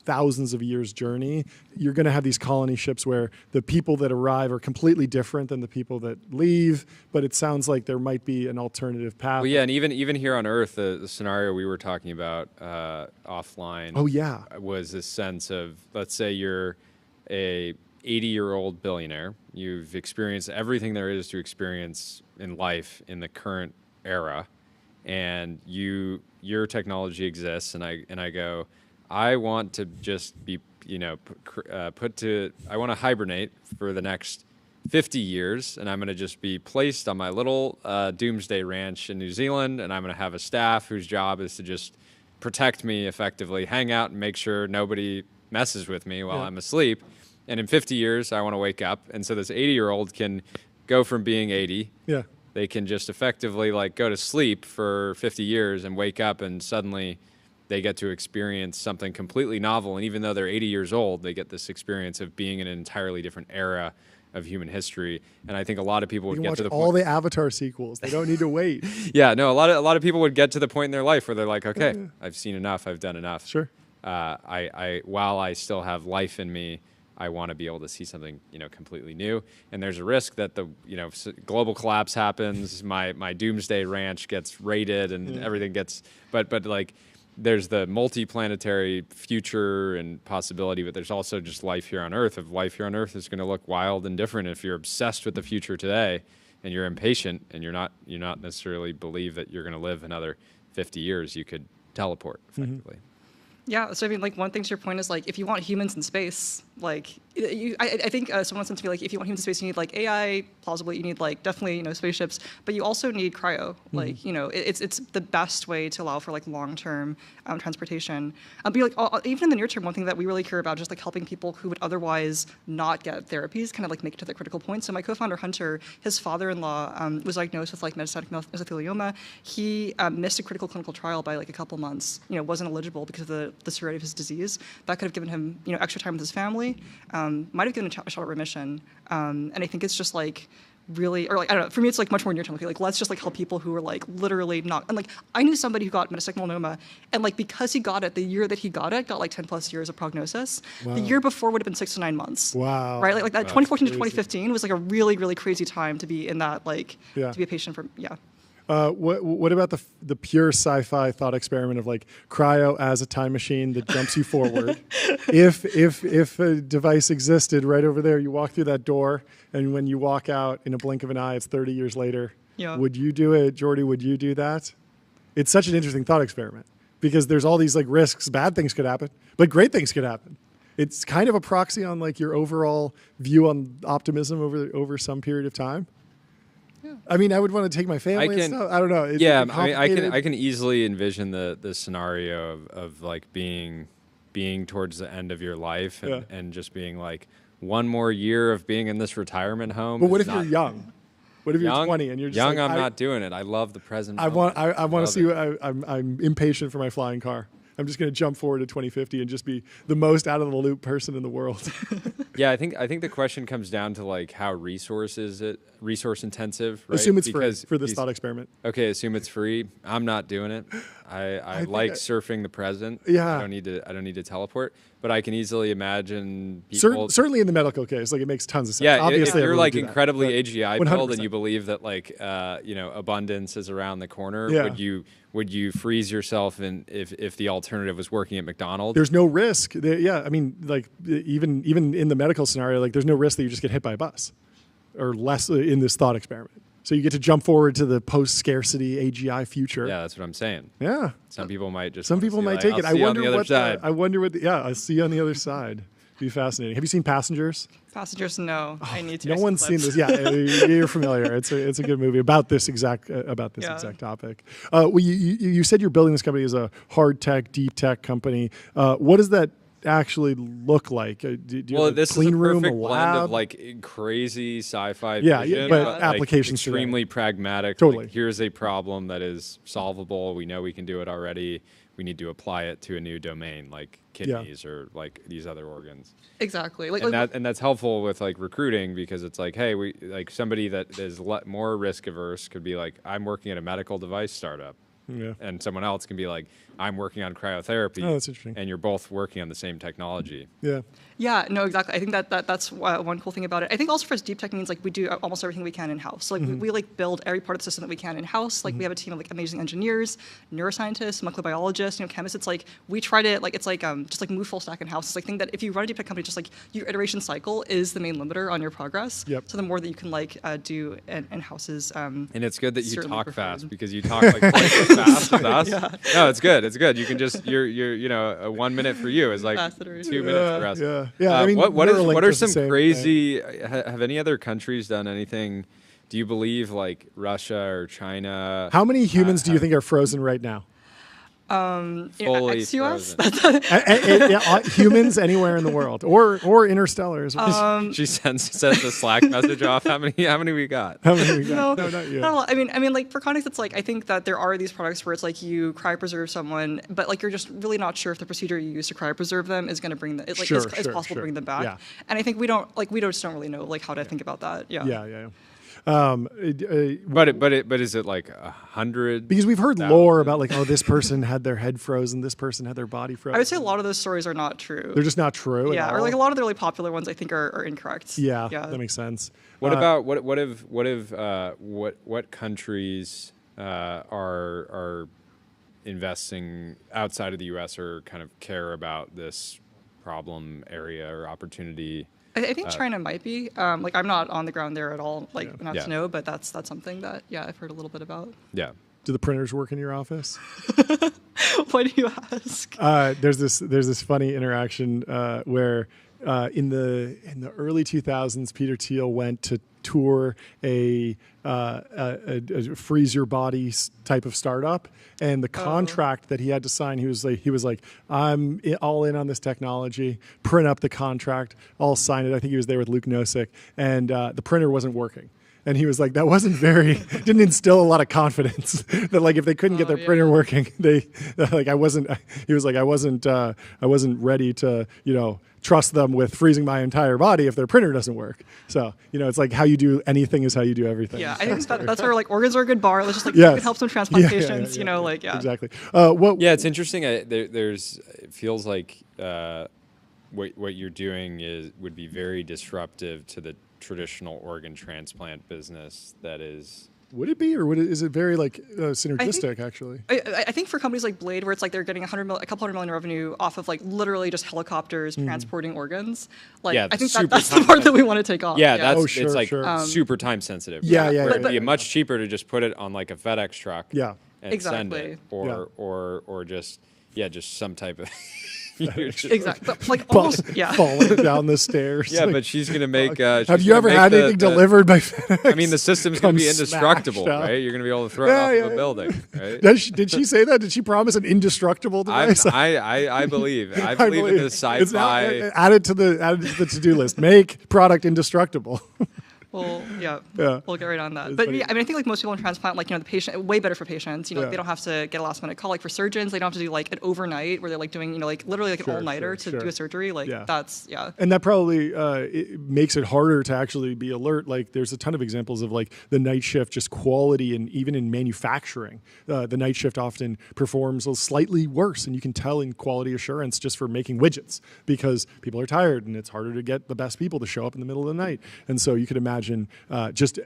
thousands of years journey. You're going to have these colony ships where the people that arrive are completely different than the people that leave, but it sounds like there might be an alternative path. Well, yeah, and even here on Earth, the scenario we were talking about offline was this sense of, let's say you're a 80-year-old billionaire. You've experienced everything there is to experience in life in the current era, and your technology exists, and I go, I want to just be, I want to hibernate for the next 50 years, and I'm going to just be placed on my little doomsday ranch in New Zealand, and I'm going to have a staff whose job is to just protect me effectively, hang out and make sure nobody messes with me while I'm asleep. And in 50 years, I want to wake up. And so this 80-year-old can go from being 80. Yeah. They can just effectively go to sleep for 50 years and wake up, and suddenly they get to experience something completely novel. And even though they're 80 years old, they get this experience of being in an entirely different era of human history. And I think a lot of people would get to the point. All the Avatar sequels. They don't need to wait. Yeah, no, a lot of people would get to the point in their life where they're like, okay, I've seen enough. I've done enough. Sure. While I still have life in me, I want to be able to see something, completely new. And there's a risk that the, global collapse happens. My doomsday ranch gets raided, and everything gets. But there's the multi-planetary future and possibility, but there's also just life here on Earth. If life here on Earth is going to look wild and different, if you're obsessed with the future today, and you're impatient, and you're not necessarily believe that you're going to live another 50 years, you could teleport effectively. Yeah, so I mean, one thing to your point is if you want humans in space, I think someone said to me if you want humans in space, you need AI, plausibly you need definitely spaceships, but you also need cryo. It's the best way to allow for long-term transportation. But even in the near term, one thing that we really care about is just helping people who would otherwise not get therapies kind of make it to the critical point. So my co-founder Hunter, his father-in-law was diagnosed with metastatic mesothelioma. He missed a critical clinical trial by a couple months. Wasn't eligible because of the severity of his disease. That could have given him extra time with his family. Might have given a shot at remission. And I think it's just really, or I don't know, for me it's much more near term. Let's just help people who are literally not, and I knew somebody who got metastatic melanoma, and because he got it, the year that he got 10 plus years of prognosis. Wow. The year before would have been 6 to 9 months. Wow. Right? That 2014 to 2015 was a really, really crazy time to be in that, to be a patient for, What about the pure sci-fi thought experiment of cryo as a time machine that jumps you forward? If a device existed right over there, you walk through that door, and when you walk out in a blink of an eye, it's 30 years later. Yeah. Would you do it, Jordy? Would you do that? It's such an interesting thought experiment because there's all these risks. Bad things could happen, but great things could happen. It's kind of a proxy on your overall view on optimism over some period of time. I mean, I would want to take my family and stuff. I don't know. I can easily envision the scenario of like being towards the end of your life and just being like, one more year of being in this retirement home. But what if you're young? What if you're 20 and you're just young? Like, I'm not doing it. I love the present. I want to see. I'm impatient for my flying car. I'm just going to jump forward to 2050 and just be the most out of the loop person in the world. Yeah, I think the question comes down to like how resource intensive. Right? Assume it's free for this thought experiment. Okay, assume it's free. I'm not doing it. I like surfing the present. Yeah, I don't need to teleport, but I can easily imagine people. Certainly in the medical case, like it makes tons of sense. Yeah, obviously, if you're like incredibly AGI 100%. built and you believe that like abundance is around the corner, would you freeze yourself if the alternative was working at McDonald's? There's no risk. I mean, like even in the medical scenario, like there's no risk that you just get hit by a bus, or less in this thought experiment. So you get to jump forward to the post-scarcity AGI future. Yeah, that's what I'm saying. Yeah, some people might take it. I wonder what. I wonder what. I'll see you on the other side. Be fascinating. Have you seen Passengers? Passengers, no. I need to. No one's seen this. Yeah, you're familiar. It's a good movie about this exact topic. Well, you said you're building this company as a hard tech, deep tech company. What does that actually look like? Do you have this clean is a room, perfect a blend lab? of like crazy sci-fi Yeah, vision, but like, applications extremely pragmatic. Totally. Like, here's a problem that is solvable. We know we can do it already. We need to apply it to a new domain, like kidneys or like these other organs. Exactly. And that's helpful with like recruiting, because it's like, hey, we like somebody that is more risk averse could be like, I'm working at a medical device startup. Yeah. And someone else can be like, I'm working on cryotherapy. Oh, that's interesting. And you're both working on the same technology. Yeah. Yeah, no, exactly. I think that's one cool thing about it. I think also for us, deep tech means like we do almost everything we can in-house. So like we like build every part of the system that we can in-house. Like we have a team of like amazing engineers, neuroscientists, molecular biologists, chemists. It's like we try to like, it's like just like move full stack in-house. It's like think that if you run a deep tech company, just like your iteration cycle is the main limiter on your progress. Yep. So the more that you can like do in-house is and it's good that you talk preferred. fast, because you talk like twice as fast as us. Yeah. No, it's good. It's good. You can just you're 1 minute for you is like 2 minutes for us. Yeah. I mean, what are some crazy? Have any other countries done anything? Do you believe like Russia or China? How many humans do you think are frozen right now? Fully ex-US? Humans anywhere in the world, or interstellar as well. She sends a Slack message off. How many we got? How many we got? No, not you. I mean, like for context, it's like I think that there are these products where it's like you cryopreserve someone, but like you're just really not sure if the procedure you use to cryopreserve them is going to bring them. It's possible to bring them back. Yeah. And I think we just don't really know like how to think about that. Yeah. Yeah. But is it like 100? Because we've heard lore about like, oh, this person had their head frozen, this person had their body frozen. I would say a lot of those stories are not true. They're just not true. Yeah, at or all. like a lot of the really popular ones I think are incorrect. Yeah, that makes sense. What about what countries are investing outside of the U.S. or kind of care about this problem area or opportunity? I think China might be. Like I'm not on the ground there at all, like not to know, but that's something that I've heard a little bit about. Yeah. Do the printers work in your office? Why do you ask? There's this funny interaction where in the early 2000s, Peter Thiel went to tour a freeze your body type of startup, and the contract that he had to sign, he was like, I'm all in on this technology. Print up the contract. I'll sign it. I think he was there with Luke Nosek, and the printer wasn't working. And he was like, that didn't instill a lot of confidence that like if they couldn't get their printer working, I wasn't ready to, trust them with freezing my entire body if their printer doesn't work. So, it's like how you do anything is how you do everything. Yeah, I think that's where like organs are a good bar. Let's just like it helps some transplant patients, Exactly. It's interesting. It feels like what you're doing would be very disruptive to the traditional organ transplant business that is. Would it be, or is it very like synergistic? Actually, I think for companies like Blade, where it's like they're getting a couple $100 million revenue off of like literally just helicopters transporting organs. Like I think that's the part that we want to take off. Yeah, that's it's like super time sensitive. Yeah. It'd be much cheaper to just put it on like a FedEx truck. Yeah, and send it, or just some type of Exactly. Like almost, yeah. Falling down the stairs. Yeah, Like, but she's going to make. have you ever had anything delivered by FedEx? I mean, the system's going to be Comes indestructible, smashed out. right? You're going to be able to throw it off of a building, right? Did she say that? Did she promise an indestructible device? I believe. I believe in this It's now sci-fi. added to the to-do list. Make product indestructible. Well, yeah, Yeah. we'll get right on that. It's But funny. yeah, I mean, I think like most people in transplant, like, the patient, way better for patients. Yeah. They don't have to get a last minute call. Like for surgeons, they don't have to do like an overnight where they're like doing, like literally like an Sure, all-nighter sure, to sure. do a surgery. Like Yeah. that's, yeah. And that probably it makes it harder to actually be alert. Like there's a ton of examples of like the night shift, just quality, and even in manufacturing, the night shift often performs slightly worse, and you can tell in quality assurance just for making widgets because people are tired and it's harder to get the best people to show up in the middle of the night. And so you could imagine just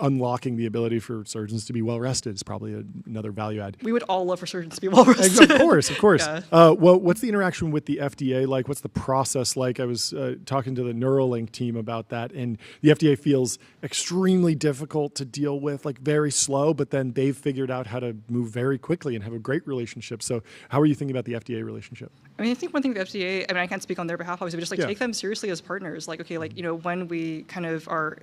unlocking the ability for surgeons to be well rested is probably another value add. We would all love for surgeons to be well rested. Of course. Yeah. Well, what's the interaction with the FDA like? What's the process like? I was talking to the Neuralink team about that, and the FDA feels extremely difficult to deal with, like very slow, but then they've figured out how to move very quickly and have a great relationship. So how are you thinking about the FDA relationship? I mean, I think one thing with the FDA, I mean, I can't speak on their behalf, obviously, but just like take them seriously as partners. Like, okay, like, when we kind of are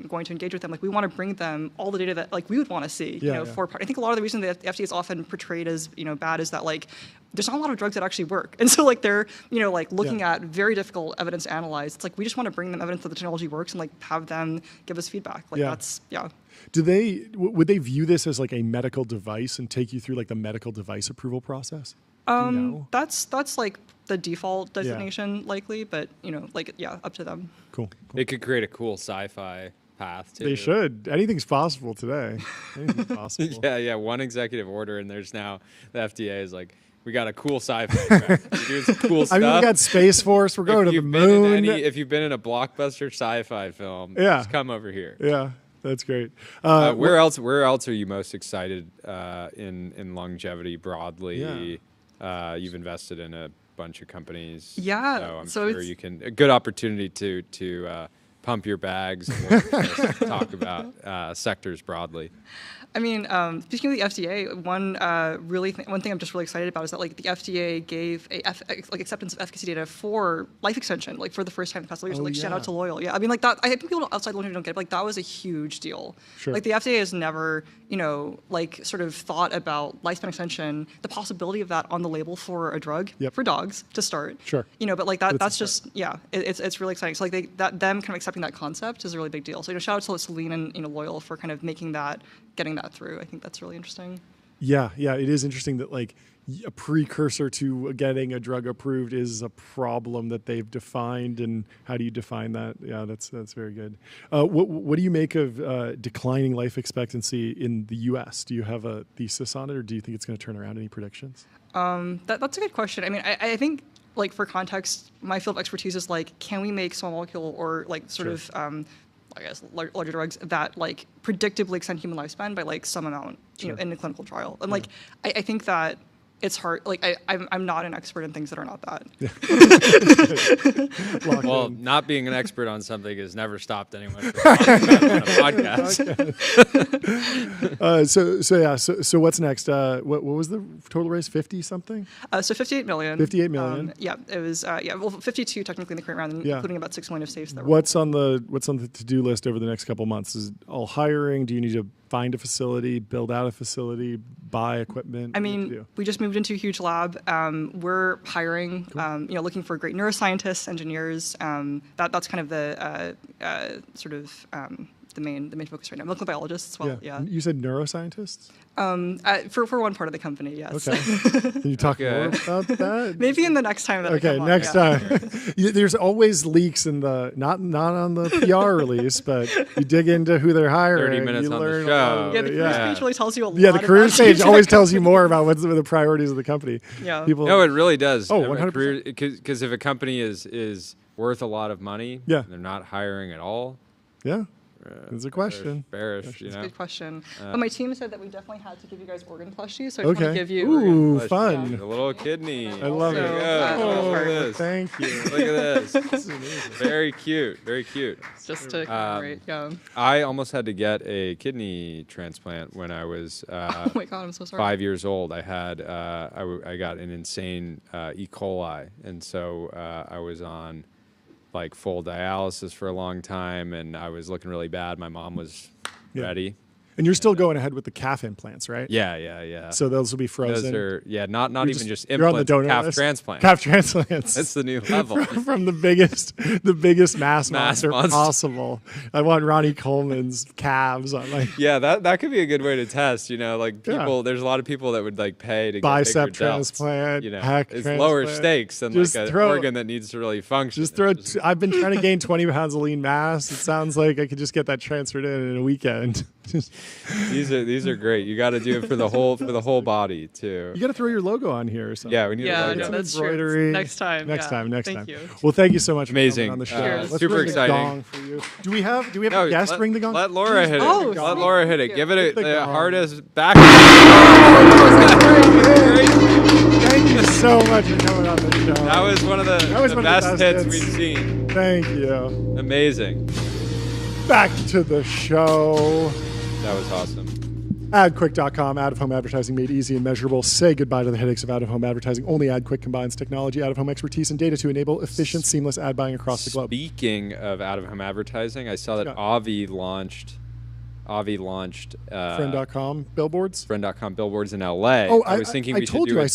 going to engage with them, like we want to bring them all the data that like we would want to see, for I think a lot of the reason that the FDA is often portrayed as, bad is that like there's not a lot of drugs that actually work. And so like they're, like looking at very difficult evidence to analyze. It's like we just want to bring them evidence that the technology works and like have them give us feedback. Like that's, would they view this as like a medical device and take you through like the medical device approval process? That's like the default designation likely, but up to them. Cool. It could create a cool sci-fi path too. They should. Anything's possible today. Anything's possible. Yeah. One executive order, and there's now the FDA is like, we got a cool sci-fi track. We're doing some cool stuff. I mean, we got Space Force. We're going to the moon. If you've been in a blockbuster sci-fi film, just come over here. Yeah. That's great. Where else are you most excited in longevity broadly? Yeah. You've invested in a bunch of companies. Yeah. So I'm sure you can a good opportunity to pump your bags and we'll just talk about sectors broadly. I mean, speaking of the FDA, one thing I'm just really excited about is that like the FDA gave acceptance of efficacy data for life extension, like for the first time in the past years. So like shout out to Loyal. Yeah, I mean like that. I think people outside longevity don't get it, but like that was a huge deal. Sure. Like the FDA has never, like sort of thought about lifespan extension, the possibility of that on the label for a drug for dogs to start. Sure. But like that's just it's really exciting. So like them kind of accepting that concept is a really big deal. So shout out to Celine and Loyal for kind of getting that through. I think that's really interesting. Yeah, it is interesting that like a precursor to getting a drug approved is a problem that they've defined, and how do you define that? Yeah, that's very good. What do you make of declining life expectancy in the U.S.? Do you have a thesis on it, or do you think it's going to turn around? Any predictions? That's a good question. I mean, I think like for context, my field of expertise is like, can we make small molecule or like sort of I guess larger drugs that like predictably extend human lifespan by like some amount, in a clinical trial. And like I think that it's hard. Like I'm not an expert in things that are not that. Well, not being an expert on something has never stopped anyone from talking about it on a podcast. So what's next? What was the total raise? 50 something? So 58 million. 58 million. It was 52 technically in the current round, including about 6 million of safes. What's on the to-do list over the next couple months? Is it all hiring? Do you need to find a facility, build out a facility, buy equipment? I mean, we just moved into a huge lab. We're hiring, looking for great neuroscientists, engineers. That's kind of the sort of the main focus right now. Molecular biologists as well. Yeah. You said neuroscientists? For one part of the company, yes. Okay. Can you talk more about that? Maybe in the next time that I come next time. There's always leaks in the not on the PR release, but you dig into who they're hiring. 30 minutes you on learn the show. The career page really tells you a lot. Yeah, the career page always tells you more about what's the priorities of the company. Yeah. No, it really does. 100%. Because if a company is worth a lot of money, they're not hiring at all. Yeah. It's a question. Bearish, you It's know. a good question. But my team said that we definitely had to give you guys organ plushies, so I just Okay. want to give you Ooh, organ. fun. A little kidney. I love So, it. Oh, look at this. Thank you. Look at this. Very cute. Very cute. Just to commemorate, I almost had to get a kidney transplant when I was oh my God, I'm so sorry. 5 years old. I had I got an insane E. coli, and so I was on like full dialysis for a long time, and I was looking really bad. My mom was ready. And you're still going ahead with the calf implants, right? Yeah. So those will be frozen. Those are not even just you're on the implants, donor calf list. transplants. Calf transplants. That's the new level. From the biggest mass monster possible. I want Ronnie Coleman's calves on my Yeah, that could be a good way to test. You know, like people. There's a lot of people that would like pay to bicep get bigger transplant. You know, hack it's transplant. lower stakes than Just like an throw- organ that needs to really function. Just throw. I've been trying to gain 20 pounds of lean mass. It sounds like I could just get that transferred in a weekend. These are great. You got to do it for the whole body too. You got to throw your logo on here or something. Yeah, we need a logo. No, that's embroidery. true. Next time. Next time. Thank you. Well, thank you so much. Amazing. For coming on the show. Cheers. Let's Super bring the exciting. gong for you. Do we have a guest bring the gong? Let Laura hit it. Oh, Let Laura hit it. sweet. Give it the the gong. hardest back. Thank you so much for coming on the show. That was one of the best hits hits. we've seen. Thank you. Amazing. Back to the show. That was awesome. AdQuick.com, out-of-home advertising made easy and measurable. Say goodbye to the headaches of out-of-home advertising. Only AdQuick combines technology, out-of-home expertise, and data to enable efficient, seamless ad buying across the globe. Speaking of out-of-home advertising, I saw that Avi launched Friend.com billboards. Friend.com billboards in LA. Oh, I was thinking I we should told do you a I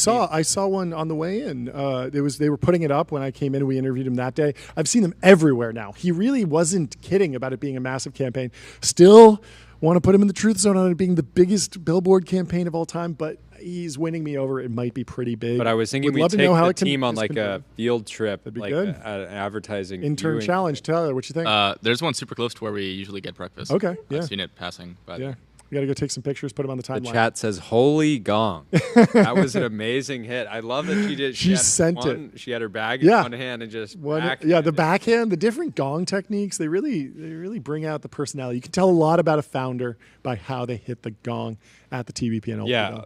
saw one on the way in. They were putting it up when I came in. We interviewed him that day. I've seen them everywhere now. He really wasn't kidding about it being a massive campaign. Still want to put him in the truth zone on it being the biggest billboard campaign of all time, but he's winning me over. It might be pretty big. But I was thinking Would we'd love to take know how the it can- team on is like a converted. field trip, That'd be like good. an advertising Intern viewing. challenge. Tyler, what you think? There's one super close to where we usually get breakfast. Okay, yeah. I've seen it passing by. Yeah. We got to go take some pictures, put them on the The timeline. chat says, "Holy gong!" That was an amazing hit. I love that she did. She had sent one, it. She had her bag in one hand and just the backhand, the different gong techniques. They really bring out the personality. You can tell a lot about a founder by how they hit the gong at the TBPN. Yeah,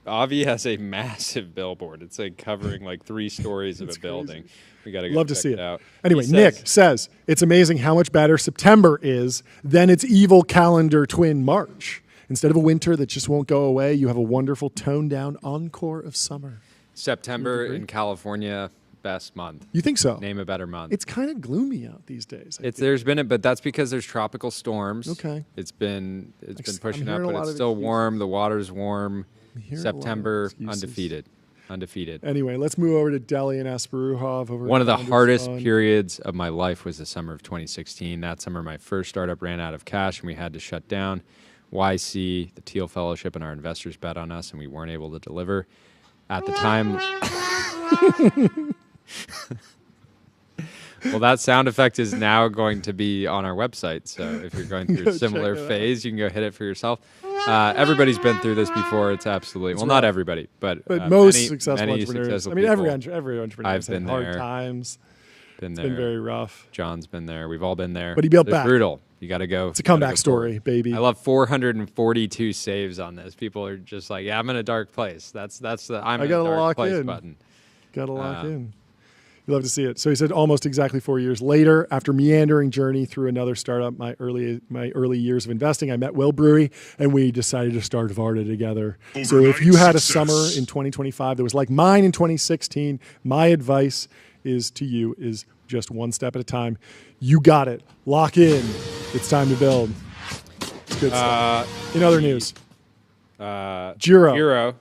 Avi has a massive billboard. It's like covering like 3 stories of a building. We got to love to check see it. out. Anyway, He Nick says it's amazing how much better September is than its evil calendar twin March. Instead of a winter that just won't go away, you have a wonderful toned down encore of summer. September in California, best month. You think so? Name a better month. It's kind of gloomy out these days. But that's because there's tropical storms. Okay. It's been pushing up, hearing a but lot it's of still excuses. warm. The water's warm. hearing a lot of September, excuses. undefeated. Anyway, let's move over to Deli and Asparuhov. One of the hardest periods of my life was the summer of 2016. That summer, my first startup ran out of cash, and we had to shut down. YC, the Teal Fellowship, and our investors bet on us, and we weren't able to deliver. At the time... Well, that sound effect is now going to be on our website. So if you're going through a similar phase, you can go hit it for yourself. Everybody's been through this before. It's absolutely not everybody, but most successful entrepreneurs. Successful I mean, every people. entrepreneur has had hard times. It's been very rough. John's been there. We've all been there. But he built It's back. brutal. You got to go. It's a comeback story, baby. I love 442 saves on this. People are just like, yeah, I'm in a dark place. That's the I'm in a dark place button. Got to lock in. You love to see it. So he said, almost exactly 4 years later, after meandering journey through another startup, my early years of investing, I met Will Brewery, and we decided to start Varda together. So if you had a summer in 2025 that was like mine in 2016, my advice is to you is just one step at a time. You got it. Lock in. It's time to build. It's good stuff. In other news, Jiro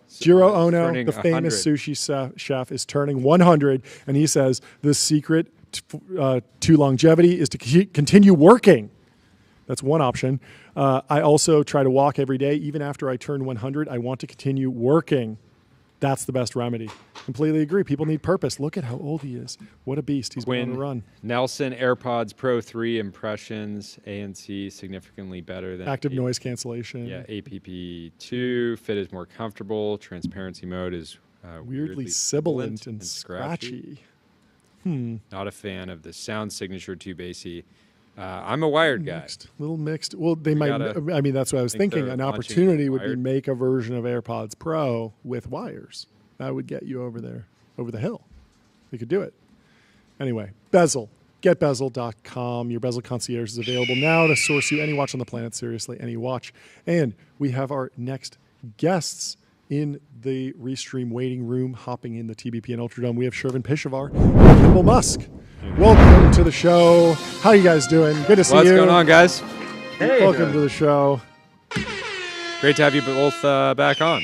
Ono, the famous sushi chef, is turning 100, and he says the secret to longevity is to continue working. That's one option. I also try to walk every day. Even after I turn 100, I want to continue working. That's the best remedy. Completely agree. People need purpose. Look at how old he is. What a beast. He's been on a run. Nelson AirPods Pro 3 impressions, ANC significantly better than active noise cancellation. Yeah, APP2 fit is more comfortable. Transparency mode is weirdly sibilant and scratchy. Not a fan of the sound signature, too bassy. I'm a Wired guy. Little mixed. Well, they might. I mean, that's what I was thinking. An opportunity would be make a version of AirPods Pro with wires. That would get you over there, over the hill. They could do it. Anyway, Bezel. GetBezel.com. Your Bezel concierge is available now to source you any watch on the planet. Seriously, any watch. And we have our next guests in the Restream waiting room, hopping in the TBPN Ultradome. We have Shervin Pishavar and Kimball Musk. Welcome to the show. How you guys doing? Good to see you. What's going on, guys? Hey. Welcome to the show. Great to have you both back on.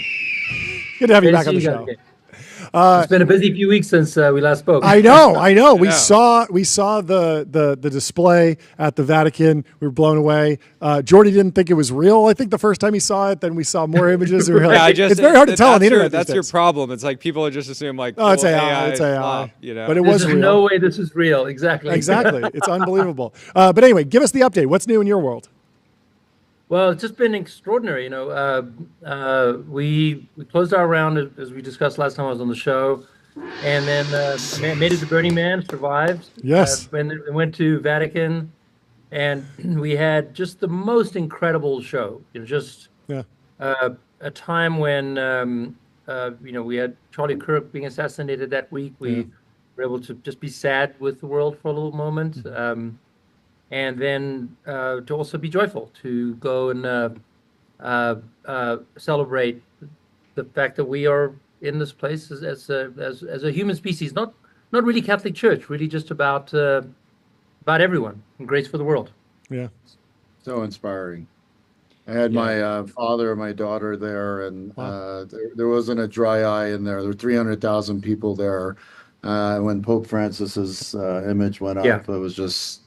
Good to have you back on the show. It's been a busy few weeks since we last spoke. I know. We saw the display at the Vatican. We were blown away. Jordy didn't think it was real. I think the first time he saw it, then we saw more images. We were like, it's very hard to tell on the internet. That's your problem. It's like people just assume like, oh, it's AI. It's AI. You know, but it was real. No way this is real. Exactly. It's unbelievable. But anyway, give us the update. What's new in your world? Well, it's just been extraordinary. You know, we closed our round as we discussed last time I was on the show, and then made it to Burning Man, survived. Yes. Went to Vatican, and we had just the most incredible show. You know, just a time when you know, we had Charlie Kirk being assassinated that week. We were able to just be sad with the world for a little moment. And then to also be joyful, to go and celebrate the fact that we are in this place as a human species, not really Catholic Church, really just about everyone and grace for the world. Yeah, so inspiring. I had my father and my daughter there, and there wasn't a dry eye in there. There were 300,000 people there when Pope Francis's image went up. It was just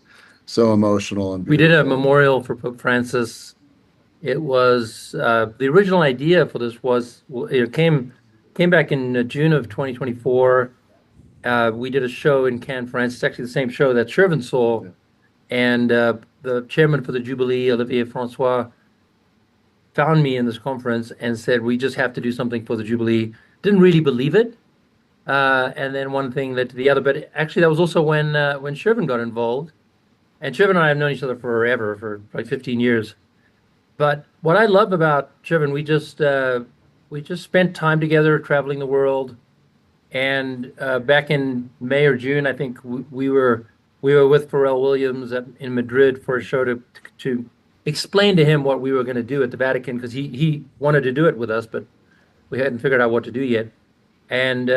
so emotional. And we did a memorial for Pope Francis. It was the original idea for this was it came back in June of 2024. We did a show in Cannes, France. It's actually the same show that Shervin saw, and the chairman for the Jubilee, Olivier Francois, found me in this conference and said, "We just have to do something for the Jubilee." Didn't really believe it, and then one thing led to the other. But actually, that was also when Shervin got involved. And Shervin and I have known each other forever, for like 15 years. But what I love about Shervin, we just spent time together traveling the world. And back in May or June, I think we were with Pharrell Williams in Madrid for a show to explain to him what we were going to do at the Vatican, because he wanted to do it with us, but we hadn't figured out what to do yet. And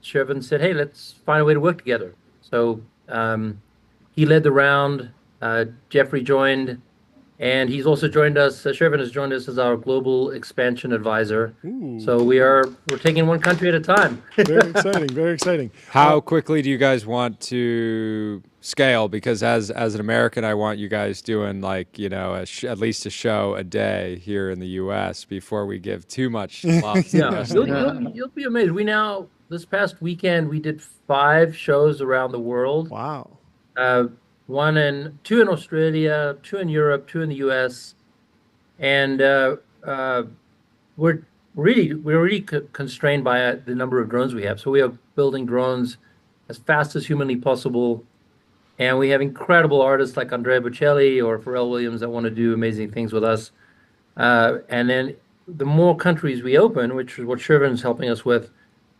Shervin said, "Hey, let's find a way to work together." So he led the round. Jeffrey joined, and he's also joined us. Shervin has joined us as our global expansion advisor. Ooh. So we're taking one country at a time. Very exciting. Very exciting. How quickly do you guys want to scale? Because as an American, I want you guys doing like, you know, at least a show a day here in the U.S. before we give too much love. You'll be amazed. This past weekend, we did 5 shows around the world. Wow. 2 in Australia, 2 in Europe, 2 in the U.S., and we're really constrained by the number of drones we have. So we are building drones as fast as humanly possible, and we have incredible artists like Andrea Bocelli or Pharrell Williams that want to do amazing things with us. And then the more countries we open, which is what Shervin's helping us with,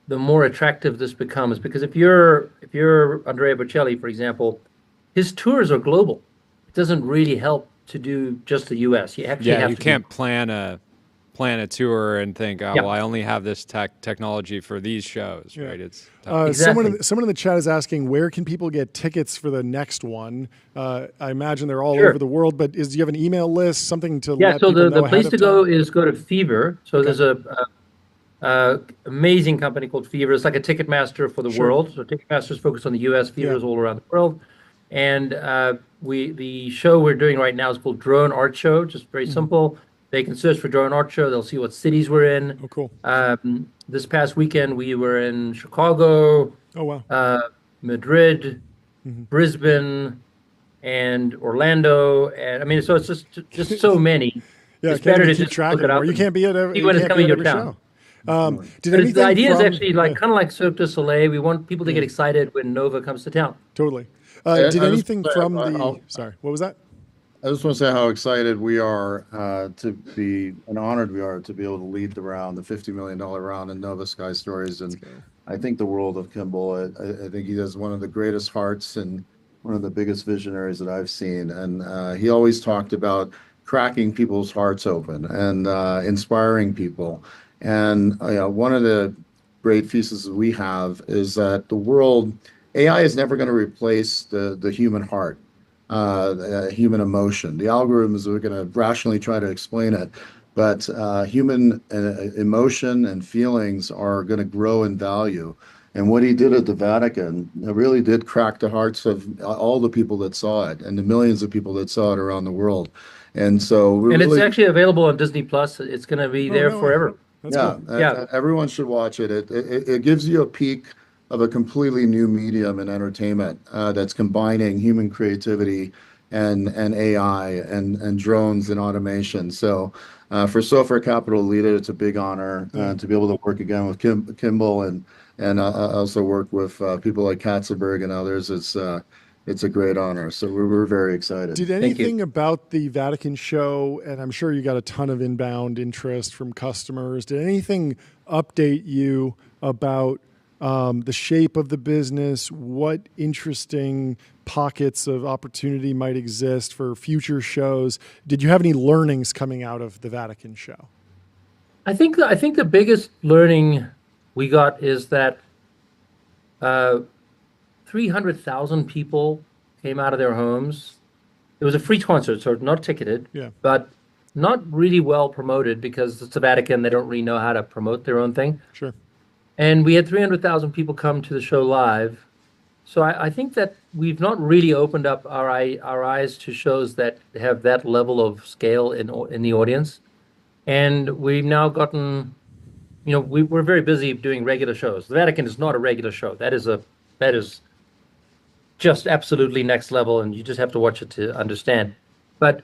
the more attractive this becomes. Because if you're Andrea Bocelli, for example, his tours are global. It doesn't really help to do just the U.S. You actually have you can't plan a tour and think, well, I only have this technology for these shows, right? It's exactly. Someone in the chat is asking, where can people get tickets for the next one? I imagine they're all over the world, but do you have an email list, something to let people know the place to go time? is go to Fever. So there's a amazing company called Fever. It's like a Ticketmaster for the world. So Ticketmaster is focused on the U.S. Fever is all around the world. And the show we're doing right now is called Drone Art Show, just very simple. They can search for Drone Art Show. They'll see what cities we're in. Oh, cool. This past weekend, we were in Chicago, Madrid, Brisbane, and Orlando. And I mean, so it's just so many. It's better to keep track of it. You can't be at every when it's coming to your town. The idea is actually kind of like Cirque du Soleil. We want people to get excited when Nova comes to town. Totally. Did anything from the? Sorry, what was that? I just want to say how excited we are to be, and honored we are to be able to lead the round, the $50 million round in Nova Sky Stories. And I think the world of Kimball. I think he has one of the greatest hearts and one of the biggest visionaries that I've seen. And he always talked about cracking people's hearts open and inspiring people. And one of the great theses we have is that the world, AI is never going to replace the human heart. Human emotion. The algorithms are going to rationally try to explain it, but human emotion and feelings are going to grow in value. And what he did at the Vatican really did crack the hearts of all the people that saw it and the millions of people that saw it around the world. And so it's actually available on Disney Plus. It's going to be there forever. That's cool. Everyone should watch it. It gives you a peek of a completely new medium in entertainment that's combining human creativity and AI and drones and automation. So for Software Capital to lead it, it's a big honor to be able to work again with Kimball and also work with people like Katzenberg and others. It's a great honor. So we're very excited. Did anything about the Vatican show, and I'm sure you got a ton of inbound interest from customers, did anything update you about the shape of the business, what interesting pockets of opportunity might exist for future shows? Did you have any learnings coming out of the Vatican show? I think the biggest learning we got is that 300,000 people came out of their homes. It was a free concert, so not ticketed, but not really well promoted because it's the Vatican. They don't really know how to promote their own thing. Sure. And we had 300,000 people come to the show live. So I think that we've not really opened up our eyes to shows that have that level of scale in the audience. And we've now gotten, we're very busy doing regular shows. The Vatican is not a regular show. That is just absolutely next level, and you just have to watch it to understand. But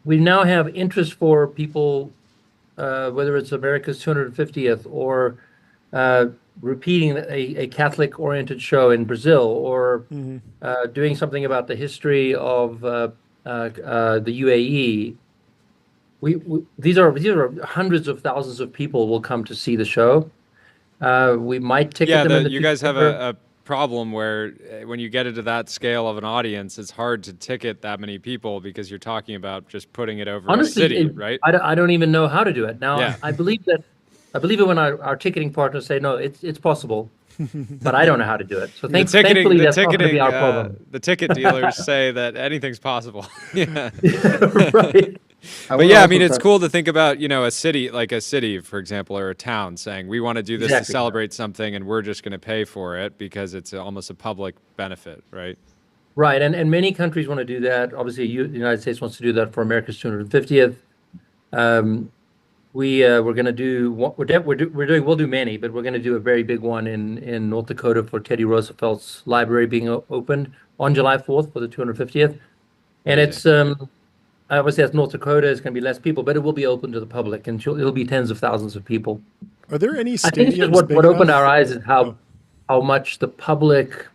we now have interest for people, whether it's America's 250th or repeating a Catholic-oriented show in Brazil, or doing something about the history of the UAE. These are hundreds of thousands of people will come to see the show. We might ticket them. You guys have a problem where when you get into that scale of an audience, it's hard to ticket that many people because you're talking about just putting it over a city, right? I don't even know how to do it. Now, I believe it when our ticketing partners say, no, it's possible, but I don't know how to do it. So thankfully, that's not going to be our problem. The ticket dealers say that anything's possible. Right. But yeah, I mean, it's cool to think about, a city, for example, or a town saying, we want to do this to celebrate something and we're just going to pay for it because it's almost a public benefit, right? Right. And many countries want to do that. Obviously, the United States wants to do that for America's 250th. We're going to do we'll do many, but we're going to do a very big one in North Dakota for Teddy Roosevelt's library being opened on July 4th for the 250th. And it's obviously, as North Dakota, is going to be less people, but it will be open to the public, and it'll be tens of thousands of people. Are there any stadiums? I think what opened our eyes is how much the public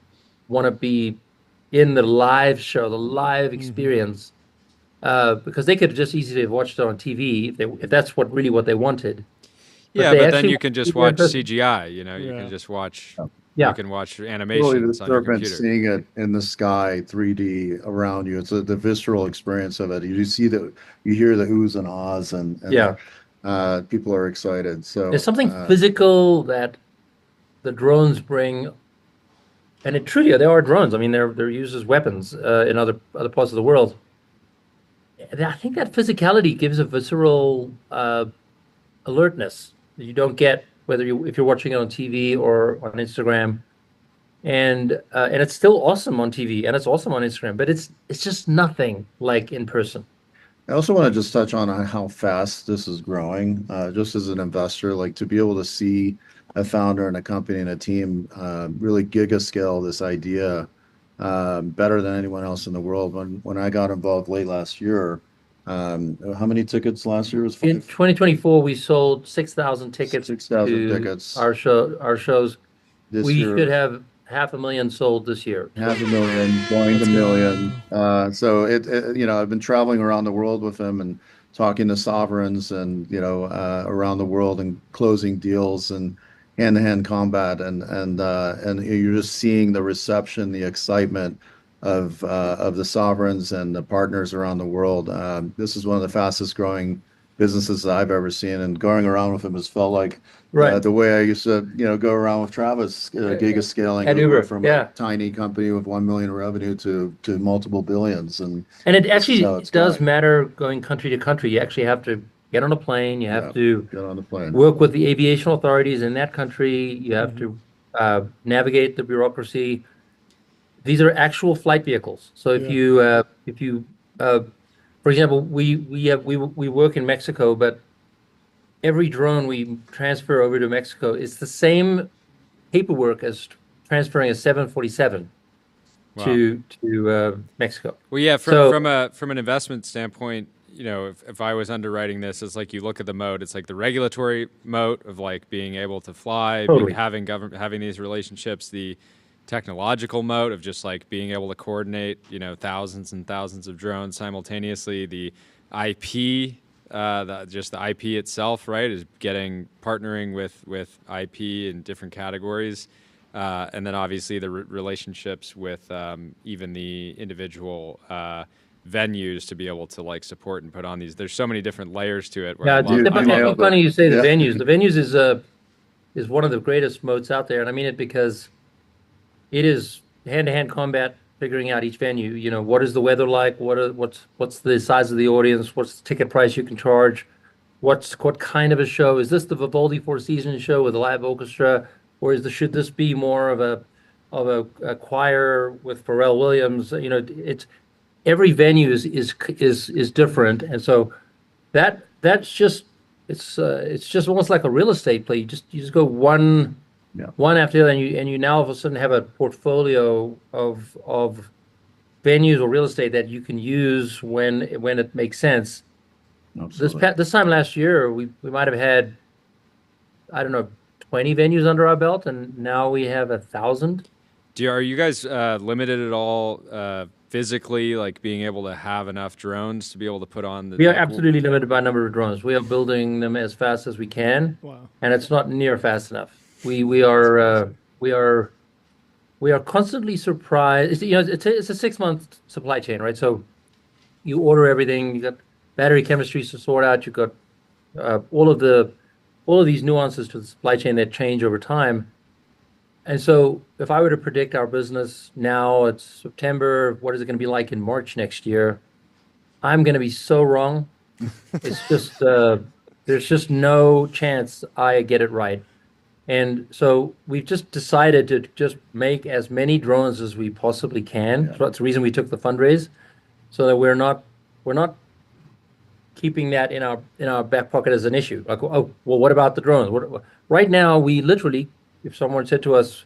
want to be in the live show, the live experience, because they could just easily have watched it on TV if that's what they wanted. Yeah, but then you can just watch CGI. You can just watch. You can watch animations on your computer. Seeing it in the sky, 3D around you, it's the visceral experience of it. You hear the oohs and ahs, and people are excited. So there's something physical that the drones bring, and they are drones. I mean, they're used as weapons in other parts of the world. I think that physicality gives a visceral alertness that you don't get if you're watching it on TV or on Instagram, and it's still awesome on TV and it's awesome on Instagram, but it's just nothing like in person. I also want to just touch on how fast this is growing. Just as an investor, like to be able to see a founder and a company and a team really giga scale this idea better than anyone else in the world. When I got involved late last year. How many tickets last year? Was 5? In 2024, we sold 6,000 tickets. 6,000 tickets. Our shows. We should have 500,000 sold this year. 500,000, going to million. So I've been traveling around the world with him and talking to sovereigns and around the world and closing deals and hand-to-hand combat and you're just seeing the reception, the excitement of the sovereigns and the partners around the world. This is one of the fastest growing businesses that I've ever seen, and going around with him has felt like the way I used to go around with Travis, gigascaling At Uber, from a tiny company with 1 million revenue to multiple billions. And it actually does matter going country to country. You actually have to get on a plane. You have to get on the plane, work with the aviation authorities in that country. You have to navigate the bureaucracy. These are actual flight vehicles. So if you for example, we work in Mexico, but every drone we transfer over to Mexico is the same paperwork as transferring a 747 to Mexico. Well, yeah, from an investment standpoint, if I was underwriting this, it's like you look at the moat. It's like the regulatory moat of like being able to fly, having these relationships, the technological moat of just like being able to coordinate, thousands and thousands of drones simultaneously, the IP, just the IP itself, right, is partnering with IP in different categories. And then obviously the relationships with even the individual venues to be able to like support and put on these. There's so many different layers to it. It's funny you say the venues. The venues is one of the greatest moats out there, and I mean it because it is hand-to-hand combat, figuring out each venue. What is the weather like? What's the size of the audience? What's the ticket price you can charge? What kind of a show is this? The Vivaldi Four Seasons show with a live orchestra, or should this be more of a choir with Pharrell Williams? It's every venue is different, and so that's just it's just almost like a real estate play. You just go one after the other, and you now all of a sudden have a portfolio of venues or real estate that you can use when it makes sense. Absolutely. This time last year, we might have had, I don't know, 20 venues under our belt, and now we have 1,000. Are you guys limited at all physically, like being able to have enough drones to be able to put on the? We are absolutely limited by number of drones. We are building them as fast as we can, and it's not near fast enough. We are constantly surprised. It's a 6-month supply chain, right? So you order everything. You got battery chemistries to sort out. You got all of these nuances to the supply chain that change over time. And so if I were to predict our business now, it's September. What is it going to be like in March next year? I'm going to be so wrong. It's just there's just no chance I get it right. And so we've just decided to just make as many drones as we possibly can. Yeah. So that's the reason we took the fundraise, so that we're not keeping that in our back pocket as an issue. Like, oh, well, what about the drones? Right now, we literally, if someone said to us,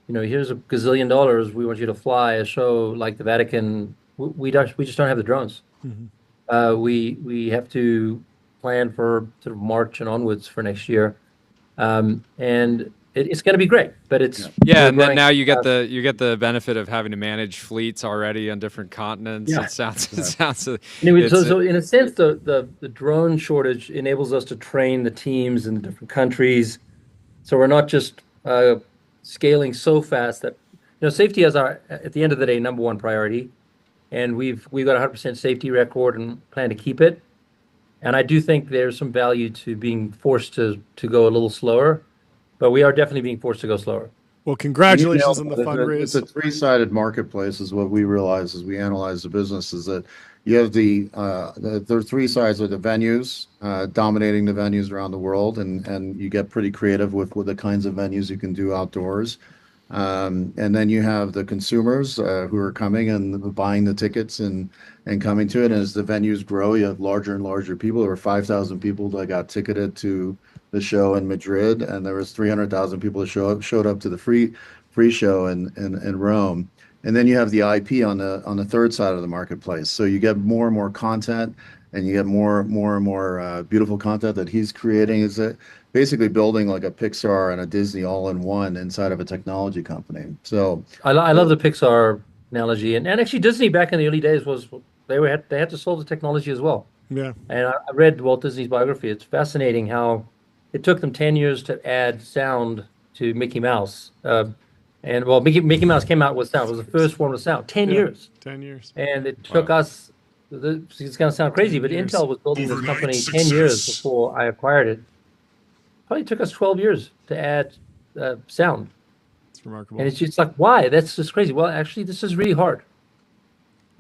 here's $1 gazillion, we want you to fly a show like the Vatican, we just don't have the drones. Mm-hmm. We have to plan for sort of March and onwards for next year. And it's going to be great, but it's and then now you get the benefit of having to manage fleets already on different continents. Yeah. It sounds. Anyway, so in a sense, the drone shortage enables us to train the teams in the different countries, so we're not just scaling so fast that safety is our, at the end of the day, number one priority, and we've got a 100% safety record and plan to keep it. And I do think there's some value to being forced to go a little slower, but we are definitely being forced to go slower. Well, congratulations on the fundraise. It's a three-sided marketplace is what we realize as we analyze the business, is that you have there are three sides of the venues, dominating the venues around the world, and you get pretty creative with the kinds of venues you can do outdoors. And then you have the consumers who are coming and buying the tickets and coming to it. And as the venues grow, you have larger and larger people. There were 5,000 people that got ticketed to the show in Madrid, and there was 300,000 people that showed up to the free show in Rome. And then you have the IP on the third side of the marketplace. So you get more and more content. and you get more and more beautiful content that he's creating. Is basically building like a Pixar and a Disney all in one inside of a technology company. So I love the Pixar analogy, and actually Disney back in the early days was they had to solve the technology as well. Yeah. And I read Walt Disney's biography. It's fascinating how it took them 10 years to add sound to Mickey Mouse. And well, Mickey Mouse came out with sound. It was the first one with sound. 10 years. 10 years. And it took us. It's going to sound crazy, but Intel was building this company 10 years before I acquired it. Probably took us 12 years to add sound. It's remarkable. And it's just like, why? That's just crazy. Well, actually, this is really hard.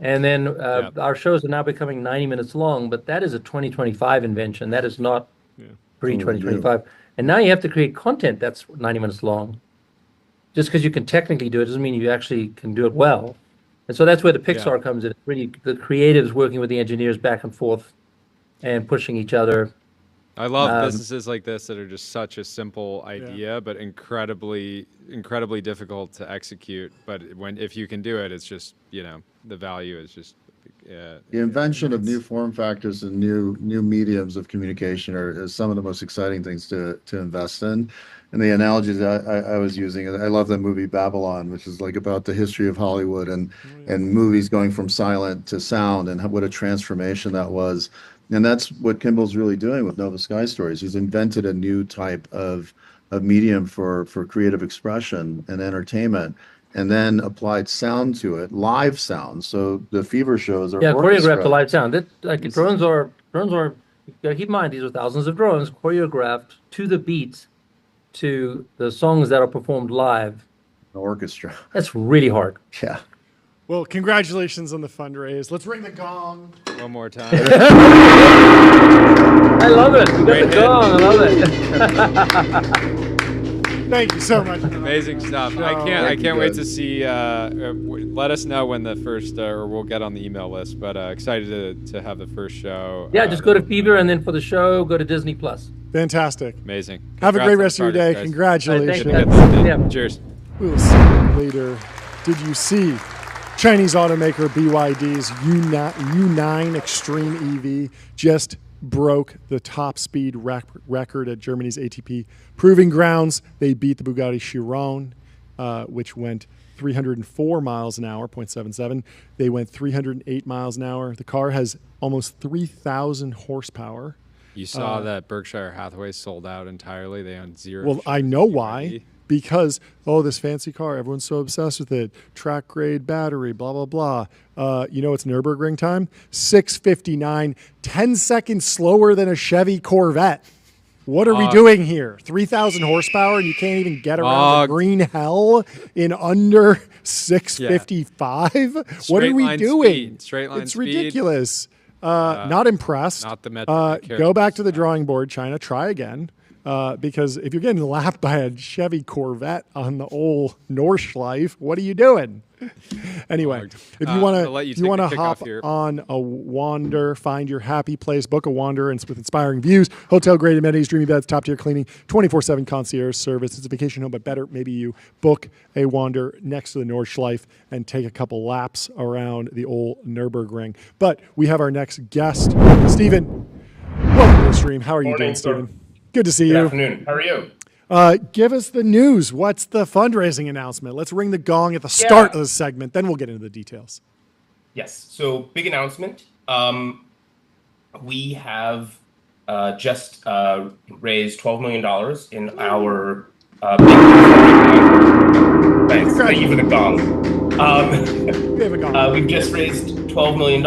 And then our shows are now becoming 90 minutes long, but that is a 2025 invention. That is not pre-2025. And now you have to create content that's 90 minutes long. Just because you can technically do it doesn't mean you actually can do it well. And so that's where the Pixar comes in. It's really the creatives working with the engineers back and forth and pushing each other. I love businesses like this that are just such a simple idea, but incredibly difficult to execute. But if you can do it, it's just, the value is just the invention of new form factors and new mediums of communication is some of the most exciting things to invest in. And the analogies that I was using, I love the movie Babylon, which is like about the history of Hollywood and movies going from silent to sound and what a transformation that was. And that's what Kimball's really doing with Nova Sky Stories. He's invented a new type of medium for creative expression and entertainment, and then applied sound to it, live sound. So the Fever shows are choreographed to live sound. Drones are. You gotta keep in mind these are thousands of drones choreographed to the beats, to the songs that are performed live. The orchestra. That's really hard. Yeah. Well, congratulations on the fundraise. Let's ring the gong. One more time. I love it. We got the gong. I love it. Thank you so much. Amazing stuff. I can't wait to see. Let us know when the first, or we'll get on the email list. But excited to have the first show. Yeah, just go to Fever, and then for the show, go to Disney Plus. Fantastic. Amazing. Have a great rest of your day. Guys. Congratulations. Cheers. We'll see you later. Did you see Chinese automaker BYD's U9 Extreme EV just broke the top speed record at Germany's ATP Proving Grounds? They beat the Bugatti Chiron, which went 304 miles an hour, 0.77. They went 308 miles an hour. The car has almost 3,000 horsepower. You saw that Berkshire Hathaway sold out entirely. They own zero. Well, I know why. Because, this fancy car, everyone's so obsessed with it. Track grade battery, blah, blah, blah. It's Nürburgring time? 6:59, 10 seconds slower than a Chevy Corvette. What are we doing here? 3,000 horsepower and you can't even get around the green hell in under 6:55? What are we doing? Straight line it's speed. Ridiculous. Not impressed. Not the metric. Go back to the drawing board, China. Try again. Because if you're getting lapped by a Chevy Corvette on the old Nordschleife, what are you doing? Anyway, if you want to hop on a wander, find your happy place, book a wander and with inspiring views, hotel grade amenities, dreamy beds, top tier cleaning, 24/7 concierge service. It's a vacation home, but better maybe you book a wander next to the Nordschleife and take a couple laps around the old Nürburgring. But we have our next guest, Stephen. Welcome to the stream. How are you doing, Stephen? Good to see you. Good afternoon. How are you? Give us the news. What's the fundraising announcement? Let's ring the gong at the start of the segment, then we'll get into the details. Yes. So, big announcement. We have just raised $12 million in our thanks. Thank you for the gong. We've just raised $12 million,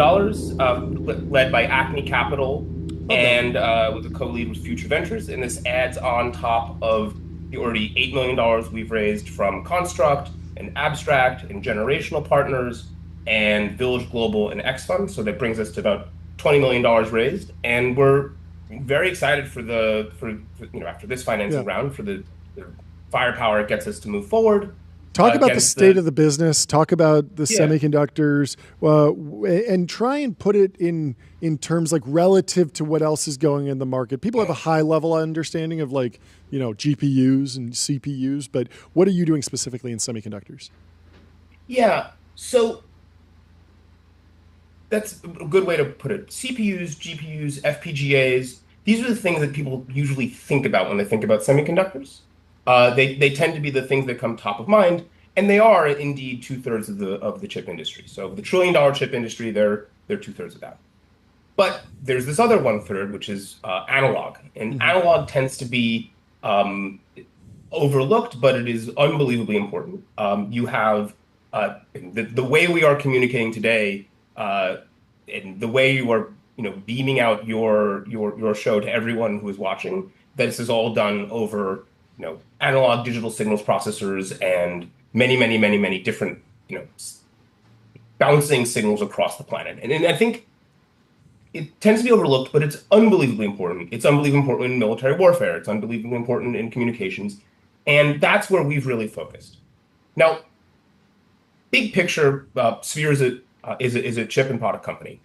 led by Acme Capital. Okay. And with a co-lead with Future Ventures, and this adds on top of the already $8 million we've raised from Construct and Abstract and Generational Partners and Village Global and X Fund. So that brings us to about $20 million raised, and we're very excited for after this financing round for the firepower it gets us to move forward. Talk about the state of the business. Talk about the semiconductors, and try and put it in terms like relative to what else is going in the market. People have a high level understanding of GPUs and CPUs, but what are you doing specifically in semiconductors? Yeah. So that's a good way to put it. CPUs, GPUs, FPGAs, these are the things that people usually think about when they think about semiconductors. They tend to be the things that come top of mind, and they are indeed 2/3 of the chip industry. So the $1 trillion chip industry, they're 2/3 of that. But there's this other 1/3, which is analog, and analog tends to be overlooked, but it is unbelievably important. You have the way we are communicating today, and the way you are, beaming out your show to everyone who is watching. This is all done over, analog digital signals processors and many, many, many, many different, bouncing signals across the planet. And I think it tends to be overlooked, but it's unbelievably important. It's unbelievably important in military warfare. It's unbelievably important in communications. And that's where we've really focused. Now, big picture, Sphere is a chip and product company.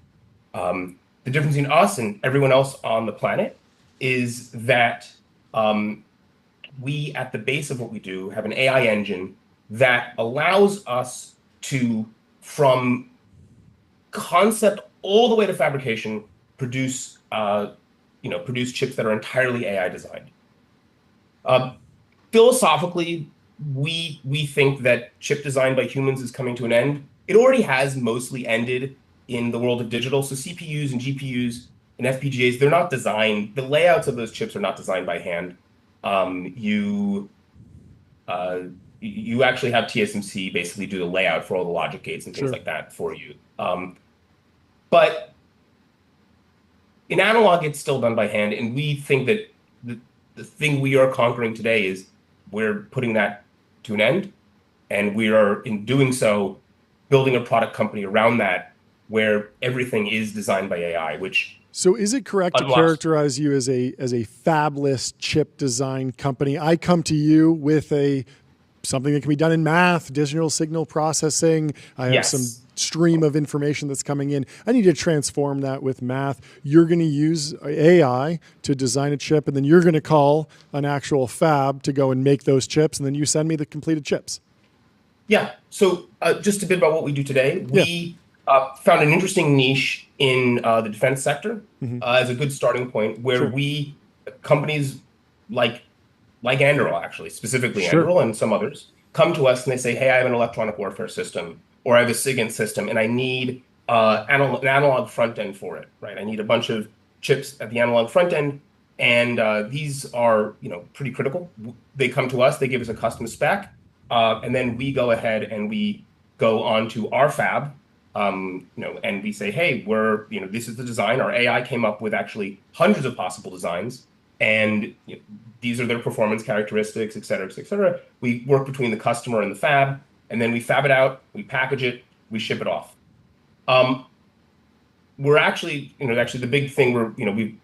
The difference between us and everyone else on the planet is that we, at the base of what we do, have an AI engine that allows us to, from concept all the way to fabrication, produce chips that are entirely AI designed. Philosophically, we think that chip design by humans is coming to an end. It already has mostly ended in the world of digital. So CPUs and GPUs and FPGAs, they're not designed. The layouts of those chips are not designed by hand. You actually have TSMC basically do the layout for all the logic gates and things like that for you. But in analog, it's still done by hand, and we think that the thing we are conquering today is we're putting that to an end, and we are, in doing so, building a product company around that where everything is designed by AI, which... So is it correct to characterize you as a fabless chip design company? I come to you with something that can be done in math, digital signal processing. I have some stream of information that's coming in. I need to transform that with math. You're going to use AI to design a chip, and then you're going to call an actual fab to go and make those chips, and then you send me the completed chips. Yeah. So just a bit about what we do today. We found an interesting niche in the defense sector as a good starting point, where companies like Anduril, actually, specifically Anduril and some others, come to us and they say, hey, I have an electronic warfare system, or I have a SIGINT system, and I need an analog front end for it, right? I need a bunch of chips at the analog front end, and these are, pretty critical. They come to us, they give us a custom spec, and then we go ahead and we go onto our fab, and we say, hey, this is the design. Our AI came up with actually hundreds of possible designs, and these are their performance characteristics, et cetera, et cetera. We work between the customer and the fab, and then we fab it out, we package it, we ship it off. We're actually the big thing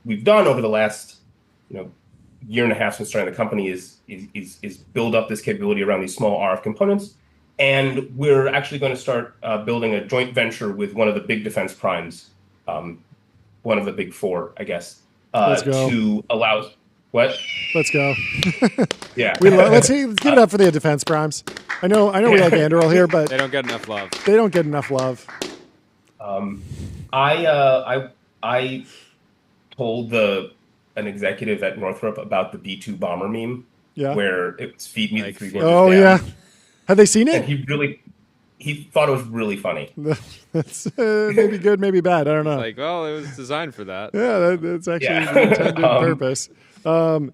we've done over the last, year and a half since starting the company is build up this capability around these small RF components. And we're actually going to start building a joint venture with one of the big defense primes, one of the big four, I guess, to allow what? Let's go. Yeah. Let's give it up for the defense primes. I know we like Anduril here, but they don't get enough love. They don't get enough love. I told an executive at Northrop about the B-2 bomber meme, where it was feed me the three gorgeous down. Yeah. Have they seen it? And he thought it was really funny. That's maybe good, maybe bad. I don't know. It was designed for that. Yeah, that's actually the intended purpose. So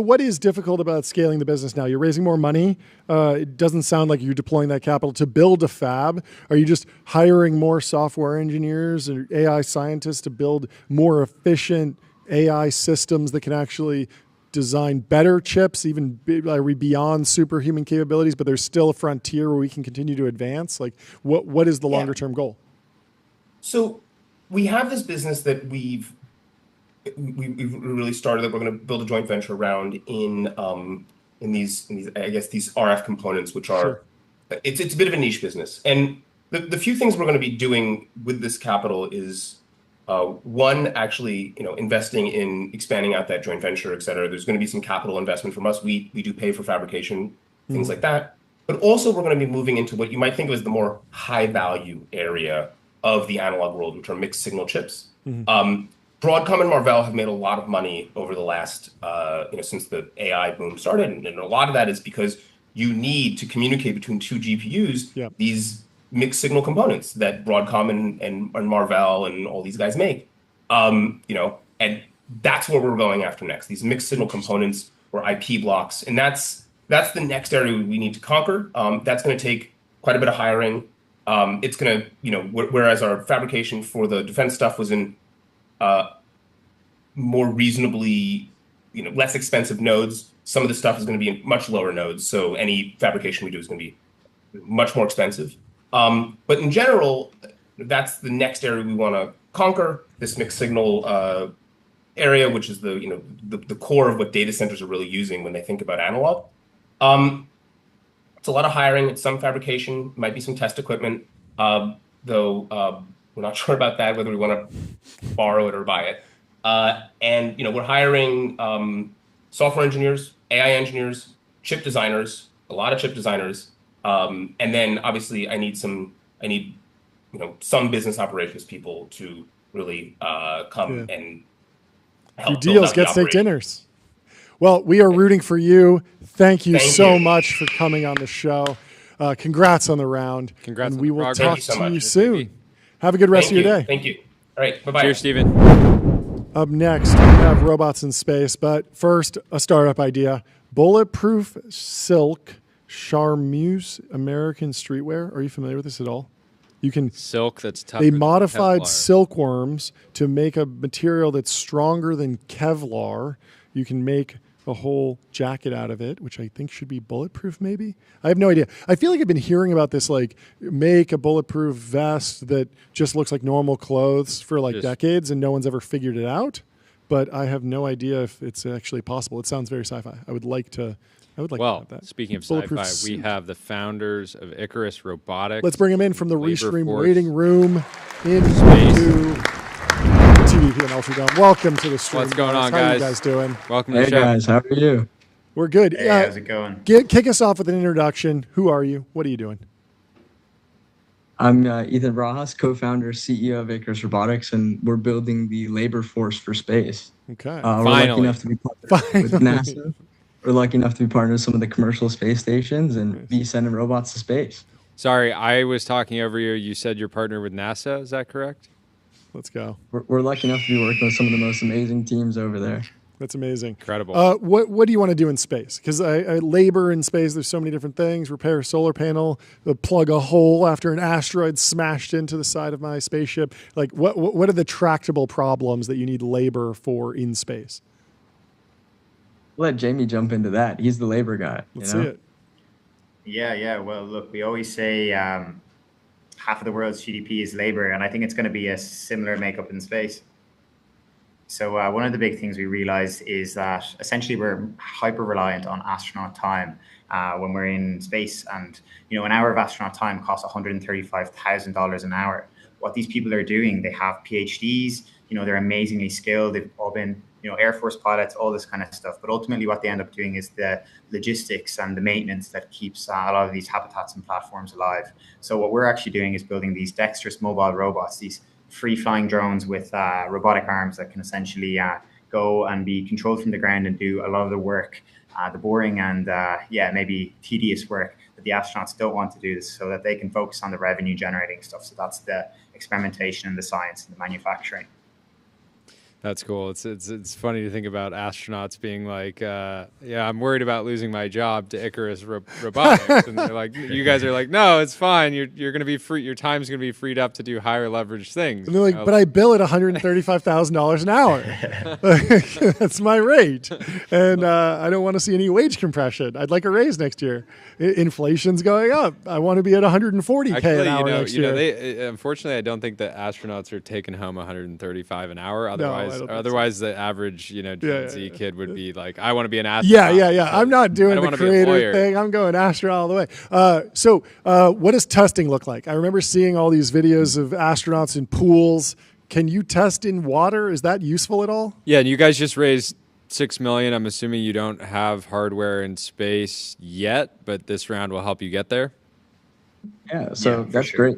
what is difficult about scaling the business now? You're raising more money. It doesn't sound like you're deploying that capital to build a fab. Are you just hiring more software engineers and AI scientists to build more efficient AI systems that can actually design better chips, even beyond superhuman capabilities, but there's still a frontier where we can continue to advance? What is the longer term goal? So we have this business that we've really started that we're going to build a joint venture around in these I guess these RF components, which are it's a bit of a niche business. And the few things we're going to be doing with this capital is one, actually, investing in expanding out that joint venture, et cetera. There's going to be some capital investment from us. We do pay for fabrication, things like that. But also, we're going to be moving into what you might think of as the more high value area of the analog world, which are mixed signal chips. Broadcom and Marvell have made a lot of money over the last, since the AI boom started. And a lot of that is because you need to communicate between two GPUs, these mixed signal components that Broadcom and Marvell and all these guys make. And that's where we're going after next, these mixed signal components or IP blocks. And that's the next area we need to conquer. That's going to take quite a bit of hiring. It's going to, whereas our fabrication for the defense stuff was in more reasonly, less expensive nodes, some of the stuff is going to be in much lower nodes. So any fabrication we do is going to be much more expensive. But in general, that's the next area we want to conquer, this mixed signal area, which is the core of what data centers are really using when they think about analog. It's a lot of hiring, it's some fabrication, might be some test equipment, though we're not sure about that, whether we want to borrow it or buy it. And we're hiring software engineers, AI engineers, chip designers, a lot of chip designers, and then obviously I need some business operations people to really come and help. Do deals, get steak dinners. Well, we are rooting for you. Thank you so much for coming on the show. Congrats on the round. Congrats. And we will talk to you soon. Have a good rest of your day. Thank you. All right. Bye-bye. Cheers, Stephen. Up next, we have robots in space. But first, a startup idea. Bulletproof silk charmeuse American streetwear. Are you familiar with this at all? You can silk that's tough. They modified silkworms to make a material that's stronger than Kevlar. You can make a whole jacket out of it, which I think should be bulletproof, maybe? I have no idea. I feel like I've been hearing about this, like, make a bulletproof vest that just looks like normal clothes for, decades, and no one's ever figured it out. But I have no idea if it's actually possible. It sounds very sci-fi. I would like to have that. Speaking of sci-fi, we have the founders of Icarus Robotics. Let's bring them in from the Restream waiting room into TBPN Ultra Dome. Welcome to the stream. What's going on, guys? How are you guys doing? Welcome to the show. Hey guys, how are you? We're good. Hey, how's it going? Kick us off with an introduction. Who are you? What are you doing? I'm Ethan Brajas, co-founder, CEO of Icarus Robotics, and we're building the labor force for space. Okay. We're lucky enough to be partnered with NASA. We're lucky enough to be partnered with some of the commercial space stations and be sending robots to space. Sorry, I was talking over you. You said you're partnered with NASA. Is that correct? Let's go. We're lucky enough to be working with some of the most amazing teams over there. That's amazing. Incredible. What do you want to do in space? Because I labor in space. There's so many different things. Repair a solar panel, plug a hole after an asteroid smashed into the side of my spaceship. Like, what are the tractable problems that you need labor for in space? Let Jamie jump into that. He's the labor guy. Let's see it. Yeah. Well, look, we always say half of the world's GDP is labor, and I think it's going to be a similar makeup in space. So one of the big things we realized is that essentially we're hyper reliant on astronaut time when we're in space. And, an hour of astronaut time costs $135,000 an hour. What these people are doing, they have PhDs, they're amazingly skilled. They've all been, Air Force pilots, all this kind of stuff. But ultimately what they end up doing is the logistics and the maintenance that keeps a lot of these habitats and platforms alive. So what we're actually doing is building these dexterous mobile robots, these free-flying drones with robotic arms that can essentially go and be controlled from the ground and do a lot of the work, the boring and, maybe tedious work that the astronauts don't want to do, so that they can focus on the revenue-generating stuff. So that's the experimentation and the science and the manufacturing. That's cool. It's funny to think about astronauts being like, I'm worried about losing my job to Icarus Robotics, and they're like, you guys are like, no, it's fine. You're going to be free. Your time's going to be freed up to do higher leverage things. And they're like, but I bill at $135,000 an hour. That's my rate, and I don't want to see any wage compression. I'd like a raise next year. Inflation's going up. I want to be at $140K an hour next year. Unfortunately, I don't think that astronauts are taking home $135 an hour. Otherwise, the average, Gen Z kid would be like, I want to be an astronaut. Yeah. I'm not doing the creator thing. I'm going astronaut all the way. So what does testing look like? I remember seeing all these videos of astronauts in pools. Can you test in water? Is that useful at all? Yeah, and you guys just raised $6 million. I'm assuming you don't have hardware in space yet, but this round will help you get there. Yeah, so that's great.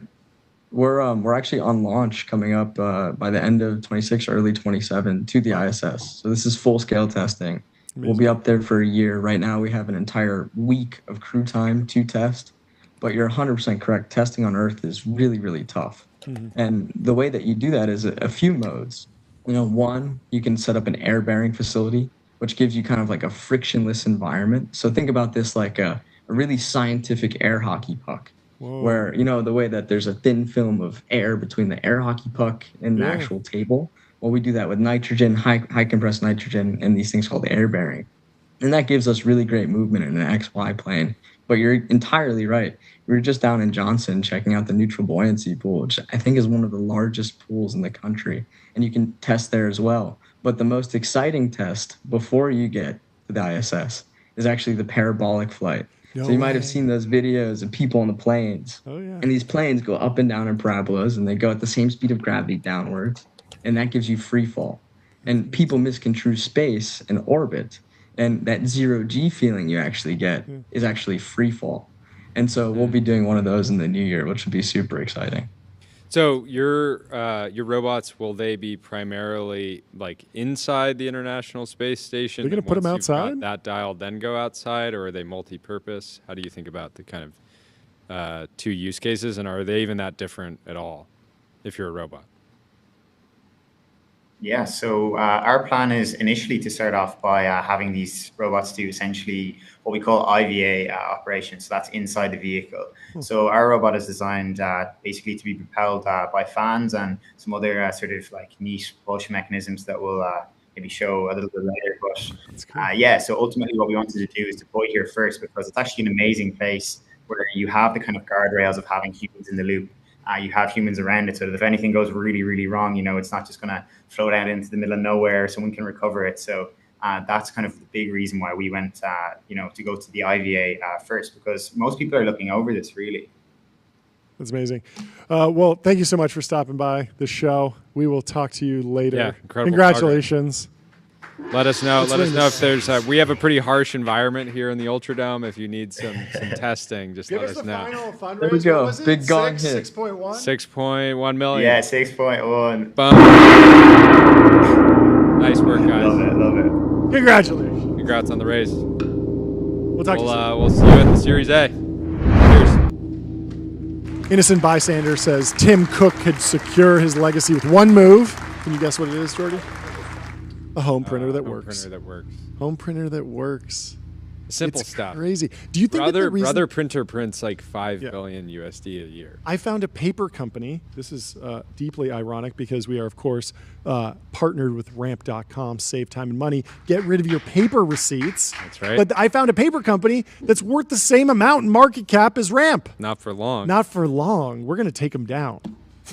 We're actually on launch coming up by the end of 26, early 27 to the ISS. So this is full scale testing. Amazing. We'll be up there for a year. Right now we have an entire week of crew time to test. But you're 100% correct. Testing on Earth is really, really tough. And the way that you do that is a few modes. One, you can set up an air bearing facility, which gives you kind of like a frictionless environment. So think about this like a really scientific air hockey puck. Whoa. Where, the way that there's a thin film of air between the air hockey puck and the actual table. Well, we do that with nitrogen, high compressed nitrogen, and these things called air bearing. And that gives us really great movement in an XY plane. But you're entirely right. We were just down in Johnson checking out the neutral buoyancy pool, which I think is one of the largest pools in the country. And you can test there as well. But the most exciting test before you get to the ISS is actually the parabolic flight. So you might have seen those videos of people on the planes. Oh, yeah. And these planes go up and down in parabolas, and they go at the same speed of gravity downwards. And that gives you free fall. And people misconstrue space and orbit. And that zero-G feeling you actually get is actually free fall. And so we'll be doing one of those in the new year, which would be super exciting. So your robots, will they be primarily like inside the International Space Station? They're going to put them outside? That dialed, then go outside, or are they multi-purpose? How do you think about the kind of two use cases, and are they even that different at all if you're a robot? Yeah, so our plan is initially to start off by having these robots do essentially what we call IVA operations. So that's inside the vehicle. So our robot is designed basically to be propelled by fans and some other sort of like niche propulsion mechanisms that will maybe show a little bit later. But yeah, so ultimately what we wanted to do is deploy here first because it's actually an amazing place where you have the kind of guardrails of having humans in the loop. You have humans around it so that if anything goes really, really wrong, it's not just going to float out into the middle of nowhere. Someone can recover it. So that's kind of the big reason why we went, to go to the IVA first, because most people are looking over this, really. That's amazing. Well, thank you so much for stopping by the show. We will talk to you later. Yeah, incredible. Congratulations. Let us know. Let us know if there's. We have a pretty harsh environment here in the Ultradome. If you need some testing, just let us know. Final fundraise. There we go. Big gong hit. 6.1. 6.1 million. Yeah, 6.1. Nice work, guys. Love it. Congratulations. Congrats on the raise. We'll talk to you soon. We'll see you at the Series A. Cheers. Innocent Bystander says Tim Cook could secure his legacy with one move. Can you guess what it is, Jordy? A home printer that works. Home printer that works. Simple it's stuff. Crazy. Do you think Brother printer prints like 5 billion USD a year? I found a paper company. This is deeply ironic because we are, of course, partnered with Ramp.com. Save time and money. Get rid of your paper receipts. That's right. But I found a paper company that's worth the same amount in market cap as Ramp. Not for long. Not for long. We're going to take them down.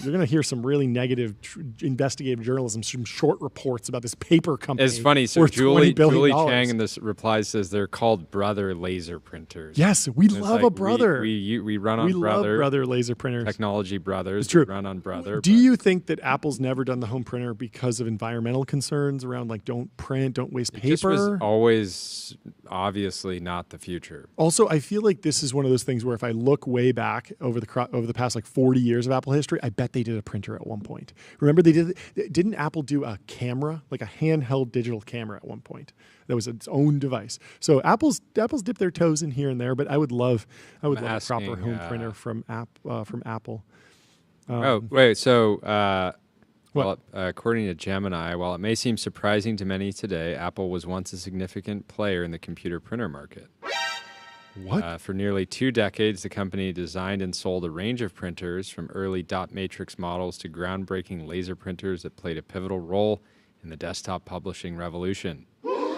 You're going to hear some really negative investigative journalism, some short reports about this paper company. It's funny. So Julie Chang in this reply says they're called Brother laser printers. Yes, we love a Brother. We run on Brother. Love Brother laser printers. Technology Brothers. It's true. We run on Brother. Do you think that Apple's never done the home printer because of environmental concerns around like don't print, don't waste paper? It just was always obviously not the future. Also, I feel like this is one of those things where if I look way back over the past like 40 years of Apple history, I bet they did a printer at one point. Remember didn't Apple do a camera, like a handheld digital camera at one point? That was its own device. So Apple's dipped their toes in here and there, but I would love a proper home printer from Apple. Well, according to Gemini, while it may seem surprising to many today, Apple was once a significant player in the computer printer market. What? For nearly 2 decades, the company designed and sold a range of printers, from early dot matrix models to groundbreaking laser printers that played a pivotal role in the desktop publishing revolution.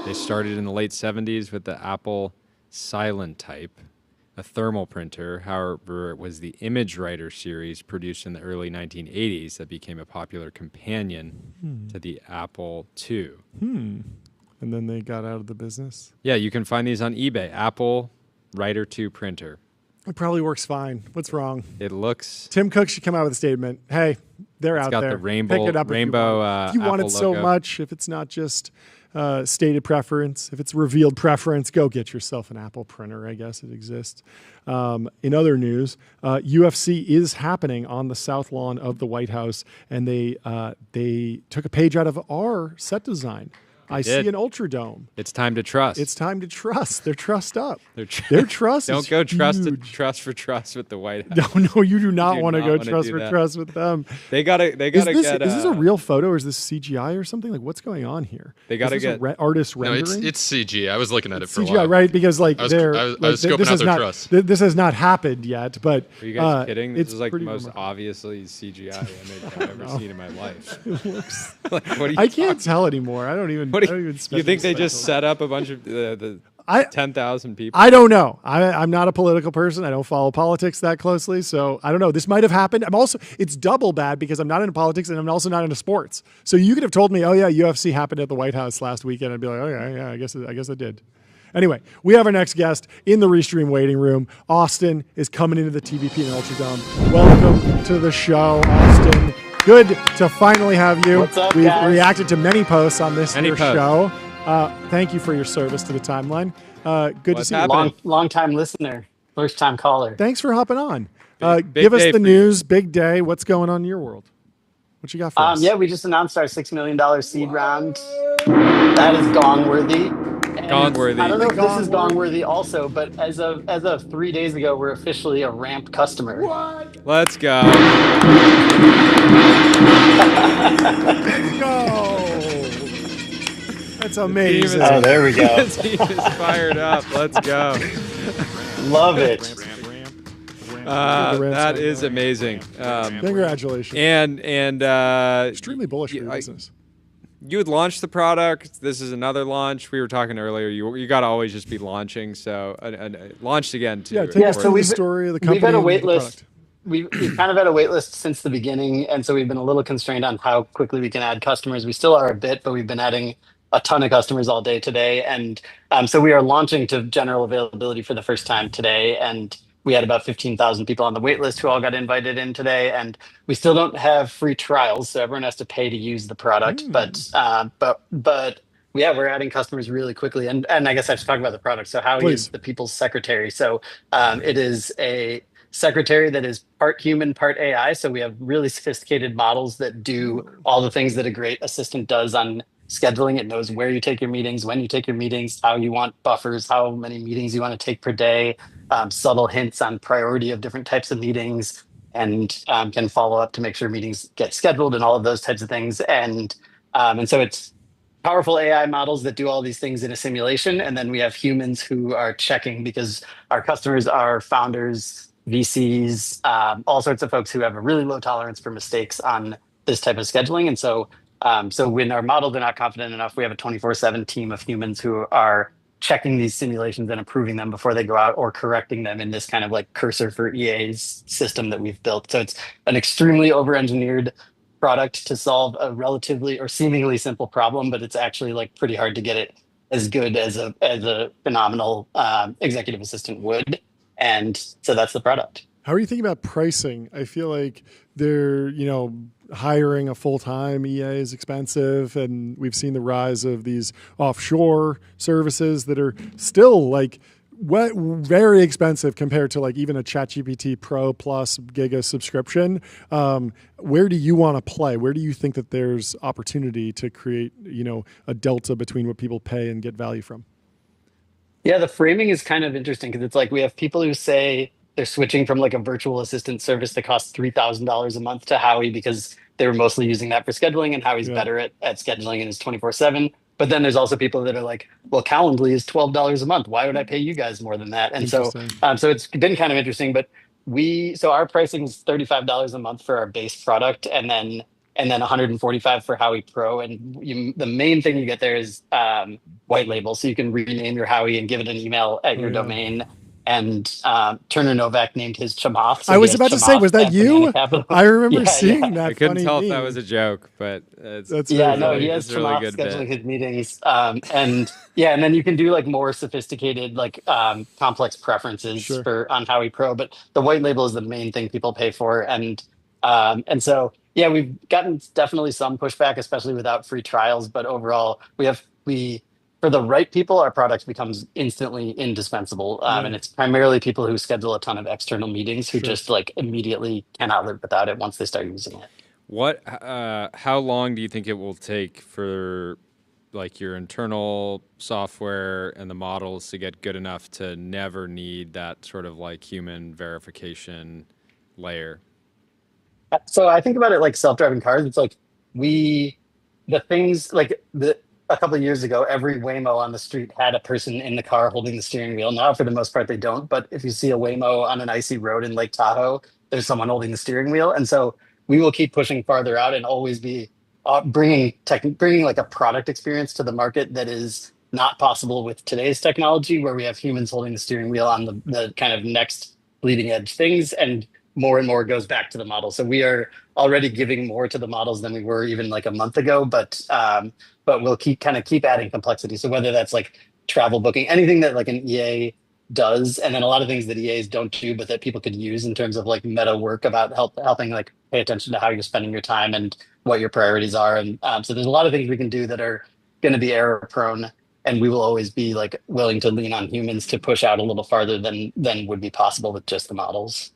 They started in the late 70s with the Apple Silent Type, a thermal printer. However, it was the Image Writer series produced in the early 1980s that became a popular companion to the Apple II. And then they got out of the business? Yeah, you can find these on eBay. Apple Writer 2 printer. It probably works fine. What's wrong? It looks... Tim Cook should come out with a statement. Hey, They're It's out got there. the rainbow, Pick it up rainbow. if you want Apple it so logo. much. If it's not just stated preference, if it's revealed preference, go get yourself an Apple printer. I guess it exists. In other news, UFC is happening on the south lawn of the White House, and they took a page out of our set design. I see an Ultra Dome. It's time to trust. It's time to trust. They're trust up. Their trust. Don't is go trust huge. for trust with the White House. No, you do not want to go wanna trust do for that. trust with them. They gotta Is get. this a real photo or is this CGI or something? Like, what's going on here? They gotta Is this get a artist No, rendering. it's CG. I was looking at it for a CGI, while. right? Because like I was they're scoping this out has their not trust. this has not happened yet. But Are you guys kidding? This it's is like the pretty most remarkable. obviously CGI image I've ever seen in my life. It looks- Like, what are you I can't tell anymore. I don't even. What I do don't you, even you think they special- just set up a bunch of the 10,000 people? I don't know. I'm not a political person. I don't follow politics that closely, so I don't know. This might have happened. It's double bad because I'm not into politics and I'm also not into sports. So you could have told me, oh yeah, UFC happened at the White House last weekend. I'd be like, oh yeah, I guess it did. Anyway, we have our next guest in the Restream waiting room. Austin is coming into the TBPN Ultra Dome. Welcome to the show, Austin. Good to finally have you. What's up, We've guys? reacted to many posts on this Many your posts. show. Thank you for your service to the timeline. Good to see you. Long time listener, first time caller. Thanks for hopping on. Big Give us day the for you. news. Big day. What's going on in your world? What you got for us? Yeah, we just announced our $6 million seed round. That is gong worthy. Gong worthy. I don't know if this is gong worthy also, but as of 3 days ago, we're officially a ramped customer. Let's go. Let's go. That's amazing. Oh, there we go. The team is fired up. Let's go. Love it. That is amazing. Congratulations. And extremely bullish for your business. You had launched the product. This is another launch. We were talking earlier. You got to always just be launching. So launched again too. So the story of the company. We've had a and wait the list. product. We've kind of had a wait list since the beginning, and so we've been a little constrained on how quickly we can add customers. We still are a bit, but we've been adding a ton of customers all day today, and so we are launching to general availability for the first time today, and we had about 15,000 people on the wait list who all got invited in today, and we still don't have free trials, so everyone has to pay to use the product. But yeah, we're adding customers really quickly, and I guess I have to talk about the product. So Howie is the people's secretary. So it is a secretary that is part human, part AI. So we have really sophisticated models that do all the things that a great assistant does on scheduling. It knows where you take your meetings, when you take your meetings, how you want buffers, how many meetings you want to take per day, subtle hints on priority of different types of meetings, and can follow up to make sure meetings get scheduled and all of those types of things. And so it's powerful AI models that do all these things in a simulation. And then we have humans who are checking, because our customers are founders, VCs, all sorts of folks who have a really low tolerance for mistakes on this type of scheduling. And so when our models are not confident enough, we have a 24/7 team of humans who are checking these simulations and approving them before they go out, or correcting them in this kind of like cursor for EAs system that we've built. So it's an extremely over-engineered product to solve a relatively or seemingly simple problem, but it's actually like pretty hard to get it as good as a phenomenal executive assistant would. And so that's the product. How are you thinking about pricing? I feel like they're, hiring a full-time EA is expensive, and we've seen the rise of these offshore services that are still like very expensive compared to like even a ChatGPT Pro plus Giga subscription. Where do you want to play? Where do you think that there's opportunity to create, a delta between what people pay and get value from? Yeah, the framing is kind of interesting, because it's like we have people who say they're switching from like a virtual assistant service that costs $3,000 a month to Howie because they were mostly using that for scheduling, and Howie's better at scheduling and is 24/7. But then there's also people that are like, well, Calendly is $12 a month. Why would I pay you guys more than that? And so it's been kind of interesting. But our pricing is $35 a month for our base product, and then $145 for Howie Pro. And the main thing you get there is white label. So you can rename your Howie and give it an email at your domain. And Turner Novak named his Chamath. So I was about to say, was that you? I remember seeing that. I couldn't tell if meme. that was a joke, but it's he has really Chamath good scheduling bit. his meetings. And then you can do like more sophisticated, like complex preferences on Howie Pro. But the white label is the main thing people pay for. And And so, yeah, we've gotten definitely some pushback, especially without free trials. But overall, for the right people, our product becomes instantly indispensable. And it's primarily people who schedule a ton of external meetings who just like immediately cannot live without it once they start using it. How long do you think it will take for like your internal software and the models to get good enough to never need that sort of like human verification layer? So I think about it like self-driving cars. It's like the things like a couple of years ago, every Waymo on the street had a person in the car holding the steering wheel. Now, for the most part, they don't. But if you see a Waymo on an icy road in Lake Tahoe, there's someone holding the steering wheel. And so we will keep pushing farther out and always be bringing like a product experience to the market that is not possible with today's technology, where we have humans holding the steering wheel on the kind of next bleeding edge things, and more goes back to the model. So we are already giving more to the models than we were even like a month ago, but we'll keep adding complexity. So whether that's like travel booking, anything that like an EA does, and then a lot of things that EAs don't do, but that people could use in terms of like meta work about helping like pay attention to how you're spending your time and what your priorities are. And so there's a lot of things we can do that are going to be error prone, and we will always be like willing to lean on humans to push out a little farther than would be possible with just the models.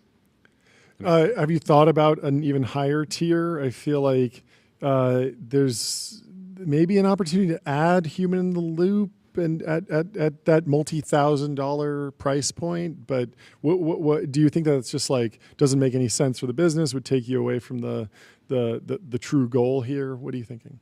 Have you thought about an even higher tier? I feel like there's maybe an opportunity to add human in the loop and at that multi-$1,000 price point. But what do you think that it's just like doesn't make any sense for the business? Would take you away from the true goal here? What are you thinking?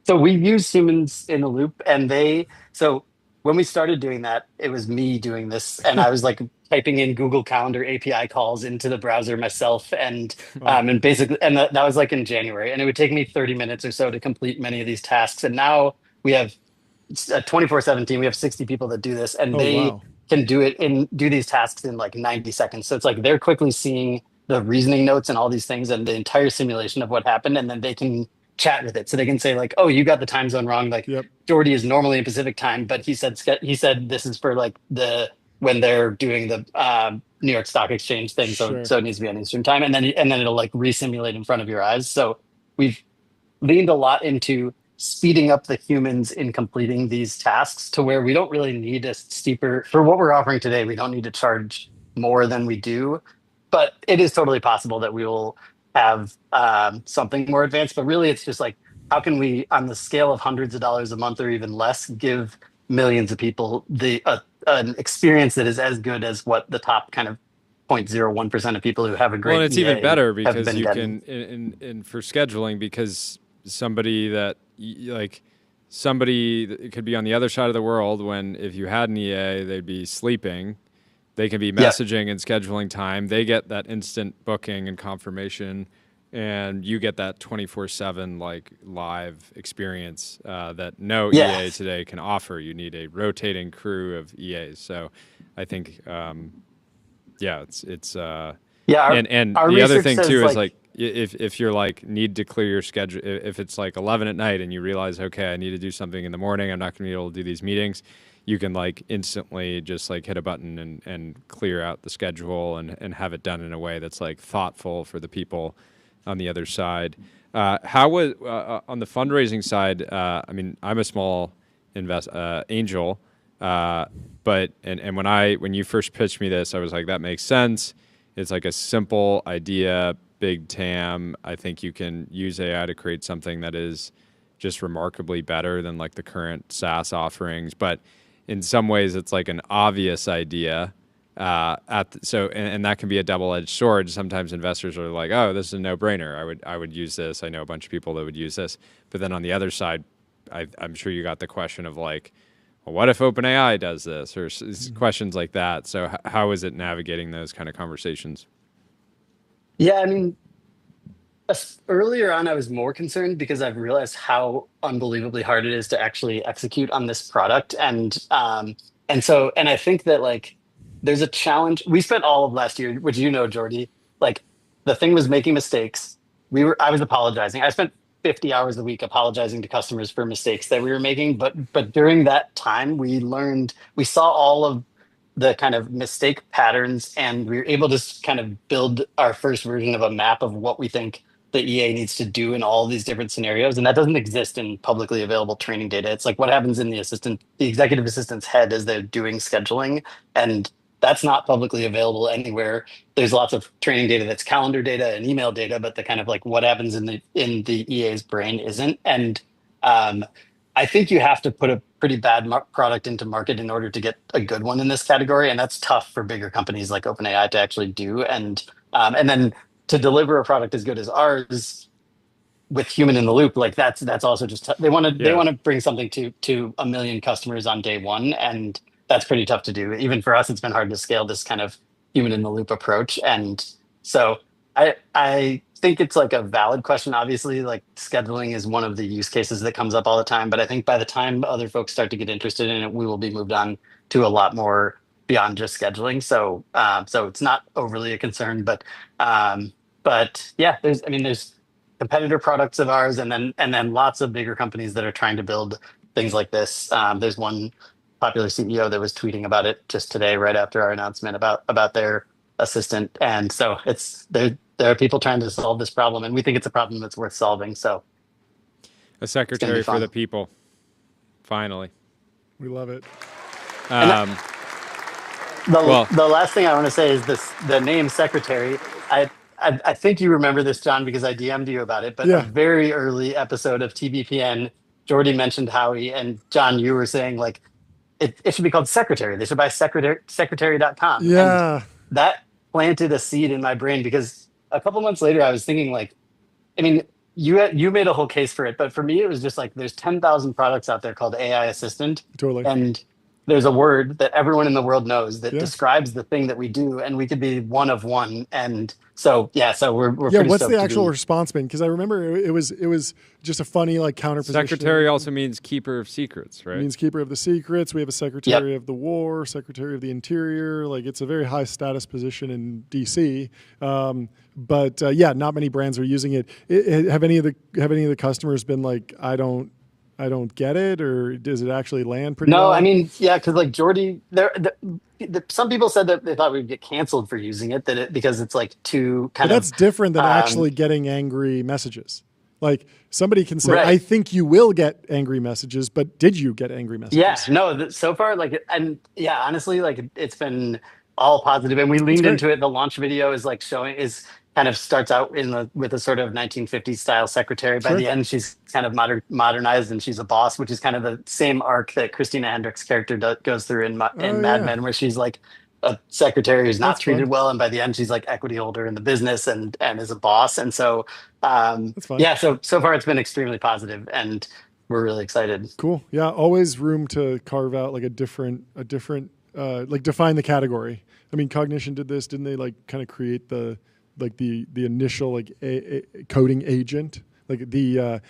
So we use humans in the loop, and so when we started doing that, it was me doing this, and I was like typing in Google Calendar API calls into the browser myself, and basically, and that was like in January, and it would take me 30 minutes or so to complete many of these tasks. And now we have a 24/7 team. We have 60 people that do this, and they can do these tasks in like 90 seconds. So it's like they're quickly seeing the reasoning notes and all these things and the entire simulation of what happened, and then they can chat with it. So they can say like, oh, you got the time zone wrong. Like Jordy is normally in Pacific time, but he said this is for like when they're doing the New York Stock Exchange thing. So it needs to be on Eastern time. And then it'll like resimulate in front of your eyes. So we've leaned a lot into speeding up the humans in completing these tasks to where we don't really need a steeper for what we're offering today. We don't need to charge more than we do, but it is totally possible that we will have something more advanced. But really, it's just like, how can we, on the scale of hundreds of dollars a month or even less, give millions of people an experience that is as good as what the top kind of 0.01% of people who have a great well, and it's EA even better because you getting. can in for scheduling, because somebody that it could be on the other side of the world, when if you had an EA, they'd be sleeping. They can be messaging and scheduling time. They get that instant booking and confirmation, and you get that 24/7 like live experience that no EA today can offer. You need a rotating crew of EAs. So I think, and the other thing too is like if you're like need to clear your schedule, if it's like 11 at night and you realize, okay, I need to do something in the morning, I'm not going to be able to do these meetings. You can like instantly just like hit a button and clear out the schedule and have it done in a way that's like thoughtful for the people on the other side. How was on the fundraising side? I mean, I'm a small angel, but when you first pitched me this, I was like, that makes sense. It's like a simple idea, big TAM. I think you can use AI to create something that is just remarkably better than like the current SaaS offerings, but in some ways, it's like an obvious idea. And that can be a double-edged sword. Sometimes investors are like, "Oh, this is a no-brainer. I would use this. I know a bunch of people that would use this." But then on the other side, I'm sure you got the question of like, well, "What if OpenAI does this?" or questions like that. So how is it navigating those kind of conversations? Yeah, I mean, earlier on, I was more concerned because I've realized how unbelievably hard it is to actually execute on this product, and I think that like there's a challenge. We spent all of last year, which Jordy, like the thing was making mistakes. I was apologizing. I spent 50 hours a week apologizing to customers for mistakes that we were making, but during that time, we saw all of the kind of mistake patterns, and we were able to kind of build our first version of a map of what we think the EA needs to do in all these different scenarios. And that doesn't exist in publicly available training data. It's like what happens in the executive assistant's head as they're doing scheduling. And that's not publicly available anywhere. There's lots of training data that's calendar data and email data, but the kind of like what happens in the EA's brain isn't. And I think you have to put a pretty bad product into market in order to get a good one in this category, and that's tough for bigger companies like OpenAI to actually do. And then to deliver a product as good as ours with human in the loop, like that's also just they want to bring something to 1 million customers on day one, and that's pretty tough to do. Even for us, it's been hard to scale this kind of human in the loop approach. And so I think it's like a valid question. Obviously, like scheduling is one of the use cases that comes up all the time. But I think by the time other folks start to get interested in it, we will be moved on to a lot more beyond just scheduling. So it's not overly a concern. But yeah, there's competitor products of ours, and then lots of bigger companies that are trying to build things like this. There's one popular CEO that was tweeting about it just today, right after our announcement about their assistant. And so there are people trying to solve this problem, and we think it's a problem that's worth solving. So a secretary for the people. Finally. We love it. The last thing I want to say is the name secretary. I think you remember this, John, because I DM'd you about it, but a very early episode of TBPN, Jordy mentioned Howie, and John, you were saying like it should be called Secretary. They should buy secretary.com. Yeah. And that planted a seed in my brain, because a couple months later I was thinking like, I mean, you made a whole case for it, but for me it was just like there's 10,000 products out there called AI Assistant. Totally. And there's a word that everyone in the world knows that describes the thing that we do, and we could be one of one. And so we're pretty what's the stoked actual response been? Because I remember it was just a funny like counterposition. Secretary also means keeper of secrets, right? It means keeper of the secrets. We have a secretary of the war, secretary of the interior. Like it's a very high status position in DC. But not many brands are using it. Have any of the customers been like, I don't get it, or does it actually land pretty well? No, I mean, yeah, because like Jordy, some people said that they thought we'd get canceled for using it, because it's like too kind of. That's different than actually getting angry messages. Like somebody can say, I think you will get angry messages, but did you get angry messages? Yeah, no, so far, like, and yeah, honestly, like it's been all positive, and we leaned into it. The launch video is like kind of starts out with a sort of 1950s style secretary. By the end, she's kind of modernized, and she's a boss, which is kind of the same arc that Christina Hendricks' character goes through in Mad Men, where she's like a secretary who's not treated well, and by the end, she's like equity holder in the business and is a boss. And so, so far it's been extremely positive, and we're really excited. Cool. Yeah, always room to carve out like a different like define the category. I mean, Cognition did this, didn't they? Like kind of create the initial like coding agent, like the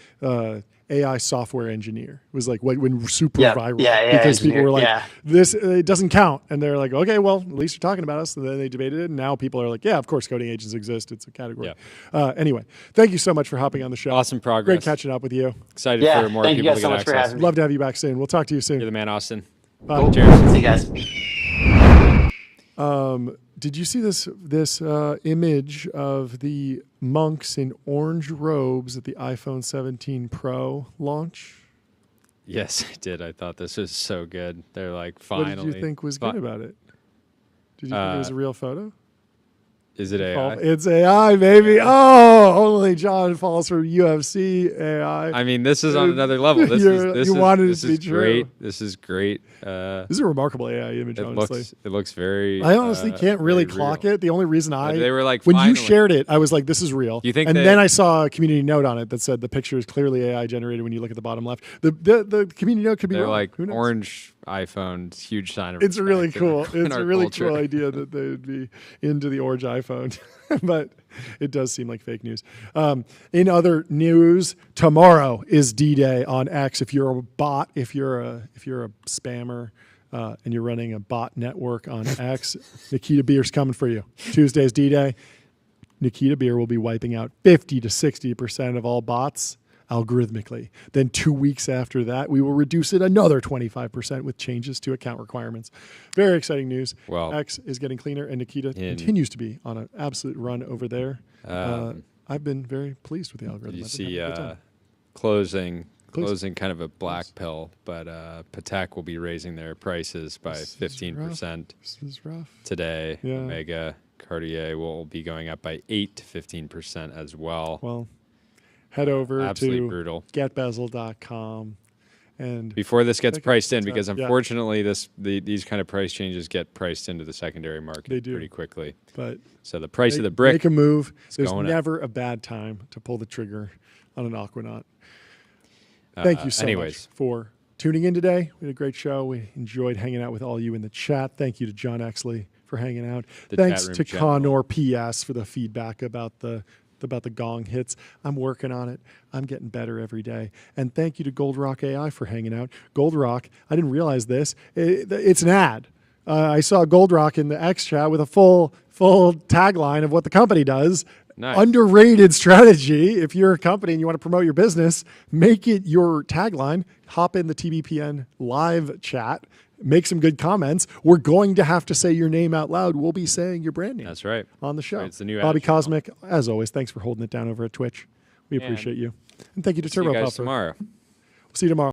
AI software engineer. It was like when super viral because people were like, this it doesn't count, and they're like, okay, well at least you're talking about us. And then they debated it, and now people are like, yeah, of course coding agents exist. It's a category. Anyway, thank you so much for hopping on the show. Awesome progress. Great catching up with you. Excited for more thank people you guys to so get much for access. having me. Love to have you back soon. We'll talk to you soon. You're the man, Austin. Bye. Cool. Cheers. See you guys. Did you see this image of the monks in orange robes at the iPhone 17 Pro launch? Yes, I did. I thought this was so good. They're like, finally. What did you think was good about it? Did you think it was a real photo? Is it AI? It's AI, baby. Oh, only John falls for UFC AI. I mean, this is on another level. This is great. This is great. This is a remarkable AI image, honestly. It looks very. I honestly can't really clock it. The only reason they were like, when you shared it, I was like, this is real. You think? And then I saw a community note on it that said the picture is clearly AI generated. When you look at the bottom left, the community note could be they're wrong. like orange iPhone, huge sign of. It's really cool. It's a really culture. cool idea that they would be into the orange iPhone, but it does seem like fake news. In other news, tomorrow is D-Day on X. If you're a bot, if you're a spammer, and you're running a bot network on X, Nikita Beer's coming for you. Tuesday's D-Day. Nikita Beer will be wiping out 50 to 60% of all bots. algorithmically. Then 2 weeks after that, we will reduce it another 25% with changes to account requirements. Very exciting news. Well, X is getting cleaner, and Nikita continues to be on an absolute run over there. I've been very pleased with the algorithm. You see closing kind of a black pill, but Patek will be raising their prices by 15% This is rough. today. Yeah. Omega Cartier will be going up by 8 to 15% as well. Well, head over Absolutely to brutal. getbezel.com. And before this gets priced in, because unfortunately these kind of price changes get priced into the secondary market pretty quickly. But so the price of the brick, make a move. There's going never a bad time to pull the trigger on an Aquanaut. Thank you so much for tuning in today. We had a great show. We enjoyed hanging out with all you in the chat. Thank you to John Exley for hanging out. Thanks to Connor PS for the feedback about the gong hits. I'm working on it. I'm getting better every day. And thank you to Gold Rock AI for hanging out. Gold Rock, I didn't realize this. It's an ad. I saw Gold Rock in the X chat with a full tagline of what the company does. Nice. Underrated strategy. If you're a company and you want to promote your business, make it your tagline. Hop in the TBPN live chat. Make some good comments. We're going to have to say your name out loud. We'll be saying your brand name. That's right. On the show. Right, it's the new Bobby Cosmic, as always, thanks for holding it down over at Twitch. We appreciate you. And thank you to See you Turbo guys Puffer. tomorrow. We'll see you tomorrow.